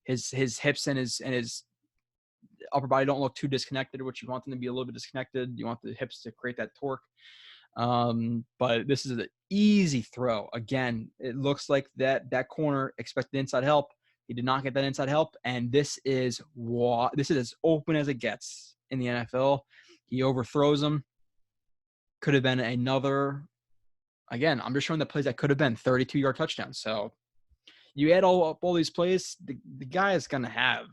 His hips and his upper body don't look too disconnected, which you want them to be a little bit disconnected. You want the hips to create that torque. But this is an easy throw. Again, it looks like that corner expected inside help. He did not get that inside help, and this is as open as it gets in the NFL. He overthrows him. Could have been another. Again, I'm just showing the plays that could have been 32-yard touchdowns. So you add all these plays, the guy is going to have.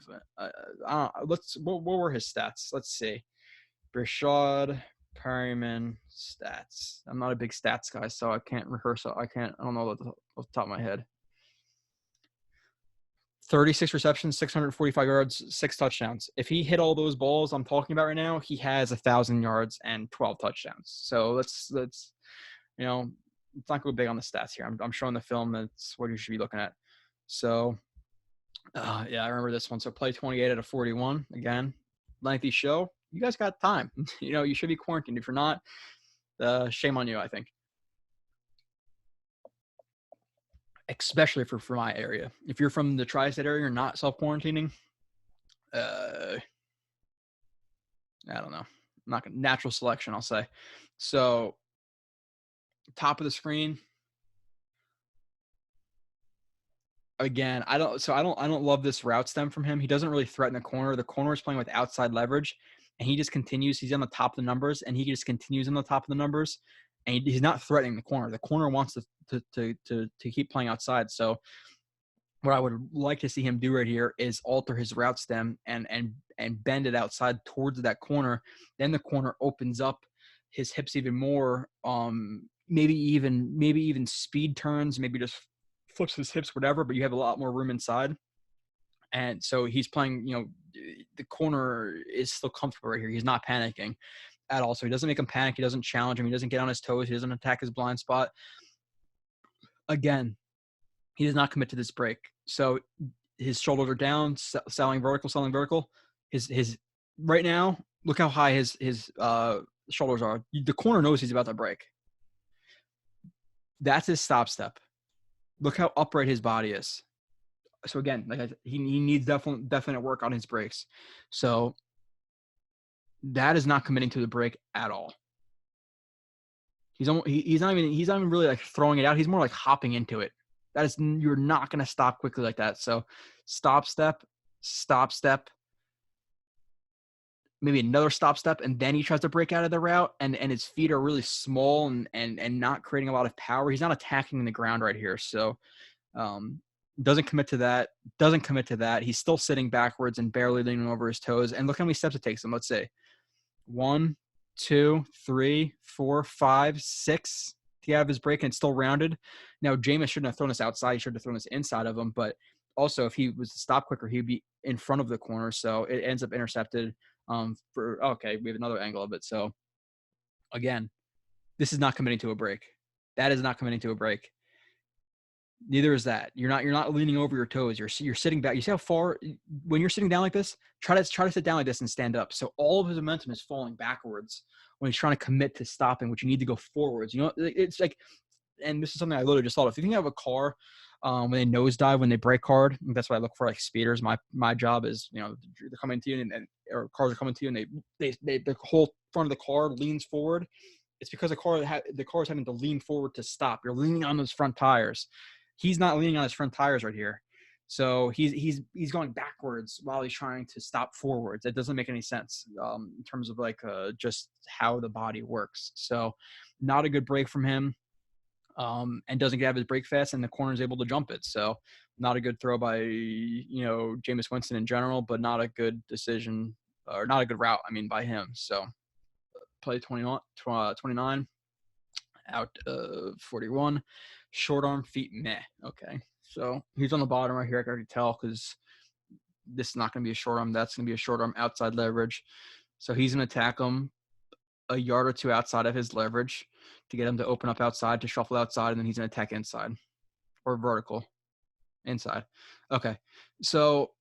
What were his stats? Let's see. Breshad Perriman stats. I'm not a big stats guy, so I can't rehearse. I don't know off the top of my head. 36 receptions, 645 yards, 6 touchdowns. If he hit all those balls I'm talking about right now, he has 1,000 yards and 12 touchdowns. So let's let's not go big on the stats here. I'm showing the film. That's what you should be looking at. So, yeah, I remember this one. So play 28 out of 41. Again, lengthy show. You guys got time. You should be quarantined. If you're not, shame on you, I think. Especially for my area. If you're from the tri-state area, you're not self-quarantining. I don't know. Natural selection, I'll say. So, top of the screen. Again, I don't love this route stem from him. He doesn't really threaten the corner. The corner is playing with outside leverage, and he just continues. He's on the top of the numbers, and he just continues on the top of the numbers, and he's not threatening the corner. The corner wants to keep playing outside. So, what I would like to see him do right here is alter his route stem and bend it outside towards that corner. Then the corner opens up his hips even more. Maybe even speed turns, maybe just flips his hips, whatever, but you have a lot more room inside. And so he's playing, the corner is still comfortable right here. He's not panicking at all. So he doesn't make him panic. He doesn't challenge him. He doesn't get on his toes. He doesn't attack his blind spot. Again, he does not commit to this break. So his shoulders are down, selling vertical. His right now, look how high his shoulders are. The corner knows he's about to break. That's his stop step. Look how upright his body is. So again, he needs definite work on his breaks. So that is not committing to the break at all. He's not even really like throwing it out. He's more like hopping into it. You're not going to stop quickly like that. So stop step, maybe another stop step, and then he tries to break out of the route, and his feet are really small and not creating a lot of power. He's not attacking the ground right here. So doesn't commit to that. He's still sitting backwards and barely leaning over his toes. And look how many steps it takes him. Let's say 1, 2, 3, 4, 5, 6 to have his break, and it's still rounded. Now, Jameis shouldn't have thrown this outside. He should have thrown this inside of him. But also, if he was to stop quicker, he'd be in front of the corner. So it ends up intercepted. Okay, we have another angle of it. So again, this is not committing to a break. That is not committing to a break. Neither is that. You're not leaning over your toes. You're sitting back. You see how far when you're sitting down like this, try to sit down like this and stand up. So all of his momentum is falling backwards when he's trying to commit to stopping, which you need to go forwards. You know, it's like, and this is something I literally just thought of. If you think of a car, when they nosedive, when they brake hard, that's what I look for, like speeders. My job is, you know, they're coming to you and or cars are coming to you and they the whole front of the car leans forward. It's because the car is having to lean forward to stop. You're leaning on those front tires. He's not leaning on his front tires right here. So he's going backwards while he's trying to stop forwards. That doesn't make any sense in terms of like just how the body works. So not a good break from him, and doesn't get out of his break fast, and the corner is able to jump it. So not a good throw by, you know, Jameis Winston in general, but not a good decision or not a good route, I mean, by him. So play 29 out of 41. Short arm feet, meh. Okay. So he's on the bottom right here. I can already tell because this is not going to be a short arm. That's going to be a short arm outside leverage. So he's going to attack him a yard or two outside of his leverage to get him to open up outside, to shuffle outside, and then he's going to attack inside or vertical inside. Okay. So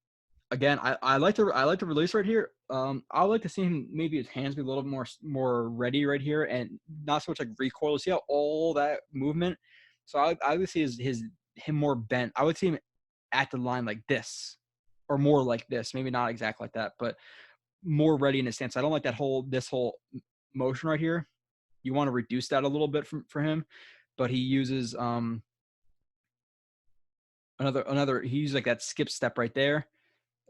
again, I like the release right here. I would like to see him, maybe his hands be a little more ready right here and not so much like recoil. See how all that movement. So I would see him more bent. I would see him at the line like this, or more like this. Maybe not exactly like that, but more ready in his stance. I don't like this whole motion right here. You want to reduce that a little bit for him, but he uses he uses like that skip step right there,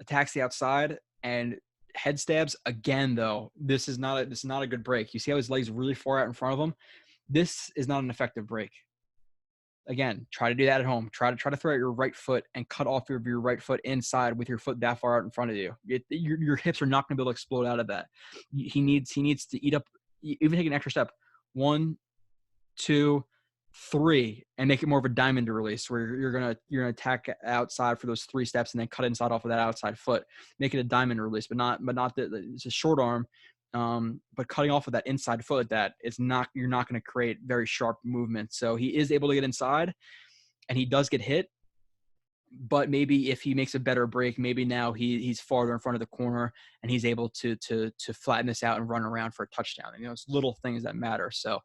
attacks the outside and head stabs again. Though this is not a good break. You see how his legs really far out in front of him. This is not an effective break. Again, try to do that at home. Try to throw out your right foot and cut off your right foot inside with your foot that far out in front of you. Your hips are not going to be able to explode out of that. He needs to eat up, even take an extra step. 1, 2, 3, and make it more of a diamond release where you're gonna attack outside for those 3 steps and then cut inside off of that outside foot. Make it a diamond release, but not it's a short arm. But cutting off of that inside foot, you're not going to create very sharp movement. So he is able to get inside, and he does get hit. But maybe if he makes a better break, maybe now he's farther in front of the corner and he's able to flatten this out and run around for a touchdown. And, you know, it's little things that matter. So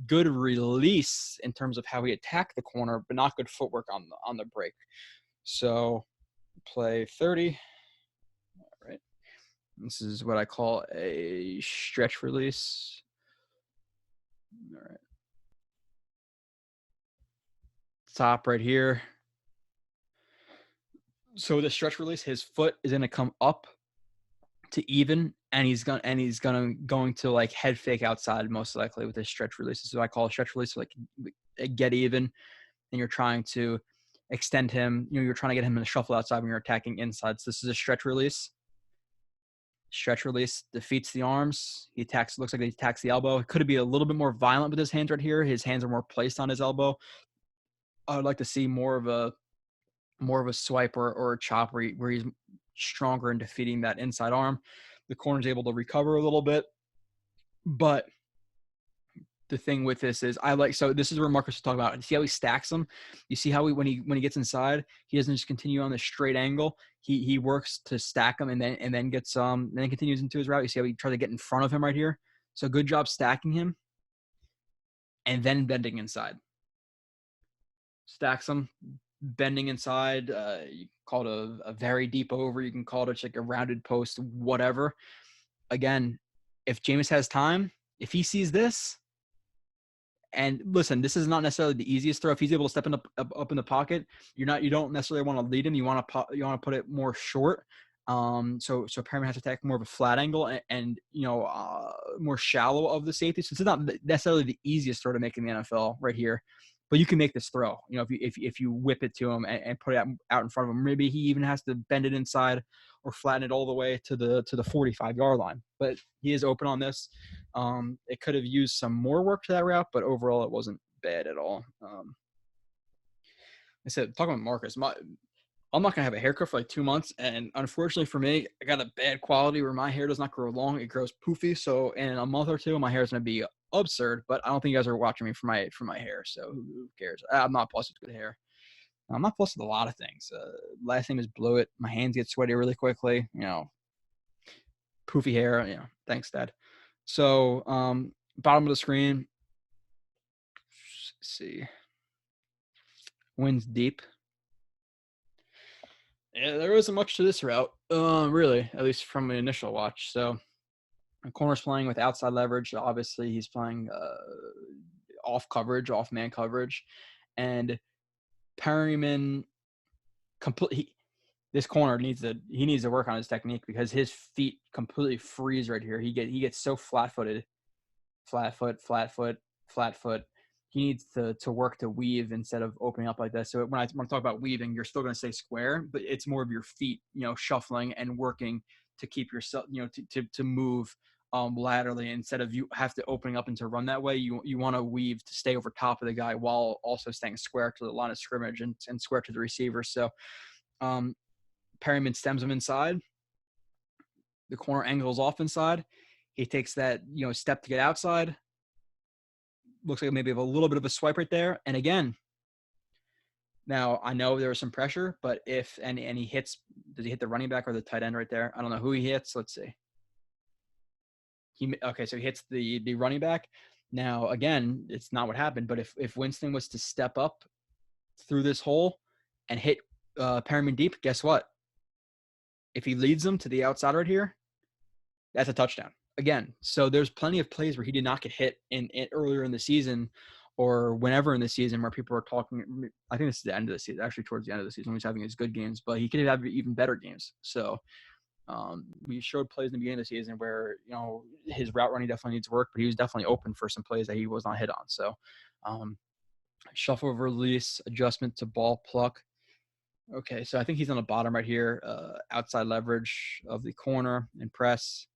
good release in terms of how he attacked the corner, but not good footwork on the break. So play 30. All right. This is what I call a stretch release. All right. Top right here. So the stretch release, his foot is going to come up to even, and he's going to like head fake outside most likely with this stretch release. This is what I call a stretch release, like a get even, and you're trying to extend him. You know, you're trying to get him to shuffle outside when you're attacking inside. So this is a stretch release. Stretch release defeats the arms. Looks like he attacks the elbow. It could be a little bit more violent with his hands right here. His hands are more placed on his elbow. I would like to see more of a swipe or a chop where he's stronger in defeating that inside arm. The corner's able to recover a little bit. But the thing with this is so this is where Marcus was talking about. You see how he stacks them? You see how when he gets inside, he doesn't just continue on the straight angle. He works to stack them and then gets then continues into his route. You see how he tries to get in front of him right here? So good job stacking him and then bending inside. Stacks them, bending inside. You can call it a very deep over. You can call it just like a rounded post, whatever. Again, if Jameis has time, if he sees this, and listen, this is not necessarily the easiest throw. If he's able to step up in the pocket, you don't necessarily want to lead him. You want to put it more short. So Perriman has to attack more of a flat angle and more shallow of the safety. So it's not necessarily the easiest throw to make in the NFL right here. But you can make this throw, you know, if you whip it to him and put it out in front of him. Maybe he even has to bend it inside or flatten it all the way to the 45-yard line. But he is open on this. It could have used some more work to that route, but overall it wasn't bad at all. I said, talking about Marcus, I'm not gonna have a haircut for like 2 months, and unfortunately for me, I got a bad quality where my hair does not grow long; it grows poofy. So in a month or two, my hair is gonna be absurd. But I don't think you guys are watching me for my hair, so who cares? I'm not blessed with good hair. I'm not blessed with a lot of things. Last name is Blewett. My hands get sweaty really quickly. Poofy hair. Thanks, Dad. So bottom of the screen. Let's see. Wins deep. Yeah, there wasn't much to this route, really, at least from the initial watch. So, the corner's playing with outside leverage. Obviously, he's playing off coverage, off man coverage, and Perryman this corner needs to work on his technique because his feet completely freeze right here. He gets so flat-footed, flat foot. He needs to work to weave instead of opening up like this. So when I talk about weaving, you're still going to stay square, but it's more of your feet, shuffling and working to keep yourself, to move laterally instead of you have to opening up and to run that way. You want to weave to stay over top of the guy while also staying square to the line of scrimmage and square to the receiver. So Perryman stems him inside. The corner angles off inside. He takes that, step to get outside. Looks like maybe have a little bit of a swipe right there. And again, now I know there was some pressure, but if he hits, does he hit the running back or the tight end right there? I don't know who he hits. Let's see. So he hits the running back. Now, again, it's not what happened, but if Winston was to step up through this hole and hit Perriman deep, guess what? If he leads them to the outside right here, that's a touchdown. Again, so there's plenty of plays where he did not get hit in earlier in the season or whenever in the season where people are talking. I think this is the end of the season, actually towards the end of the season when he's having his good games, but he could have even better games. So we showed plays in the beginning of the season where, his route running definitely needs work, but he was definitely open for some plays that he was not hit on. So shuffle release, adjustment to ball pluck. Okay, so I think he's on the bottom right here, outside leverage of the corner and press.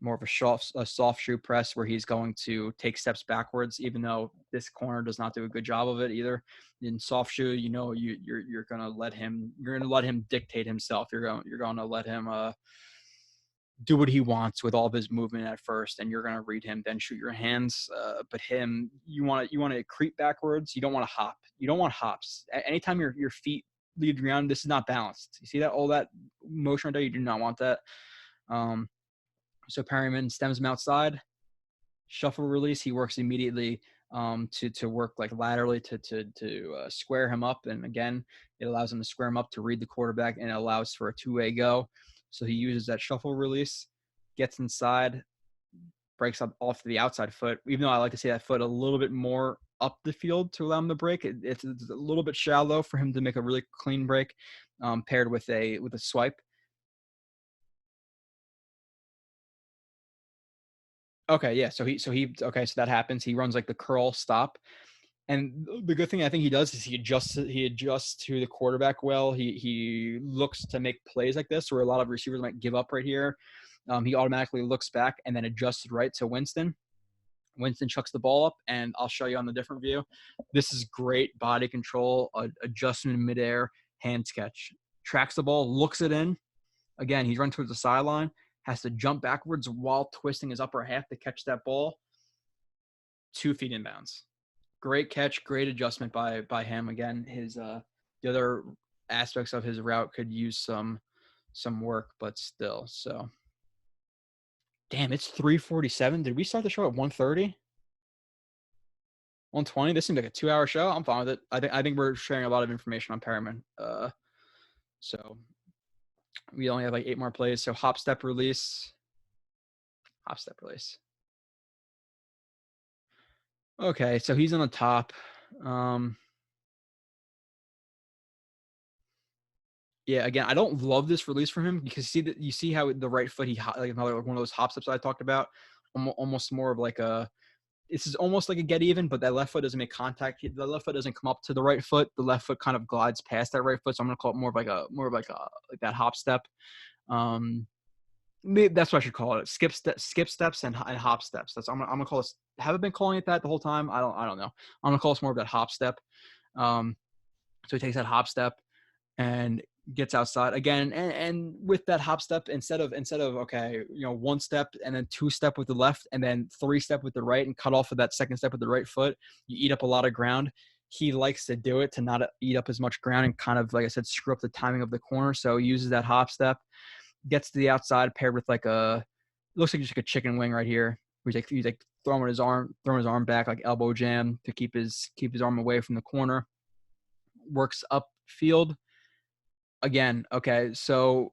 More of a soft shoe press where he's going to take steps backwards, even though this corner does not do a good job of it either. In soft shoe, you're going to let him dictate himself. You're going to let him do what he wants with all of his movement at first, and you're going to read him, then shoot your hands. But him, you want to creep backwards. You don't want to hop. You don't want hops. Anytime your feet lead around, this is not balanced. You see that all that motion right there? You do not want that. So Perryman stems him outside, shuffle release. He works immediately to work like laterally to square him up. And again, it allows him to square him up to read the quarterback, and it allows for a two-way go. So he uses that shuffle release, gets inside, breaks up off to the outside foot. Even though I like to see that foot a little bit more up the field to allow him to break, it's a little bit shallow for him to make a really clean break, paired with a swipe. Okay, yeah. So that happens. He runs like the curl stop, and the good thing I think he does is he adjusts to the quarterback well. He looks to make plays like this where a lot of receivers might give up right here. He automatically looks back and then adjusts right to Winston. Winston chucks the ball up, and I'll show you on the different view. This is great body control, adjustment in midair, hand catch. Tracks the ball, looks it in. Again, he's running towards the sideline. Has to jump backwards while twisting his upper half to catch that ball 2 feet inbounds. Great catch, great adjustment by him. Again, his the other aspects of his route could use some work, but still. So, damn, it's 3:47. Did we start the show at 1:30? 1:20? This seems like a 2-hour show. I'm fine with it. I think we're sharing a lot of information on Perriman. So. We only have like 8 more plays. So hop, step, release. Okay, so he's on the top. Yeah, again, I don't love this release from him because you see how the right foot like another one of those hop steps I talked about, almost more of like this is almost like a get even, but that left foot doesn't make contact. The left foot doesn't come up to the right foot. The left foot kind of glides past that right foot. So I'm gonna call it more of like that hop step. Maybe that's what I should call it. Skip steps and hop steps. I'm gonna call this. Haven't been calling it that the whole time. I don't know. I'm gonna call this more of that hop step. So he takes that hop step and gets outside again, and with that hop step, instead of okay, one step and then two step with the left and then three step with the right and cut off of that second step with the right foot, you eat up a lot of ground. He likes to do it to not eat up as much ground and kind of, like I said, screw up the timing of the corner. So he uses that hop step, gets to the outside paired with like looks like just like a chicken wing right here. He's like throwing his arm back, like elbow jam to keep his arm away from the corner. Works upfield again. Okay, so,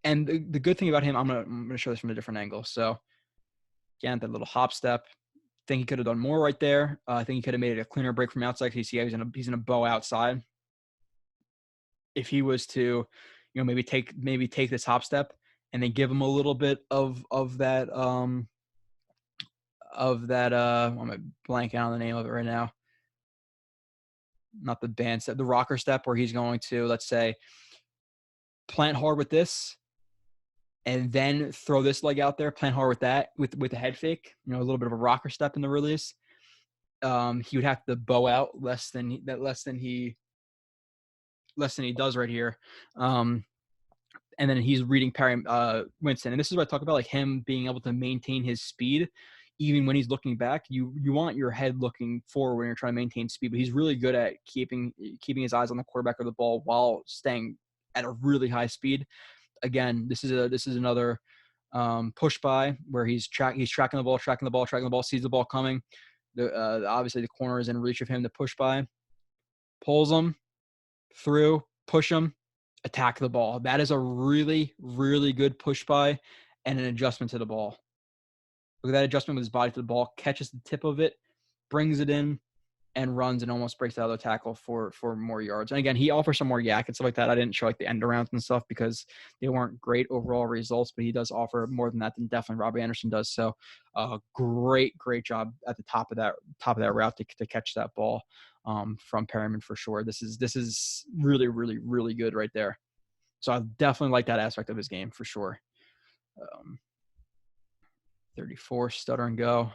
and the good thing about him, I'm gonna show this from a different angle. So again, that little hop step. Think he could have done more right there. I think he could have made it a cleaner break from outside. You see, he's in a bow outside. If he was to, maybe take this hop step and then give him a little bit of that I'm blanking on the name of it right now. Not the band step, the rocker step, where he's going to, let's say, plant hard with this and then throw this leg out there, plant hard with that, with the head fake, a little bit of a rocker step in the release. He would have to bow out less than he does right here. And then he's reading Winston. And this is what I talk about, like him being able to maintain his speed. Even when he's looking back, you want your head looking forward when you're trying to maintain speed, but he's really good at keeping his eyes on the quarterback of the ball while staying at a really high speed. Again, this is another push by where he's tracking the ball, sees the ball coming. Obviously the corner is in reach of him to push by, pulls him through, push him, attack the ball. That is a really, really good push by and an adjustment to the ball. Look at that adjustment with his body to the ball, catches the tip of it, brings it in, and runs and almost breaks out of the tackle for more yards. And again, he offers some more yak and stuff like that. I didn't show like the end arounds and stuff because they weren't great overall results, but he does offer more than that than definitely Robbie Anderson does. So great job at the top of that route to catch that ball from Perriman for sure. This is really, really, really good right there. So I definitely like that aspect of his game for sure. 34, stutter and go.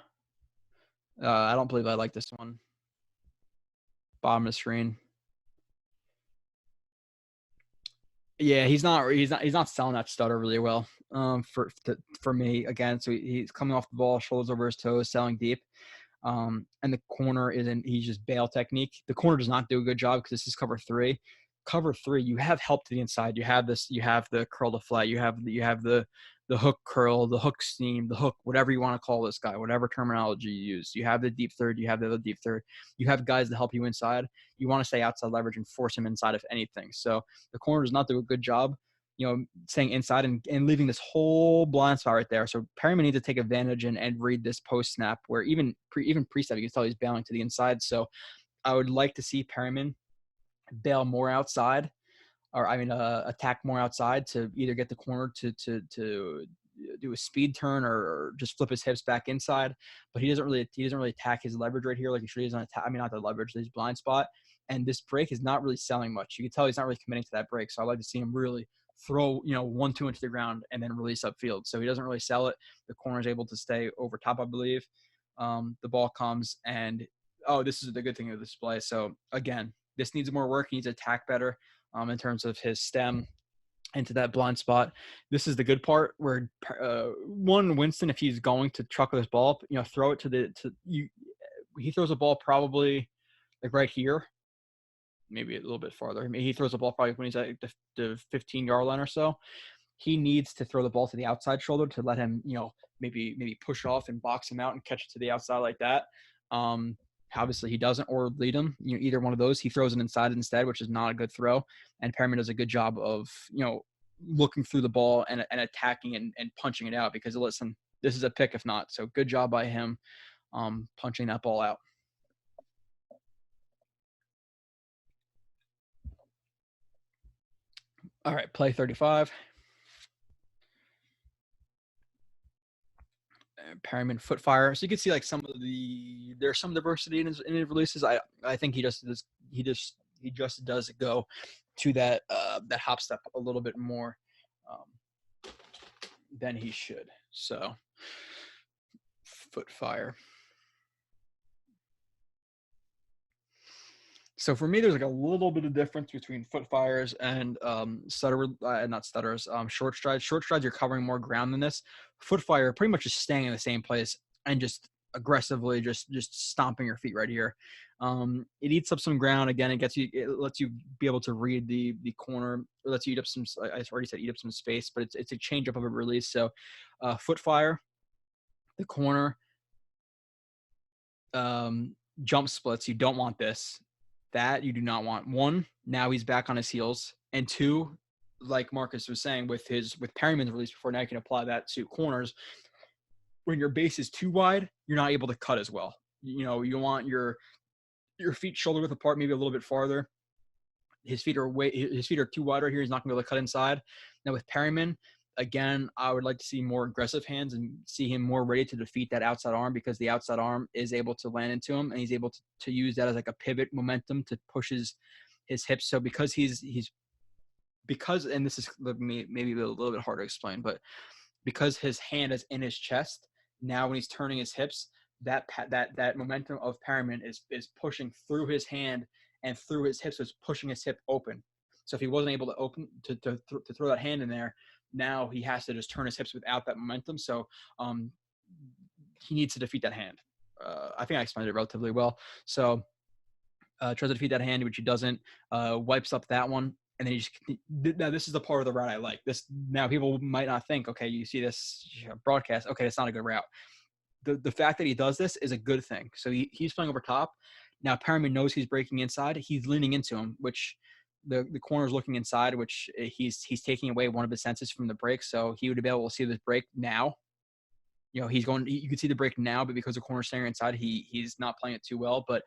I don't believe I like this one. Bottom of the screen. Yeah, he's not selling that stutter really well for me again. So he's coming off the ball, shoulders over his toes, selling deep. And the corner he's just bail technique. The corner does not do a good job because this is cover three. Cover three, you have help to the inside. You have the curl to flat. You have the hook curl, the hook seam, the hook, whatever you want to call this guy, whatever terminology you use. You have the deep third, you have the other deep third. You have guys to help you inside. You want to stay outside leverage and force him inside if anything. So the corner does not do a good job, staying inside and leaving this whole blind spot right there. So Perriman needs to take advantage and read this post snap where even pre-snap, you can tell he's bailing to the inside. So I would like to see Perriman bail more outside, or attack more outside to either get the corner to do a speed turn or just flip his hips back inside. But he doesn't really attack his leverage right here like he should. He doesn't attack. Not the leverage, his blind spot. And this break is not really selling much. You can tell he's not really committing to that break. So I like to see him really throw 1-2 into the ground and then release upfield. So he doesn't really sell it. The corner is able to stay over top, I believe. The ball comes and this is the good thing of the display. So again, this needs more work. He needs to attack better in terms of his stem into that blind spot. This is the good part where Winston, if he's going to truck this ball, throw it he throws a ball probably like right here, maybe a little bit farther. He throws the ball probably when he's at the 15-yard line or so. He needs to throw the ball to the outside shoulder to let him, maybe push off and box him out and catch it to the outside like that. Obviously he doesn't, or lead him, either one of those. He throws it inside instead, which is not a good throw. And Perriman does a good job of, looking through the ball and attacking and punching it out because, listen, this is a pick if not. So good job by him punching that ball out. All right, play 35. Perriman foot fire. So you can see like there's some diversity in his releases. I think he just does go to that hop step a little bit more than he should. So foot fire. So for me, there's like a little bit of difference between foot fires and not stutters, short strides. Short strides, you're covering more ground than this. Foot fire, pretty much just staying in the same place and just aggressively just stomping your feet right here. It eats up some ground. Again, it lets you be able to read the corner. It lets you eat up some, I already said eat up some space, but it's a change up of a release. So foot fire, the corner, jump splits, you don't want this. That you do not want. One, now he's back on his heels. And two, like Marcus was saying with Perryman's release before, now you can apply that to corners. When your base is too wide, you're not able to cut as well. You know, you want your feet shoulder width apart, maybe a little bit farther. His feet are too wide right here. He's not gonna be able to cut inside. Now with Perryman, again, I would like to see more aggressive hands and see him more ready to defeat that outside arm, because the outside arm is able to land into him, and he's able to use that as like a pivot momentum to push his hips. So because and this is maybe a little bit hard to explain, but because his hand is in his chest, now when he's turning his hips, that momentum of Perriman is pushing through his hand and through his hips, so it's pushing his hip open. So if he wasn't able to open to throw that hand in there, now he has to just turn his hips without that momentum. So he needs to defeat that hand. I think I explained it relatively well. So tries to defeat that hand, which he doesn't. Wipes up that one. And then now this is the part of the route I like. This now people might not think, okay, you see this broadcast, okay, it's not a good route. The fact that he does this is a good thing. So he's playing over top. Now Perriman knows he's breaking inside. He's leaning into him, which the corner's looking inside, which he's taking away one of his senses from the break. So he would be able to see this break now. You know, you can see the break now, but because the corner's staying inside, he's not playing it too well. But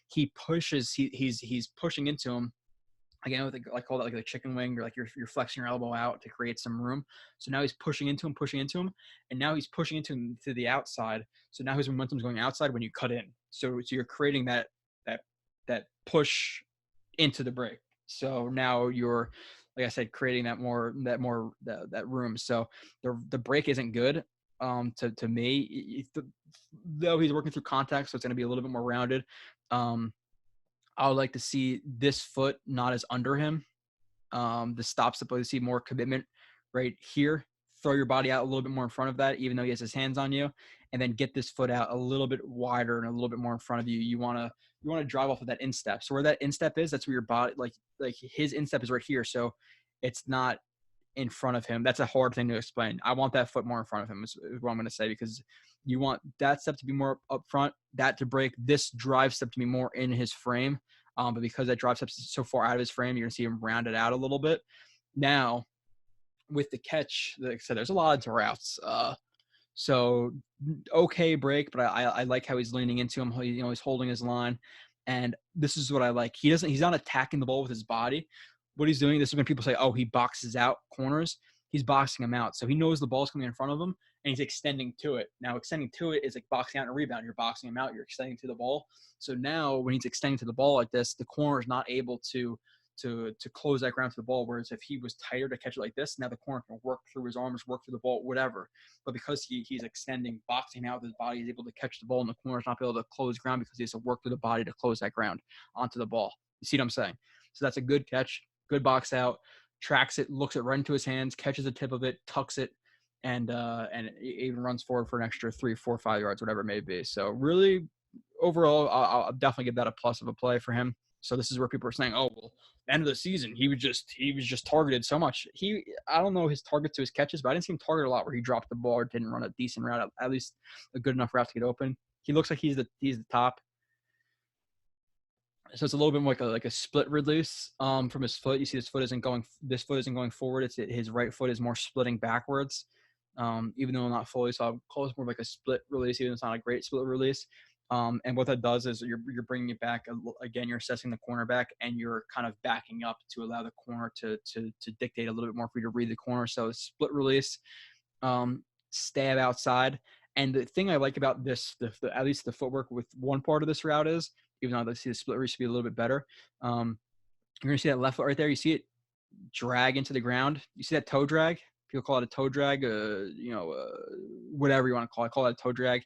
he pushes, he's pushing into him. Again, with I call that like a chicken wing, or like you're flexing your elbow out to create some room. So now he's pushing into him, and now he's pushing into him to the outside. So now his momentum's going outside when you cut in. So you're creating that push into the break. So now you're, like I said, creating that room. So the break isn't good to me, though he's working through contact, so it's going to be a little bit more rounded. I would like to see this foot not as under him. The stops to see more commitment right here. Throw your body out a little bit more in front of that, even though he has his hands on you, and then get this foot out a little bit wider and a little bit more in front of you. You want to drive off of that instep. So where that instep is, that's where your body, like his instep is right here. So it's not in front of him. That's a hard thing to explain. I want that foot more in front of him is what I'm going to say, because you want that step to be more up front, that to break, this drive step to be more in his frame. But because that drive step is so far out of his frame, you're going to see him round it out a little bit. Now, with the catch, like I said, there's a lot of routes. So okay break, but I like how he's leaning into him. He's holding his line, and this is what I like. He's not attacking the ball with his body. What he's doing, this is when people say, oh, he boxes out corners. He's boxing them out. So he knows the ball's coming in front of him, and he's extending to it. Now, extending to it is like boxing out and a rebound. You're boxing him out. You're extending to the ball. So now when he's extending to the ball like this, the corner is not able to close that ground to the ball, whereas if he was tighter to catch it like this, now the corner can work through his arms, work through the ball, whatever. But because he's extending, boxing out with his body, he's able to catch the ball, and the corner's not able to close ground because he has to work through the body to close that ground onto the ball. You see what I'm saying? So that's a good catch, good box out, tracks it, looks it right into his hands, catches the tip of it, tucks it, and it even runs forward for an extra 3, 4, 5 yards, whatever it may be. So really, overall, I'll definitely give that a plus of a play for him. So this is where people are saying, oh, well, end of the season, he was just targeted so much. I don't know his targets to his catches, but I didn't see him target a lot where he dropped the ball or didn't run a decent route, at least a good enough route to get open. He looks like he's the top. So it's a little bit more like a split release from his foot. You see this foot isn't going forward. His right foot is more splitting backwards, even though not fully. So I'll call this more like a split release, even though it's not a great split release. And what that does is you're bringing it back again. You're assessing the cornerback, and you're kind of backing up to allow the corner to dictate a little bit more for you to read the corner. So split release, stab outside. And the thing I like about this, at least the footwork with one part of this route is, even though I see the split release to be a little bit better, you're going to see that left foot right there. You see it drag into the ground. You see that toe drag? People call it a toe drag, whatever you want to call it. I call it a toe drag.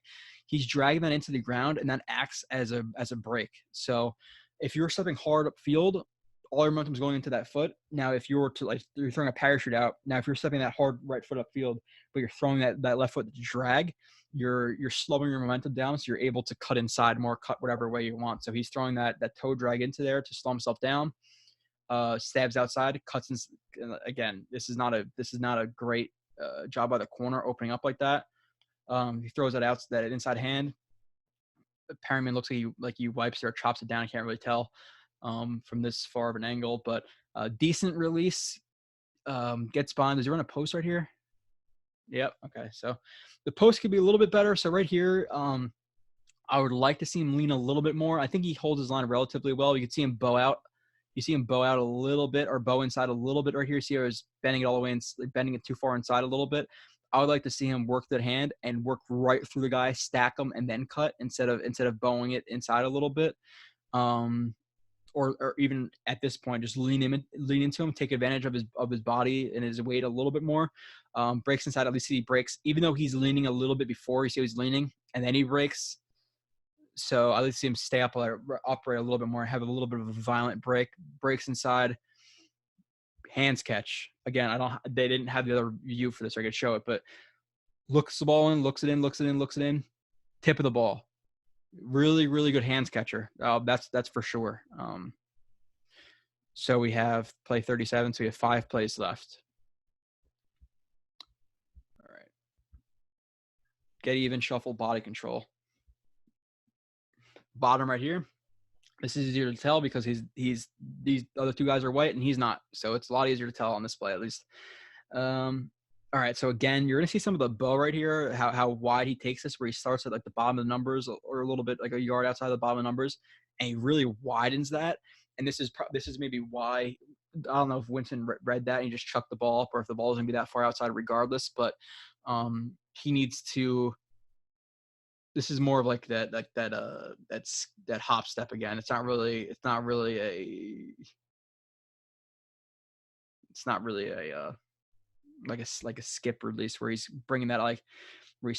He's dragging that into the ground, and that acts as a break. So if you're stepping hard upfield, all your momentum is going into that foot. Now, if you were to you're throwing a parachute out. Now, if you're stepping that hard right foot upfield, but you're throwing that left foot to drag, you're slowing your momentum down, so you're able to cut inside more, cut whatever way you want. So he's throwing that toe drag into there to slow himself down. Stabs outside, cuts in. Again, this is not a great job by the corner opening up like that. He throws that out, that inside hand. Perriman looks like he wipes it or chops it down. I can't really tell from this far of an angle, but decent release. Gets by. Does he run a post right here? Yep. Okay. So the post could be a little bit better. So right here, I would like to see him lean a little bit more. I think he holds his line relatively well. You can see him bow out. You see him bow out a little bit or bow inside a little bit right here. See how he's bending it all the way and bending it too far inside a little bit. I would like to see him work that hand and work right through the guy, stack them, and then cut instead of bowing it inside a little bit. Or even at this point, just lean into him, take advantage of his body and his weight a little bit more. Breaks inside, at least he breaks, even though he's leaning a little bit before. You see he's leaning, and then he breaks. So I like to see him stay upright a little bit more, have a little bit of a violent breaks inside. Hands catch. Again, they didn't have the other view for this, so I could show it, but looks the ball in, looks it in, tip of the ball. Really, really good hands catcher. That's for sure. So we have play 37, so we have 5 plays left. All right. Get even, shuffle, body control. Bottom right here. This is easier to tell because these other 2 guys are white and he's not. So it's a lot easier to tell on this play at least. All right, so again, you're going to see some of the bow right here, how wide he takes this, where he starts at like the bottom of the numbers or a little bit like a yard outside the bottom of the numbers, and he really widens that. And this is maybe why, I don't know if Winston read that and he just chucked the ball up, or if the ball is going to be that far outside regardless, but he needs to. This is more of like that hop step again. It's not really a like a skip release where he's bringing that where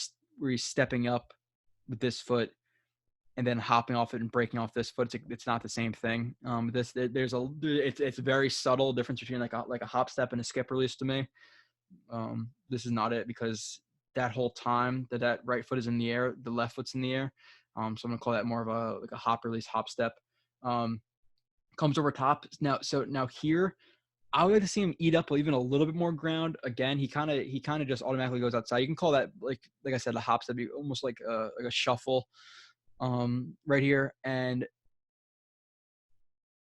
he's stepping up with this foot and then hopping off it and breaking off this foot. It's not the same thing. It's a very subtle difference between like a hop step and a skip release to me. This is not it, because that whole time that right foot is in the air, the left foot's in the air. So I'm gonna call that more of a hop release, hop step. Comes over top. Now here, I would like to see him eat up even a little bit more ground. Again, he kind of just automatically goes outside. You can call that like I said, a hop step, almost like a shuffle, right here, and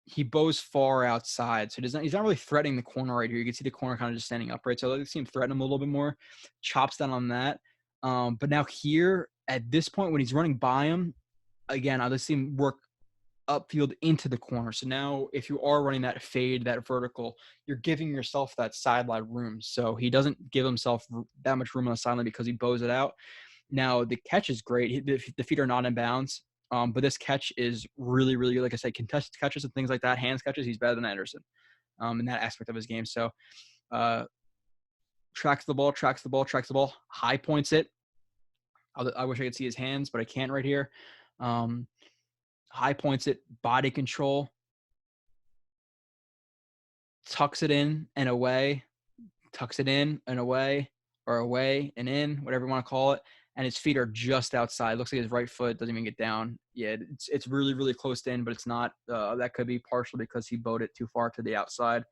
he bows far outside, so he's not really threatening the corner right here. You can see the corner kind of just standing upright, so I like to see him threaten him a little bit more. Chops down on that, but now here at this point when he's running by him, again, I like to see him work upfield into the corner. So now if you are running that fade, that vertical, you're giving yourself that sideline room. So he doesn't give himself that much room on the sideline because he bows it out. Now the catch is great. The feet are not in bounds. But this catch is really, really good. Like I said, contested catches and things like that, hands catches, he's better than Anderson in that aspect of his game. So tracks the ball, high points it. I wish I could see his hands, but I can't right here. High points it, body control, tucks it in and away, tucks it in and away, or away and in, whatever you want to call it. And his feet are just outside. Looks like his right foot doesn't even get down. Yeah, it's really, really close in, but it's not. That could be partial because he bowed it too far to the outside,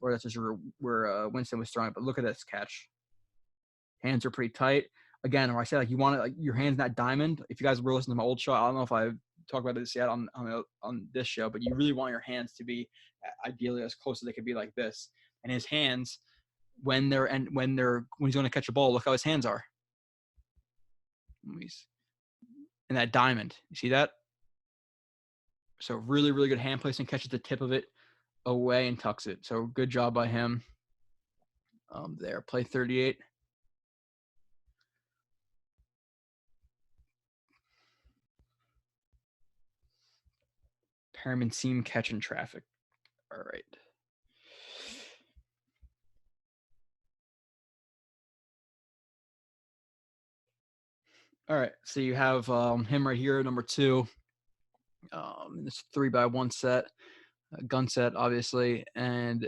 or that's just where Winston was throwing it. But look at this catch. Hands are pretty tight. Again, where I said, like, you want it, like, your hand's not diamond. If you guys were listening to my old show, I don't know if I talked about this yet on this show, but you really want your hands to be ideally as close as they could be like this. And his hands, when he's going to catch a ball, look how his hands are. And that diamond, you see that? So really, really good hand placement, catches the tip of it away and tucks it. So good job by him there. Play 38. Perriman seam catch in traffic. All right. All right, so you have him right here, number 2. This 3x1 set, gun set, obviously, and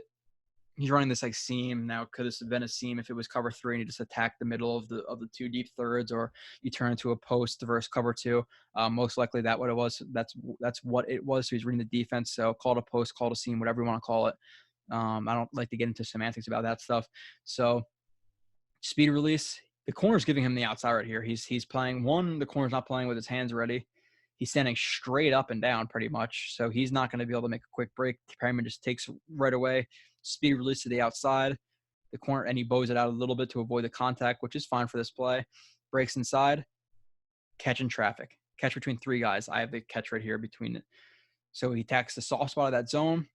he's running this like seam. Now, could this have been a seam if it was cover 3 and you just attack the middle of the 2 deep thirds, or you turn into a post versus cover 2? Most likely that what it was. That's what it was. So he's reading the defense. So call it a post, call it a seam, whatever you want to call it. I don't like to get into semantics about that stuff. So speed release. The corner's giving him the outside right here. He's playing one. The corner's not playing with his hands ready. He's standing straight up and down pretty much. So he's not going to be able to make a quick break. Perriman just takes right away. Speed release to the outside. The corner, and he bows it out a little bit to avoid the contact, which is fine for this play. Breaks inside. Catch in traffic. Catch between 3 guys. I have the catch right here between it. So he attacks the soft spot of that zone.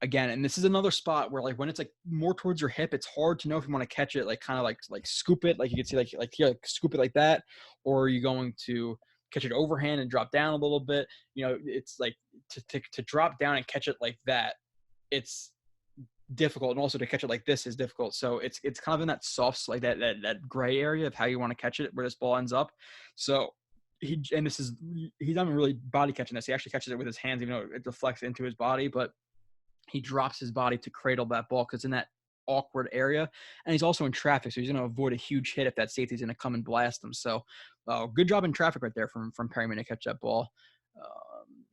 Again, and this is another spot where, like, when it's like more towards your hip, it's hard to know if you want to catch it, like kind of like scoop it, like you can see, like here, like scoop it like that, or are you going to catch it overhand and drop down a little bit? You know, it's like to drop down and catch it like that, it's difficult, and also to catch it like this is difficult. So it's kind of in that soft, like that gray area of how you want to catch it, where this ball ends up. So he's not even really body catching this. He actually catches it with his hands, even though it deflects into his body, but he drops his body to cradle that ball because in that awkward area. And he's also in traffic, so he's going to avoid a huge hit if that safety's going to come and blast him. So good job in traffic right there from Perriman to catch that ball.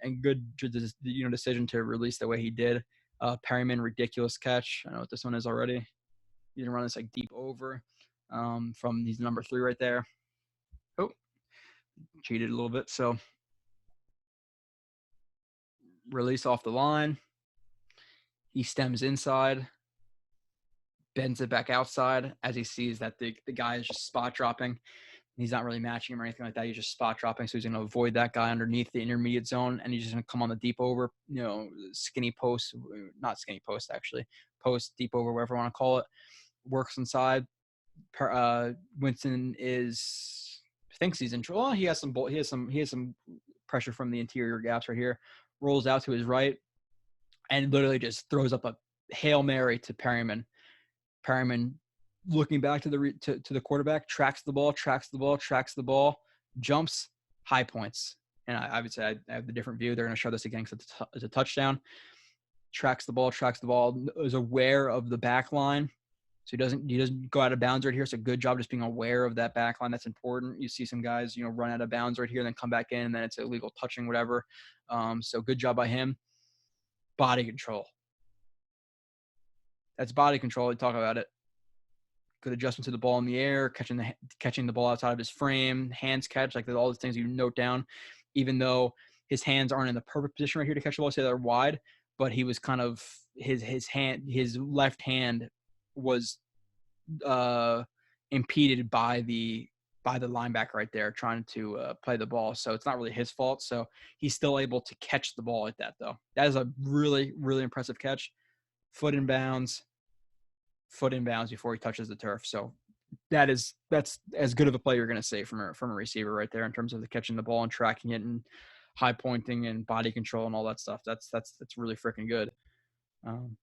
And good decision to release the way he did. Perriman, ridiculous catch. I know what this one is already. He's going to run this like deep over from he's number 3 right there. Oh, cheated a little bit. So release off the line. He stems inside, bends it back outside as he sees that the guy is just spot dropping. He's not really matching him or anything like that. He's just spot dropping, so he's going to avoid that guy underneath the intermediate zone, and he's just going to come on the deep over, skinny post, not skinny post actually, post, deep over, whatever you want to call it. Works inside. Winston thinks he's in trouble. He has some pressure from the interior gaps right here. Rolls out to his right. And literally just throws up a Hail Mary to Perriman. Perriman looking back to the quarterback, tracks the ball, jumps, high points. And I would say I have the different view. They're going to show this again because it's a touchdown. Tracks the ball, is aware of the back line. So he doesn't go out of bounds right here. So good job just being aware of that back line. That's important. You see some guys, run out of bounds right here and then come back in, and then it's illegal touching, whatever. So good job by him. Body control. That's body control. We talk about it. Good adjustment to the ball in the air, catching the ball outside of his frame, hands catch, like all those things you note down. Even though his hands aren't in the perfect position right here to catch the ball, say they're wide, but he was kind of his left hand was impeded by the linebacker right there trying to play the ball. So it's not really his fault. So he's still able to catch the ball like that, though. That is a really, really impressive catch. Foot in bounds before he touches the turf. So that's as good of a play you're going to see from a receiver right there in terms of the catching the ball and tracking it and high pointing and body control and all that stuff. That's really freaking good.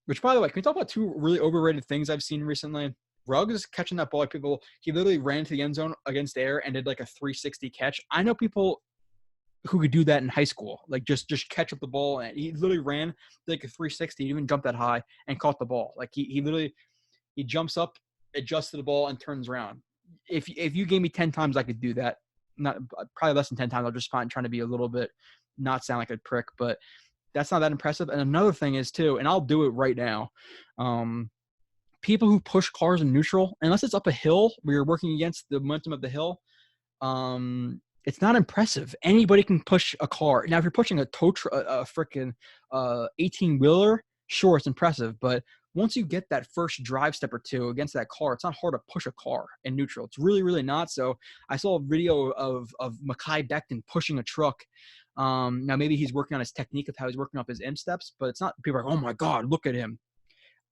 Which, by the way, can we talk about 2 really overrated things I've seen recently? Ruggs catching that ball, he literally ran to the end zone against air and did like a 360 catch. I know people who could do that in high school, like just catch up the ball, and he literally ran like a 360, he even jumped that high and caught the ball. Like he jumps up, adjusts to the ball, and turns around. If you gave me 10 times, I could do that. Not probably less than 10 times. I'll just trying to be a little bit, not sound like a prick, but that's not that impressive. And another thing is too, and I'll do it right now. People who push cars in neutral, unless it's up a hill where you're working against the momentum of the hill, it's not impressive. Anybody can push a car. Now, if you're pushing a freaking 18-wheeler, sure, it's impressive. But once you get that first drive step or 2 against that car, it's not hard to push a car in neutral. It's really, really not. So I saw a video of Mekhi Becton pushing a truck. Now, maybe he's working on his technique of how he's working off his insteps, but it's not – people are like, oh, my God, look at him.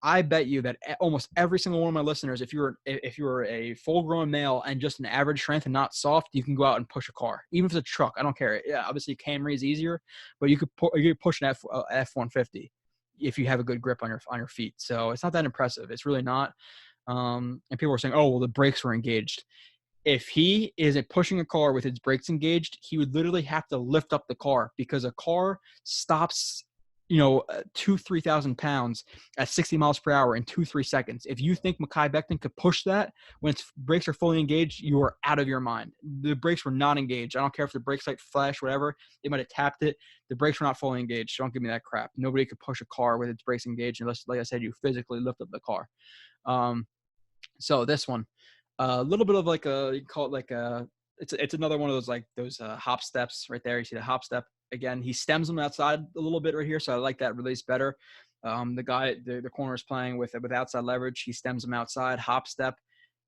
I bet you that almost every single one of my listeners, if you're a full-grown male and just an average strength and not soft, you can go out and push a car, even if it's a truck. I don't care. Yeah, obviously Camry is easier, but you could push an F-150 if you have a good grip on your feet. So it's not that impressive. It's really not. And people were saying, oh, well, the brakes were engaged. if he isn't pushing a car with its brakes engaged, he would literally have to lift up the car because a car stops, 3,000 pounds at 60 miles per hour in 2-3 seconds. If you think Mekhi Becton could push that when its brakes are fully engaged, you are out of your mind. The brakes were not engaged. I don't care if the brakes light flash, whatever. They might have tapped it. The brakes were not fully engaged. So don't give me that crap. Nobody could push a car with its brakes engaged unless, like I said, you physically lift up the car. So this one, a little bit of like you call it like it's another one of those those hop steps right there. You see the hop step. Again, he stems them outside a little bit right here, so I like that release better. The corner is playing with outside leverage. He stems them outside, hop step,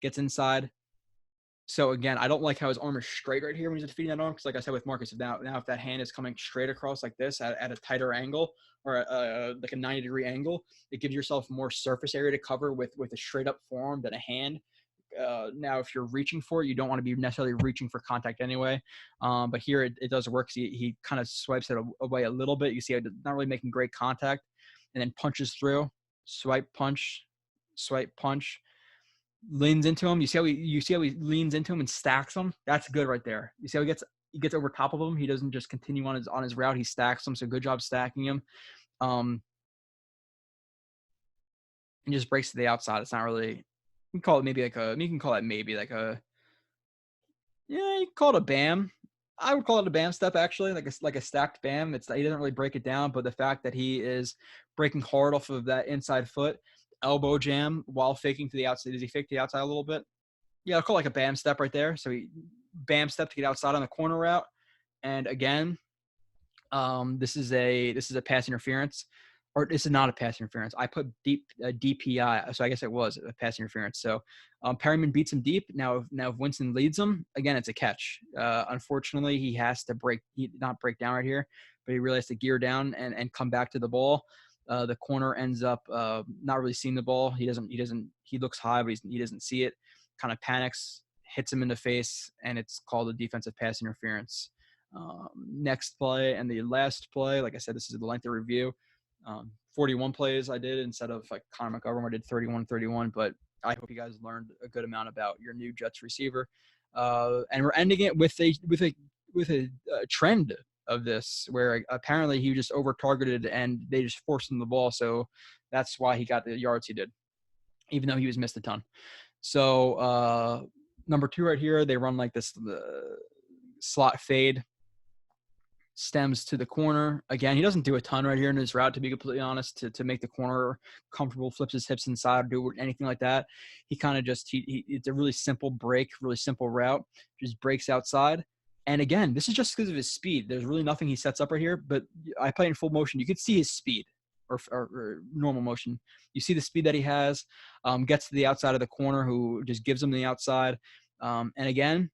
gets inside. So again, I don't like how his arm is straight right here when he's defeating that arm, because like I said with Marcus, now if that hand is coming straight across like this at a tighter angle or like a 90-degree angle, it gives yourself more surface area to cover with a straight up forearm than a hand. Now, if you're reaching for it, you don't want to be necessarily reaching for contact anyway. But here it does work. He kind of swipes it away a little bit. You see, not really making great contact, and then punches through, swipe, punch, leans into him. You see how he leans into him and stacks him. That's good right there. You see how he gets over top of him. He doesn't just continue on his route. He stacks him. So good job stacking him. And just breaks to the outside. It's not really. You can call it maybe you can call it a BAM. I would call it a BAM step, actually, like a stacked BAM. He doesn't really break it down, but the fact that he is breaking hard off of that inside foot, elbow jam while faking to the outside. Does he fake to the outside a little bit? Yeah, I'll call it like a BAM step right there. So he BAM step to get outside on the corner route. And again, this is a pass interference. Or this is not a pass interference. I put deep DPI, so I guess it was a pass interference. So Perriman beats him deep. Now if Winston leads him, again, it's a catch. Unfortunately, he has to not break down right here, but he really has to gear down and come back to the ball. The corner ends up not really seeing the ball. He looks high, but he doesn't see it. Kind of panics, hits him in the face, and it's called a defensive pass interference. Next play and the last play, like I said, this is the length of review. 41 plays I did instead of like Connor McGovern. I did 31, but I hope you guys learned a good amount about your new Jets receiver. And we're ending it with a trend of this where apparently he just over targeted and they just forced him the ball. So that's why he got the yards he did, even though he was missed a ton. So number 2 right here, they run like this slot fade. Stems to the corner. Again, he doesn't do a ton right here in his route, to be completely honest, to make the corner comfortable, flips his hips inside, or do anything like that. He kind of just, it's a really simple break, really simple route, just breaks outside. And again, this is just because of his speed. There's really nothing he sets up right here, but I play in full motion. You could see his speed or normal motion. You see the speed that he has, gets to the outside of the corner who just gives him the outside. And again,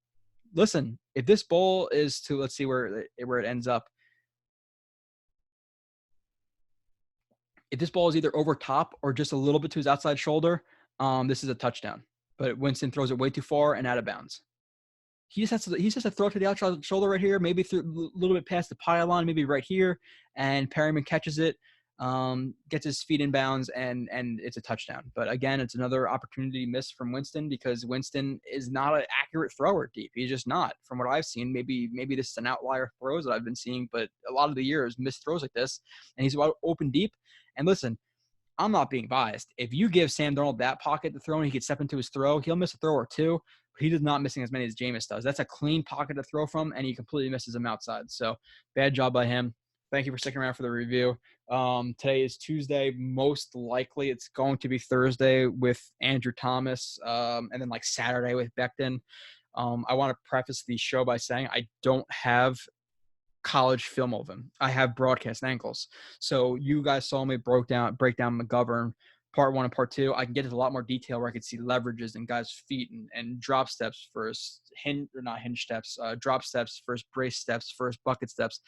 listen, if this ball is to, let's see where it ends up. If this ball is either over top or just a little bit to his outside shoulder, this is a touchdown. But Winston throws it way too far and out of bounds. He just has to throw it to the outside shoulder right here, maybe through a little bit past the pylon, maybe right here, and Perriman catches it. Gets his feet in bounds, and it's a touchdown. But again, it's another opportunity missed from Winston because Winston is not an accurate thrower deep. He's just not. From what I've seen, maybe this is an outlier throws that I've been seeing, but a lot of the years missed throws like this, and he's open deep. And listen, I'm not being biased. If you give Sam Darnold that pocket to throw and he can step into his throw, he'll miss a throw or two. But he does not missing as many as Jameis does. That's a clean pocket to throw from, and he completely misses him outside. So bad job by him. Thank you for sticking around for the review. Today is Tuesday. Most likely it's going to be Thursday with Andrew Thomas, and then like Saturday with Becton. I want to preface the show by saying I don't have college film of him. I have broadcast angles. So you guys saw me break down McGovern part 1 and part 2. I can get into a lot more detail where I can see leverages and guys' feet and drop steps first, drop steps first, brace steps first, bucket steps.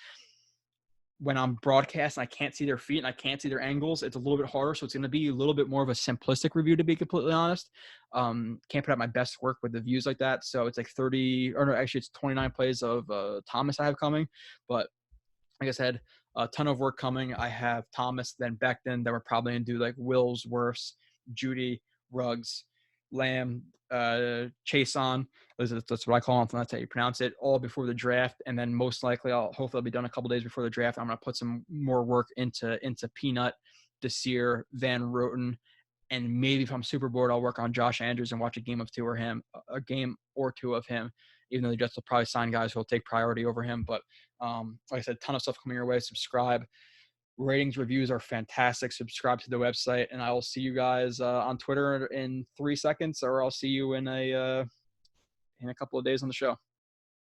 When I'm broadcasting, I can't see their feet and I can't see their angles. It's a little bit harder, so it's going to be a little bit more of a simplistic review, to be completely honest. Can't put out my best work with the views like that. So it's like 29 plays of Thomas I have coming. But like I said, a ton of work coming. I have Thomas, then Becton, then we're probably going to do like Wills, Wirfs, Judy, Ruggs, Lamb, Chason. That's what I call them. That's how you pronounce it. All before the draft, and then most likely, hopefully I'll be done a couple days before the draft. I'm gonna put some more work into Peanut, Desir, Van Roten, and maybe if I'm super bored, I'll work on Josh Andrews and watch a game or two of him. Even though the Jets will probably sign guys who will take priority over him, but like I said, ton of stuff coming your way. Subscribe. Ratings, reviews are fantastic. Subscribe to the website, and I will see you guys on Twitter in 3 seconds, or I'll see you in a couple of days on the show.